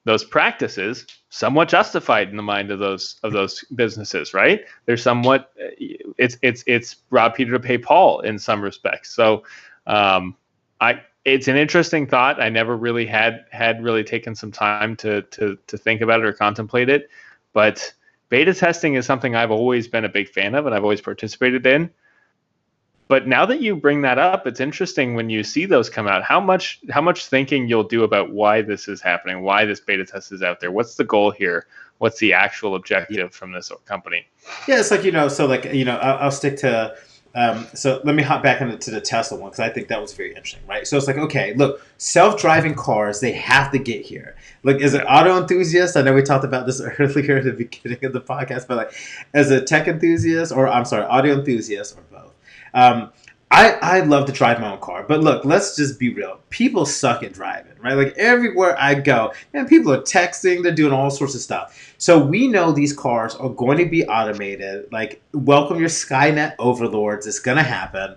those practices somewhat justified in the mind of those businesses, right? They're somewhat it's rob Peter to pay Paul in some respects. So it's an interesting thought. I never really had really taken some time to think about it or contemplate it, but beta testing is something I've always been a big fan of and I've always participated in. But now that you bring that up, it's interesting when you see those come out, how much thinking you'll do about why this is happening, why this beta test is out there, what's the goal here, what's the actual objective from this company. Yeah, it's like, so like, I'll stick to, so let me hop back into the Tesla one, because I think that was very interesting, right? So it's like, okay, look, self-driving cars, they have to get here. Look, as an auto enthusiast, I know we talked about this earlier at the beginning of the podcast, but like, as a tech enthusiast, or I'm sorry, audio enthusiast, or both, I love to drive my own car. But look, let's just be real. People suck at driving, right? Like everywhere I go, man, people are texting, they're doing all sorts of stuff. So we know these cars are going to be automated. Like, welcome your Skynet overlords. It's going to happen.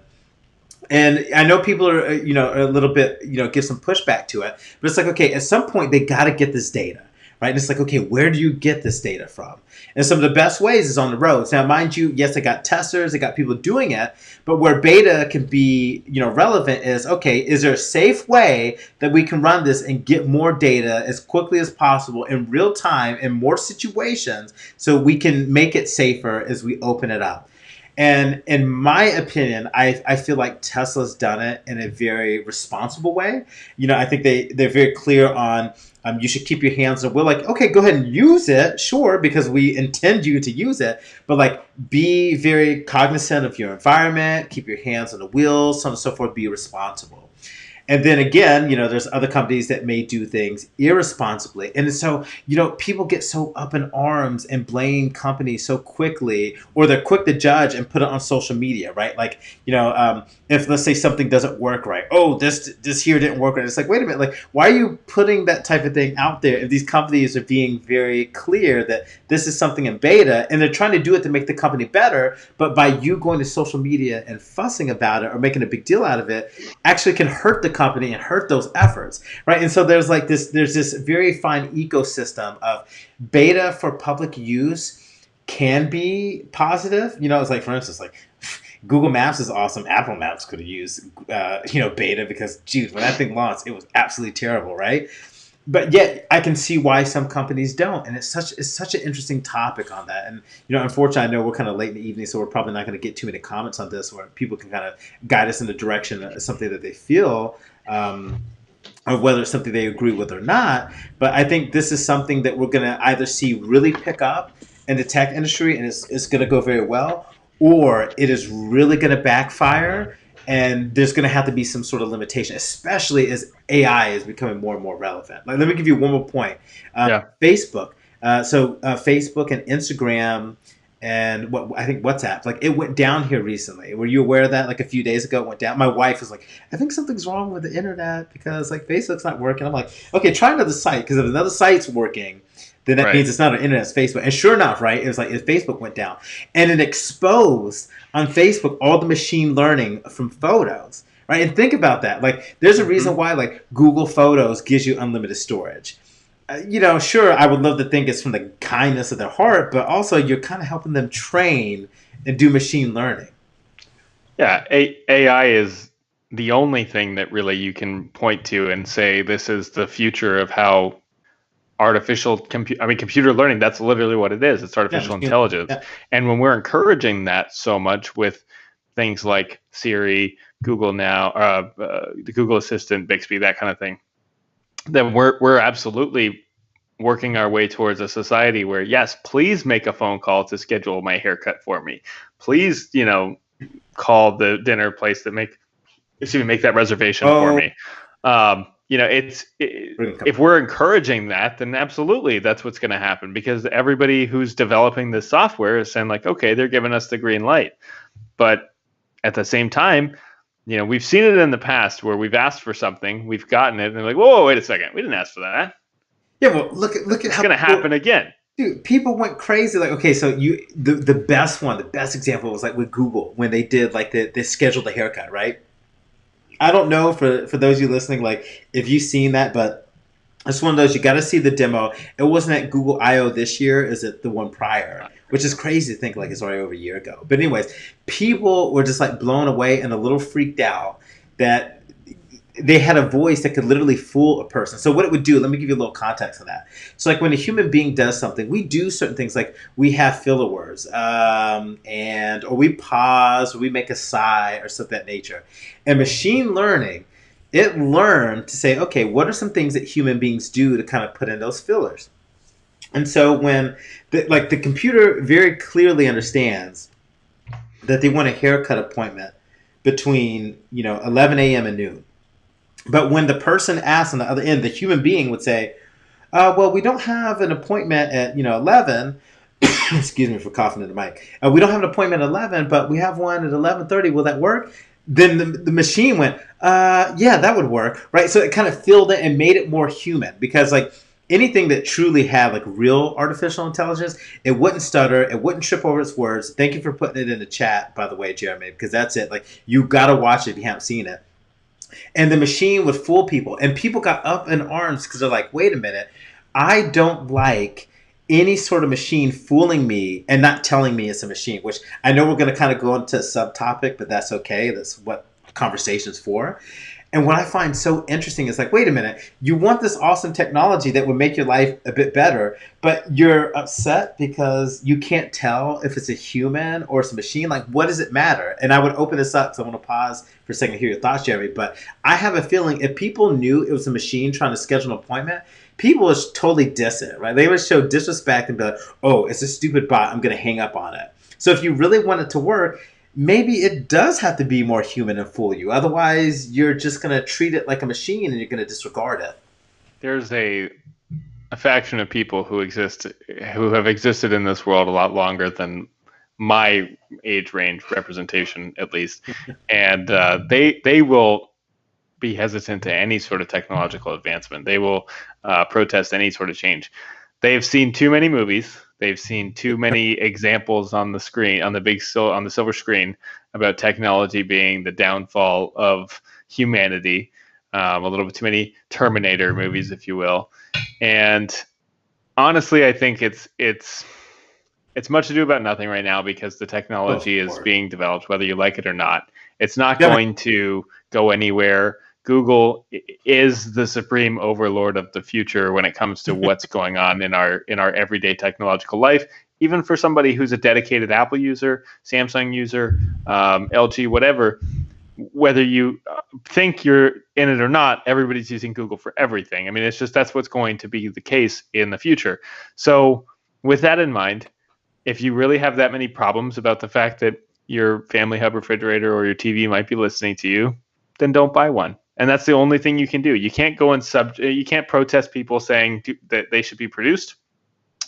And I know people are, a little bit, give some pushback to it. But it's like, okay, at some point, they got to get this data, right? And it's like, okay, where do you get this data from? And some of the best ways is on the roads. Now, mind you, yes, they got testers, they got people doing it, but where beta can be, relevant is, okay, is there a safe way that we can run this and get more data as quickly as possible in real time in more situations so we can make it safer as we open it up? And in my opinion, I feel like Tesla's done it in a very responsible way. I think they're very clear on you should keep your hands on the wheel. Like, okay, go ahead and use it, sure, because we intend you to use it. But like, be very cognizant of your environment, keep your hands on the wheel, so on and so forth, be responsible. And then again, there's other companies that may do things irresponsibly. And so, people get so up in arms and blame companies so quickly, or they're quick to judge and put it on social media, right? Like, if let's say something doesn't work right, oh, this here didn't work right. It's like, wait a minute, like, why are you putting that type of thing out there if these companies are being very clear that this is something in beta and they're trying to do it to make the company better, but by you going to social media and fussing about it or making a big deal out of it actually can hurt the company and hurt those efforts, right? And so there's this very fine ecosystem of beta for public use can be positive. It's like, for instance, like Google Maps is awesome. Apple Maps could have used, beta because, geez, when that thing launched, it was absolutely terrible, right? But yet, I can see why some companies don't, and it's such an interesting topic on that. And unfortunately, I know we're kind of late in the evening, so we're probably not going to get too many comments on this, where people can kind of guide us in the direction of something that they feel, or whether it's something they agree with or not. But I think this is something that we're going to either see really pick up in the tech industry, and it's going to go very well, or it is really going to backfire. And there's going to have to be some sort of limitation, especially as AI is becoming more and more relevant. Like, let me give you one more point. Facebook. Facebook and Instagram and I think WhatsApp, like, it went down here recently. Were you aware of that? Like, a few days ago, it went down. My wife was like, I think something's wrong with the internet because like Facebook's not working. I'm like, okay, try another site, because if another site's working, then that means it's not an internet, it's Facebook. And sure enough, right, it was like if Facebook went down. And it exposed on Facebook all the machine learning from photos, right? And think about that. Like, there's a reason why, like, Google Photos gives you unlimited storage. Sure, I would love to think it's from the kindness of their heart, but also you're kind of helping them train and do machine learning. Yeah, AI is the only thing that really you can point to and say this is the future of how computer learning, that's literally what it is. It's artificial intelligence. Yeah. And when we're encouraging that so much with things like Siri, Google Now, the Google Assistant, Bixby, that kind of thing, then we're absolutely working our way towards a society where, yes, please make a phone call to schedule my haircut for me. Please, call the dinner place that make that reservation for me. If we're encouraging that, then absolutely that's what's going to happen, because everybody who's developing this software is saying like, okay, they're giving us the green light. But at the same time, we've seen it in the past where we've asked for something, we've gotten it, and they're like, whoa, wait a second, we didn't ask for that. Yeah, well, look at it's how it's going to happen again. Dude, people went crazy. Like, okay, so the best example was like with Google when they did like they scheduled a haircut, right? I don't know for those of you listening, like if you've seen that, but it's one of those, you got to see the demo. It wasn't at Google I/O this year, is it the one prior? Which is crazy to think like it's already over a year ago. But anyways, people were just like blown away and a little freaked out that they had a voice that could literally fool a person. So what it would do, let me give you a little context on that. So like when a human being does something, we do certain things like we have filler words, and or we pause, or we make a sigh, or something of that nature. And machine learning, it learned to say, okay, what are some things that human beings do to kind of put in those fillers? And so when the computer very clearly understands that they want a haircut appointment between 11 a.m. and noon. But when the person asks on the other end, the human being would say, well, we don't have an appointment at 11. Excuse me for coughing in the mic. We don't have an appointment at 11, but we have one at 11:30. Will that work? Then the machine went, yeah, that would work, right? So it kind of filled it and made it more human, because like anything that truly had like real artificial intelligence, it wouldn't stutter, it wouldn't trip over its words. Thank you for putting it in the chat, by the way, Jeremy, because that's it. Like, you got to watch it if you haven't seen it. And the machine would fool people, and people got up in arms because they're like, wait a minute, I don't like any sort of machine fooling me and not telling me it's a machine, which I know we're going to kind of go into a subtopic, but that's okay. That's what conversation's for. And what I find so interesting is like, wait a minute, you want this awesome technology that would make your life a bit better, but you're upset because you can't tell if it's a human or it's a machine. Like, what does it matter? And I would open this up, so I want to pause for a second to hear your thoughts, Jeremy. But I have a feeling if people knew it was a machine trying to schedule an appointment, people would totally diss it, right? They would show disrespect and be like, oh, it's a stupid bot, I'm going to hang up on it. So if you really want it to work, maybe it does have to be more human and fool you. Otherwise, you're just going to treat it like a machine and you're going to disregard it. There's a faction of people who have existed in this world a lot longer than my age range representation, at least, and they will be hesitant to any sort of technological advancement. They will protest any sort of change. They've seen too many movies. They've seen too many examples on the screen, on the silver screen, about technology being the downfall of humanity. A little bit too many Terminator movies, if you will. And honestly, I think it's much ado about nothing right now, because the technology is being developed, whether you like it or not. It's not going to go anywhere. Google is the supreme overlord of the future when it comes to what's going on in our everyday technological life. Even for somebody who's a dedicated Apple user, Samsung user, LG, whatever, whether you think you're in it or not, everybody's using Google for everything. I mean, it's just, that's what's going to be the case in the future. So with that in mind, if you really have that many problems about the fact that your Family Hub refrigerator or your TV might be listening to you, then don't buy one. And that's the only thing you can do. You can't go and you can't protest people saying that they should be produced.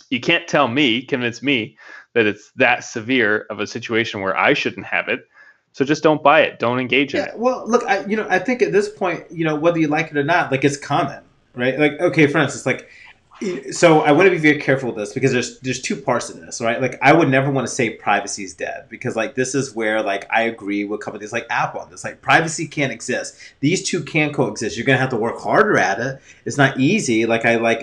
You can't convince me that it's that severe of a situation where I shouldn't have it. So just don't buy it. Don't engage in it. Well, look, I think at this point, whether you like it or not, like, it's common, right? Like, okay, for instance, like, so I want to be very careful with this, because there's two parts of this, right? Like, I would never want to say privacy is dead, because like, this is where like I agree with companies like Apple on this. Like, privacy can't exist. These two can coexist. You're gonna have to work harder at it. It's not easy. Like, I like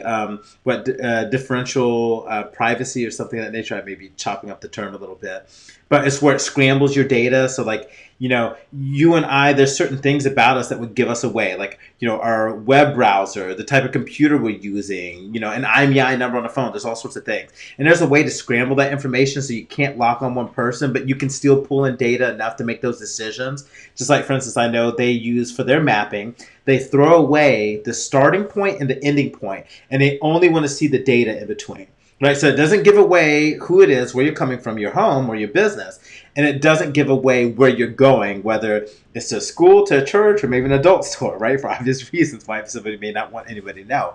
differential privacy or something of that nature. I may be chopping up the term a little bit, but it's where it scrambles your data. So like, you and I, there's certain things about us that would give us away. Like, our web browser, the type of computer we're using, an IMEI number on the phone. There's all sorts of things. And there's a way to scramble that information so you can't lock on one person, but you can still pull in data enough to make those decisions. Just like, for instance, I know they use for their mapping, they throw away the starting point and the ending point, and they only want to see the data in between. Right, so it doesn't give away who it is, where you're coming from, your home or your business, and it doesn't give away where you're going, whether it's to school, to a church, or maybe an adult store, right? For obvious reasons why somebody may not want anybody to know.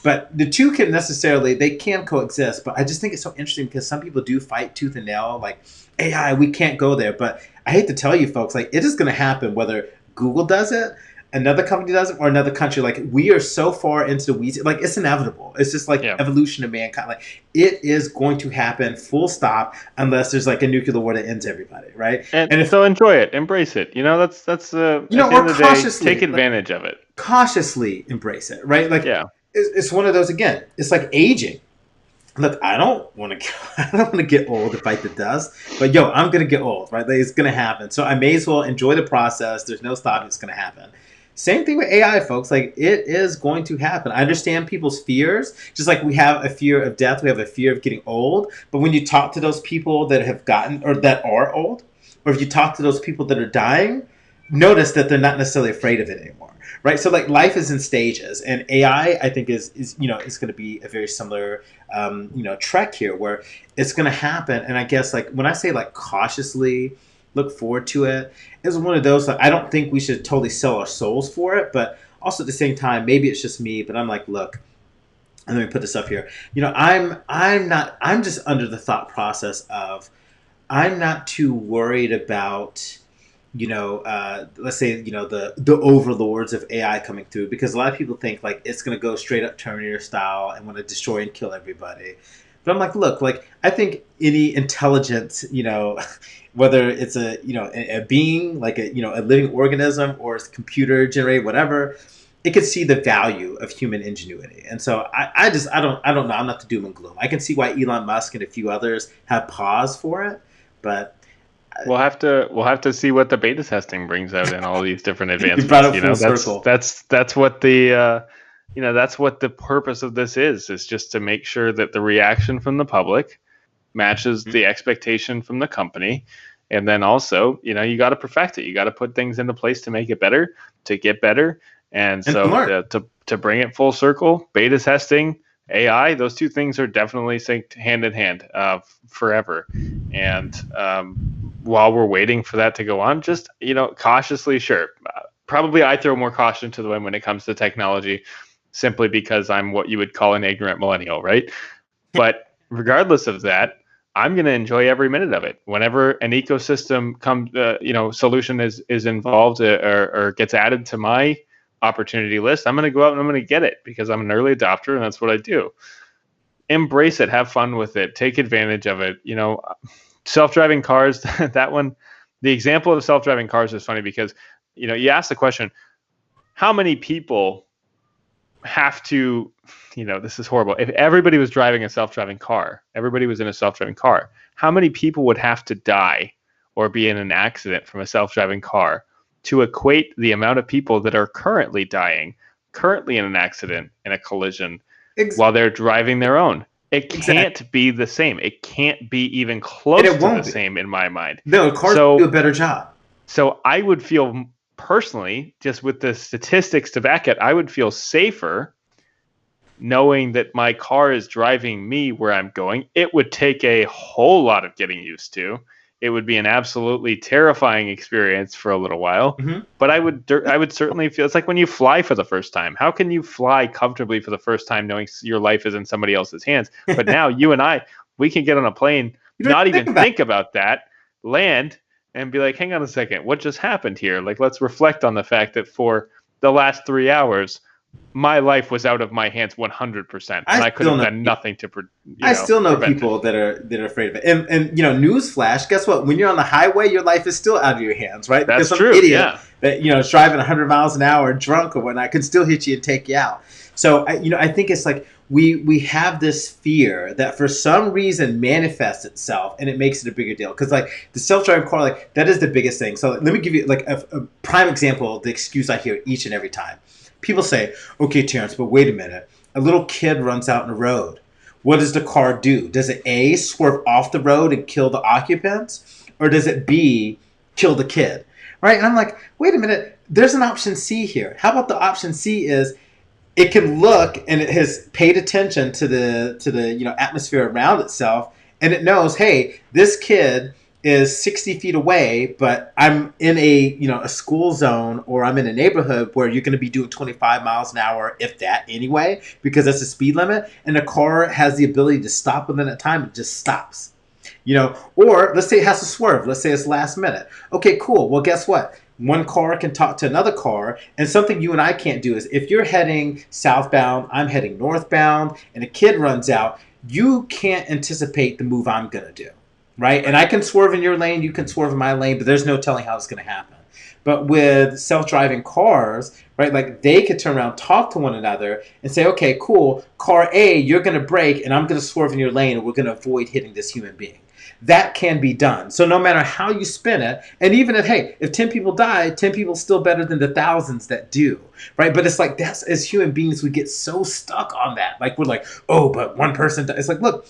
But the two can coexist. But I just think it's so interesting, because some people do fight tooth and nail, like, AI, we can't go there. But I hate to tell you folks, like, it is going to happen whether Google does it, another company does it, or another country. Like, we are so far into the weeds, like, it's inevitable. It's just like evolution of mankind. Like, it is going to happen, full stop, unless there's like a nuclear war that ends everybody, right? And so enjoy it, embrace it. That's at the end of the day, take advantage of it. Cautiously embrace it, right? Like, it's one of those, again, it's like aging. Look, I don't want to get old if I bite the dust, but I'm gonna get old, right? Like, it's gonna happen. So I may as well enjoy the process. There's no stopping. It's gonna happen. Same thing with AI, folks. Like, it is going to happen. I understand people's fears. Just like we have a fear of death, we have a fear of getting old. But when you talk to those people that have gotten or that are old, or if you talk to those people that are dying, notice that they're not necessarily afraid of it anymore. Right. So like life is in stages, and AI, I think, is is going to be a very similar trek here, where it's going to happen. And I guess, like, when I say, like, cautiously look forward to it, it's one of those, like, I don't think we should totally sell our souls for it, but also at the same time, maybe it's just me, but I'm like, look, and let me put this up here. I'm just under the thought process of, I'm not too worried about, let's say, the overlords of AI coming through, because a lot of people think, like, it's going to go straight up Terminator style and want to destroy and kill everybody. But I'm like, look, like, I think any intelligent, whether it's a being, like a living organism, or it's computer generated, whatever, it could see the value of human ingenuity. And so I don't know. I'm not the doom and gloom. I can see why Elon Musk and a few others have pause for it, but we'll have to see what the beta testing brings out in all these different advancements. You brought it full circle. That's what the that's what the purpose of this is just to make sure that the reaction from the public matches the expectation from the company. And then also, you got to perfect it. You got to put things into place to make it better, to get better. And so to bring it full circle, beta testing, AI, those two things are definitely synced hand in hand forever. And while we're waiting for that to go on, just, cautiously, sure. Probably I throw more caution to the wind when it comes to technology, simply because I'm what you would call an ignorant millennial, right? But regardless of that, I'm going to enjoy every minute of it. Whenever an ecosystem solution is involved or gets added to my opportunity list, I'm going to go out and I'm going to get it, because I'm an early adopter and that's what I do. Embrace it, have fun with it, take advantage of it. Self-driving cars, that one, the example of self-driving cars is funny because, you ask the question, how many people have to, this is horrible. If everybody was driving a self-driving car, everybody was in a self-driving car, how many people would have to die or be in an accident from a self-driving car to equate the amount of people that are currently dying, currently in an accident, in a collision, while they're driving their own? It can't be the same. It can't be even close to the same in my mind. No, cars do a better job. So I would feel personally, just with the statistics to back it, I would feel safer knowing that my car is driving me where I'm going. It would take a whole lot of getting used to. It would be an absolutely terrifying experience for a little while, but I would certainly feel, it's like when you fly for the first time. How can you fly comfortably for the first time knowing your life is in somebody else's hands? But now you and I, we can get on a plane, not even think about that, land, and be like, hang on a second, what just happened here? Like, let's reflect on the fact that for the last 3 hours, my life was out of my hands 100%, and I could have done nothing to. I still know people that are afraid of it, and newsflash. Guess what? When you're on the highway, your life is still out of your hands, right? That's some true. Idiot that is driving 100 miles an hour, drunk or whatnot, can still hit you and take you out. So I think it's like we have this fear that for some reason manifests itself, and it makes it a bigger deal. Because like the self-driving car, like that is the biggest thing. So let me give you like a prime example of the excuse I hear each and every time. People say, okay, Terrence, but wait a minute. A little kid runs out in the road. What does the car do? Does it A, swerve off the road and kill the occupants? Or does it B, kill the kid? Right? And I'm like, wait a minute. There's an option C here. How about the option C is it can look and it has paid attention to the atmosphere around itself, and it knows, hey, this kid is 60 feet away, but I'm in a school zone, or I'm in a neighborhood where you're going to be doing 25 miles an hour, if that anyway, because that's the speed limit. And the car has the ability to stop within that time. It just stops, or let's say it has to swerve. Let's say it's last minute. Okay, cool. Well, guess what? One car can talk to another car, and something you and I can't do is if you're heading southbound, I'm heading northbound, and a kid runs out, you can't anticipate the move I'm going to do. Right? And I can swerve in your lane, you can swerve in my lane, but there's no telling how it's going to happen. But with self-driving cars, right, like they could turn around, talk to one another, and say, okay, cool, car A, you're going to brake, and I'm going to swerve in your lane, and we're going to avoid hitting this human being. that can be done. So no matter how you spin it, and even if, hey, if 10 people die, 10 people is still better than the thousands that do, right? But it's like, that's, as human beings, we get so stuck on that. Like, we're like, oh, but one person died. It's like, look,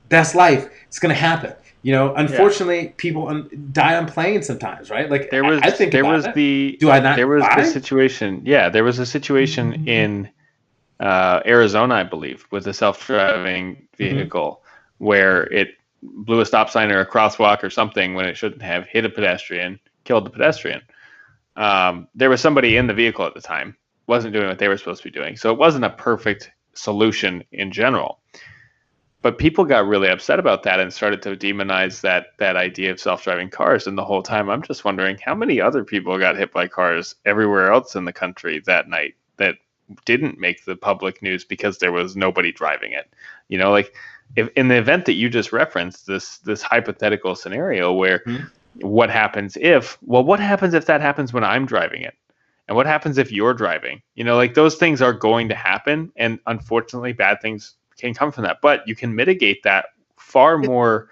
that's life. It's going to happen. You know, unfortunately, people die on planes sometimes, right? Like, I think there about was it. the Do I not there was lie? the situation. Yeah, there was a situation in Arizona, I believe, with a self-driving Mm-hmm. vehicle where it blew a stop sign or a crosswalk or something when it shouldn't have, hit a pedestrian, killed the pedestrian. There was somebody in the vehicle at the time, wasn't doing what they were supposed to be doing, so it wasn't a perfect solution in general. But people got really upset about that and started to demonize that idea of self-driving cars. And the whole time, I'm just wondering how many other people got hit by cars everywhere else in the country that night that didn't make the public news because there was nobody driving it. You know, like, if in the event that you just referenced, this hypothetical scenario where Mm-hmm. what happens if that happens when I'm driving it? And what happens if you're driving? You know, like, those things are going to happen, and unfortunately bad things can come from that. But you can mitigate that far more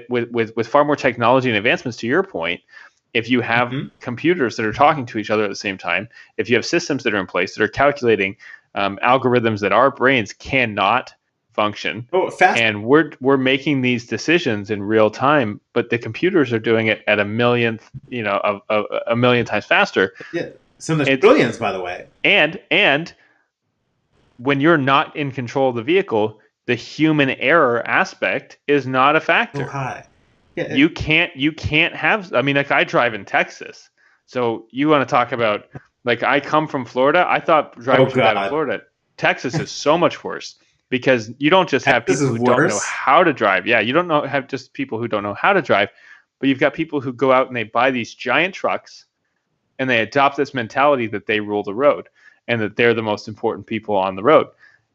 with far more technology and advancements, to your point, if you have Mm-hmm. computers that are talking to each other at the same time, if you have systems that are in place that are calculating algorithms that our brains cannot function, Oh, fast. and we're making these decisions in real time, but the computers are doing it at a millionth, a million times faster. Yeah. So there's It's trillions, by the way. and when you're not in control of the vehicle, the human error aspect is not a So factor. high. Yeah. You can't have, I mean, like, I drive in Texas. So you want to talk about, like, I come from Florida. I thought Oh driving so bad in God. Florida. Texas is so much worse because you don't just have This people is who don't know worse. how to drive. Yeah, you don't know have just people who don't know how to drive, but you've got people who go out and they buy these giant trucks and they adopt this mentality that they rule the road and that they're the most important people on the road.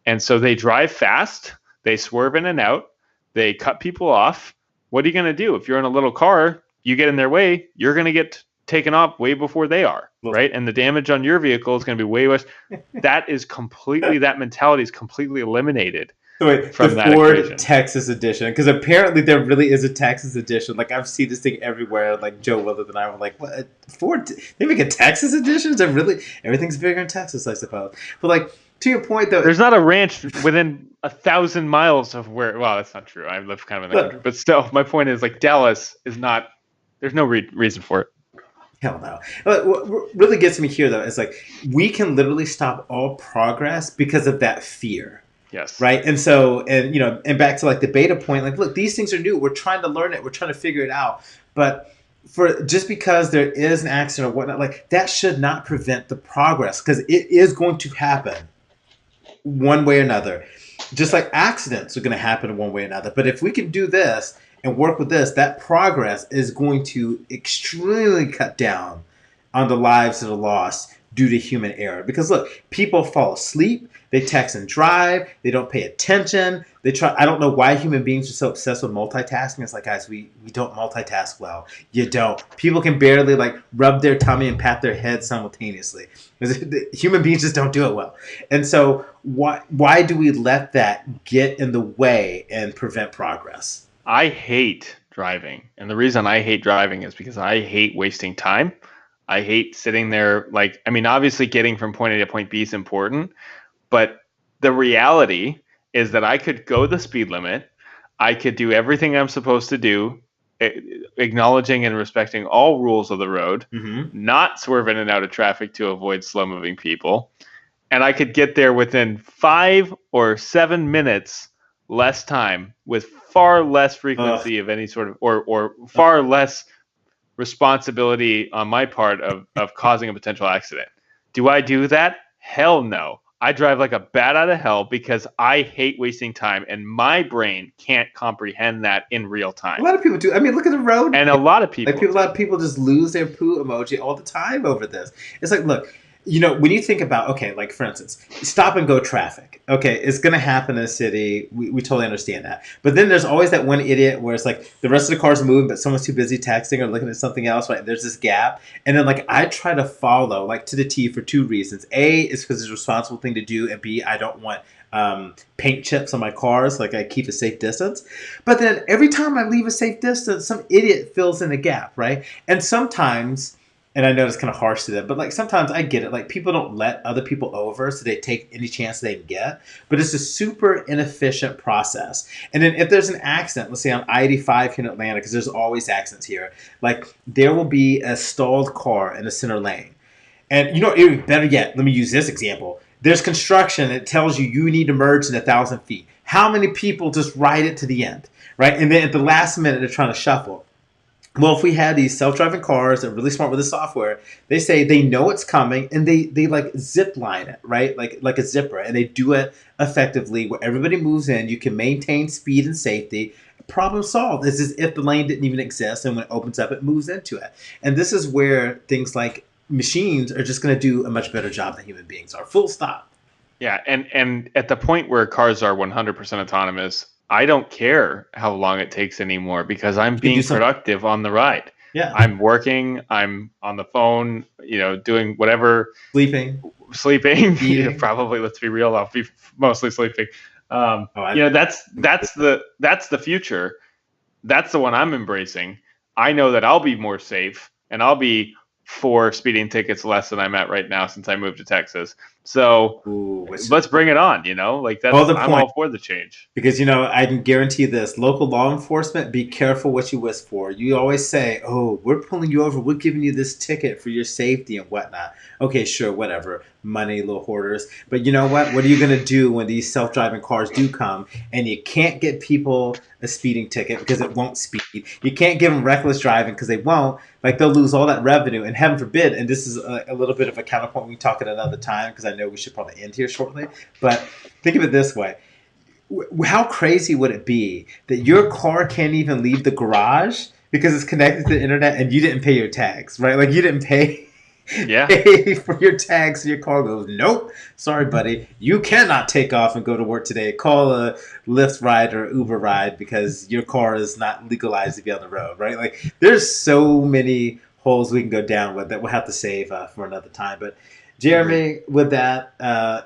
And so they drive fast, they swerve in and out, they cut people off. What are you going to do? If you're in a little car, you get in their way, you're going to get taken off way before they are, Well, right? And the damage on your vehicle is going to be way worse. That mentality is completely eliminated so wait, the from that Ford equation. Texas edition, because apparently there really is a Texas edition. Like, I've seen this thing everywhere. Like, Joe Willard and I were like, "What, Ford? They make a Texas edition? Is that really everything's bigger in Texas, I suppose?" But like, to your point though, There's not a ranch within 1,000 miles of where. Well, that's not true. I live kind of in the country, look, but still, my point is, like, Dallas is not. There's no reason for it. hell no. But what really gets me here though is like, we can literally stop all progress because of that fear. Yes. Right. And so, and and back to like the beta point, like, look, these things are new. We're trying to learn it. We're trying to figure it out. But for just because there is an accident or whatnot, like, that should not prevent the progress, because it is going to happen one way or another. Just like accidents are going to happen one way or another. But if we can do this and work with this, that progress is going to extremely cut down on the lives that are lost due to human error. Because look, people fall asleep, they text and drive, they don't pay attention. They try. I don't know why human beings are so obsessed with multitasking. It's like, guys, we don't multitask well. You don't. People can barely like rub their tummy and pat their head simultaneously. Human beings just don't do it well. And so why do we let that get in the way and prevent progress? I hate driving. And the reason I hate driving is because I hate wasting time. I hate sitting there. Like, I mean, obviously getting from point A to point B is important, but the reality is that I could go the speed limit. I could do everything I'm supposed to do, acknowledging and respecting all rules of the road, Mm-hmm. not swerve in and out of traffic to avoid slow moving people. And I could get there within 5 or 7 minutes less time with far less Ugh. frequency of any sort of, or far less responsibility on my part of causing a potential accident. Do I do that? Hell no. I drive like a bat out of hell because I hate wasting time, and my brain can't comprehend that in real A time. lot of people do. I mean, look at the road. And a lot of Like, people people, a do. lot of people just lose their poo emoji all the time over this. It's like, look, when you think about, okay, like, for instance, stop and go traffic. Okay, it's going to happen in a city. We totally understand that. But then there's always that one idiot where it's like the rest of the cars are moving, but someone's too busy texting or looking at something else, right? There's this gap. And then, like, I try to follow, like, to the T for two reasons. A, is because it's a responsible thing to do. And B, I don't want paint chips on my cars, like I keep a safe distance. But then every time I leave a safe distance, some idiot fills in a gap, right? And sometimes, and I know it's kind of harsh to them, but like sometimes I get it. Like people don't let other people over, so they take any chance they can get. But it's a super inefficient process. And then if there's an accident, let's say on I-85 here in Atlanta, because there's always accidents here, like there will be a stalled car in the center lane. And you know, even better yet, let me use this example. There's construction. It tells you you need to merge in 1,000 feet. How many people just ride it to the end, right? And then at the last minute, they're trying to shuffle. Well, if we had these self-driving cars that are really smart with the software, they say they know it's coming and they like zip line it, right? Like a zipper, and they do it effectively where everybody moves in. You can maintain speed and safety. Problem solved. It's as if the lane didn't even exist, and when it opens up, it moves into it. And this is where things like machines are just going to do a much better job than human beings are. Full stop. Yeah, and at the point where cars are 100% autonomous, I don't care how long it takes anymore because I'm being productive on the ride. Yeah. I'm working, I'm on the phone, doing whatever. Sleeping. Yeah, probably, let's be real, I'll be mostly sleeping. That's the future. That's the one I'm embracing. I know that I'll be more safe and I'll be 4 speeding tickets less than I'm at right now since I moved to Texas. So let's bring it on, like that's, I'm all for the change. Because, I can guarantee this, local law enforcement, be careful what you wish for. You always say, oh, we're pulling you over. We're giving you this ticket for your safety and whatnot. Okay, sure, whatever. Money, little hoarders. But you know what? What are you going to do when these self-driving cars do come and you can't get people a speeding ticket because it won't speed? You can't give them reckless driving because they won't. Like, they'll lose all that revenue. And heaven forbid, and this is a little bit of a counterpoint we can talk at another time because I know we should probably end here shortly. But think of it this way. How crazy would it be that your car can't even leave the garage because it's connected to the internet and you didn't pay your tags, right? Like, you didn't pay for your tags, and your car goes, nope, sorry, buddy, you cannot take off and go to work today. Call a Lyft ride or Uber ride because your car is not legalized to be on the road, right? Like, there's so many holes we can go down with that we'll have to save for another time. But Jeremy, with that,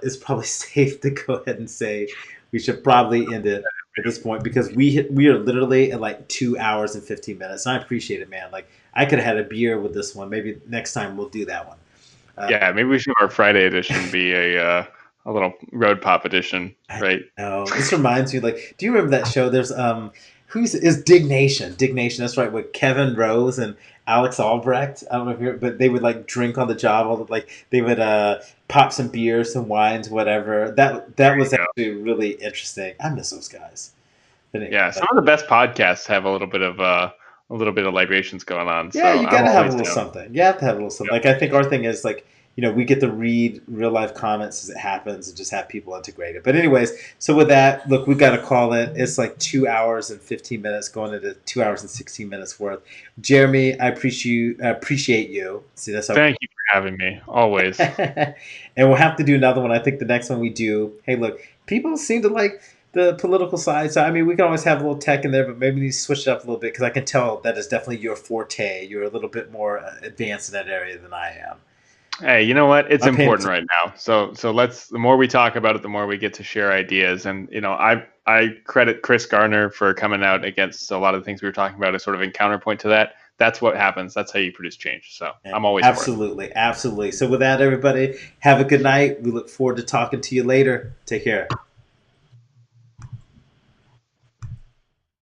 it's probably safe to go ahead and say we should probably end it at this point because we are literally at like 2 hours and 15 minutes. And I appreciate it, man. Like, I could have had a beer with this one. Maybe next time we'll do that one. Maybe we should have our Friday edition be a little road pop edition, right? No, this reminds me, like, do you remember that show? There's is Dig Nation. Dig Nation, that's right, with Kevin Rose and Alex Albrecht. I don't know if you're, but they would like drink on the job. They would pop some beers, some wines, whatever. That was actually really interesting. I miss those guys. Anyway, some of the best podcasts have a little bit of libations going on. Yeah, so you gotta have a little something. You have to have a little something. Yep. Like, I think our thing is like, we get to read real life comments as it happens and just have people integrate it. But anyways, so with that, look, we've got to call it. It's like 2 hours and 15 minutes going into 2 hours and 16 minutes worth. Jeremy, I appreciate you. See, that's Thank you for having me. Always. And we'll have to do another one. I think the next one we do, hey, look, people seem to like the political side. So, I mean, we can always have a little tech in there, but maybe we need to switch it up a little bit because I can tell that is definitely your forte. You're a little bit more advanced in that area than I am. Hey, you know what? It's important right now. So the more we talk about it, the more we get to share ideas. And, I credit Chris Garner for coming out against a lot of the things we were talking about as sort of in counterpoint to that. That's what happens. That's how you produce change. So I'm always absolutely. So with that, everybody, have a good night. We look forward to talking to you later. Take care.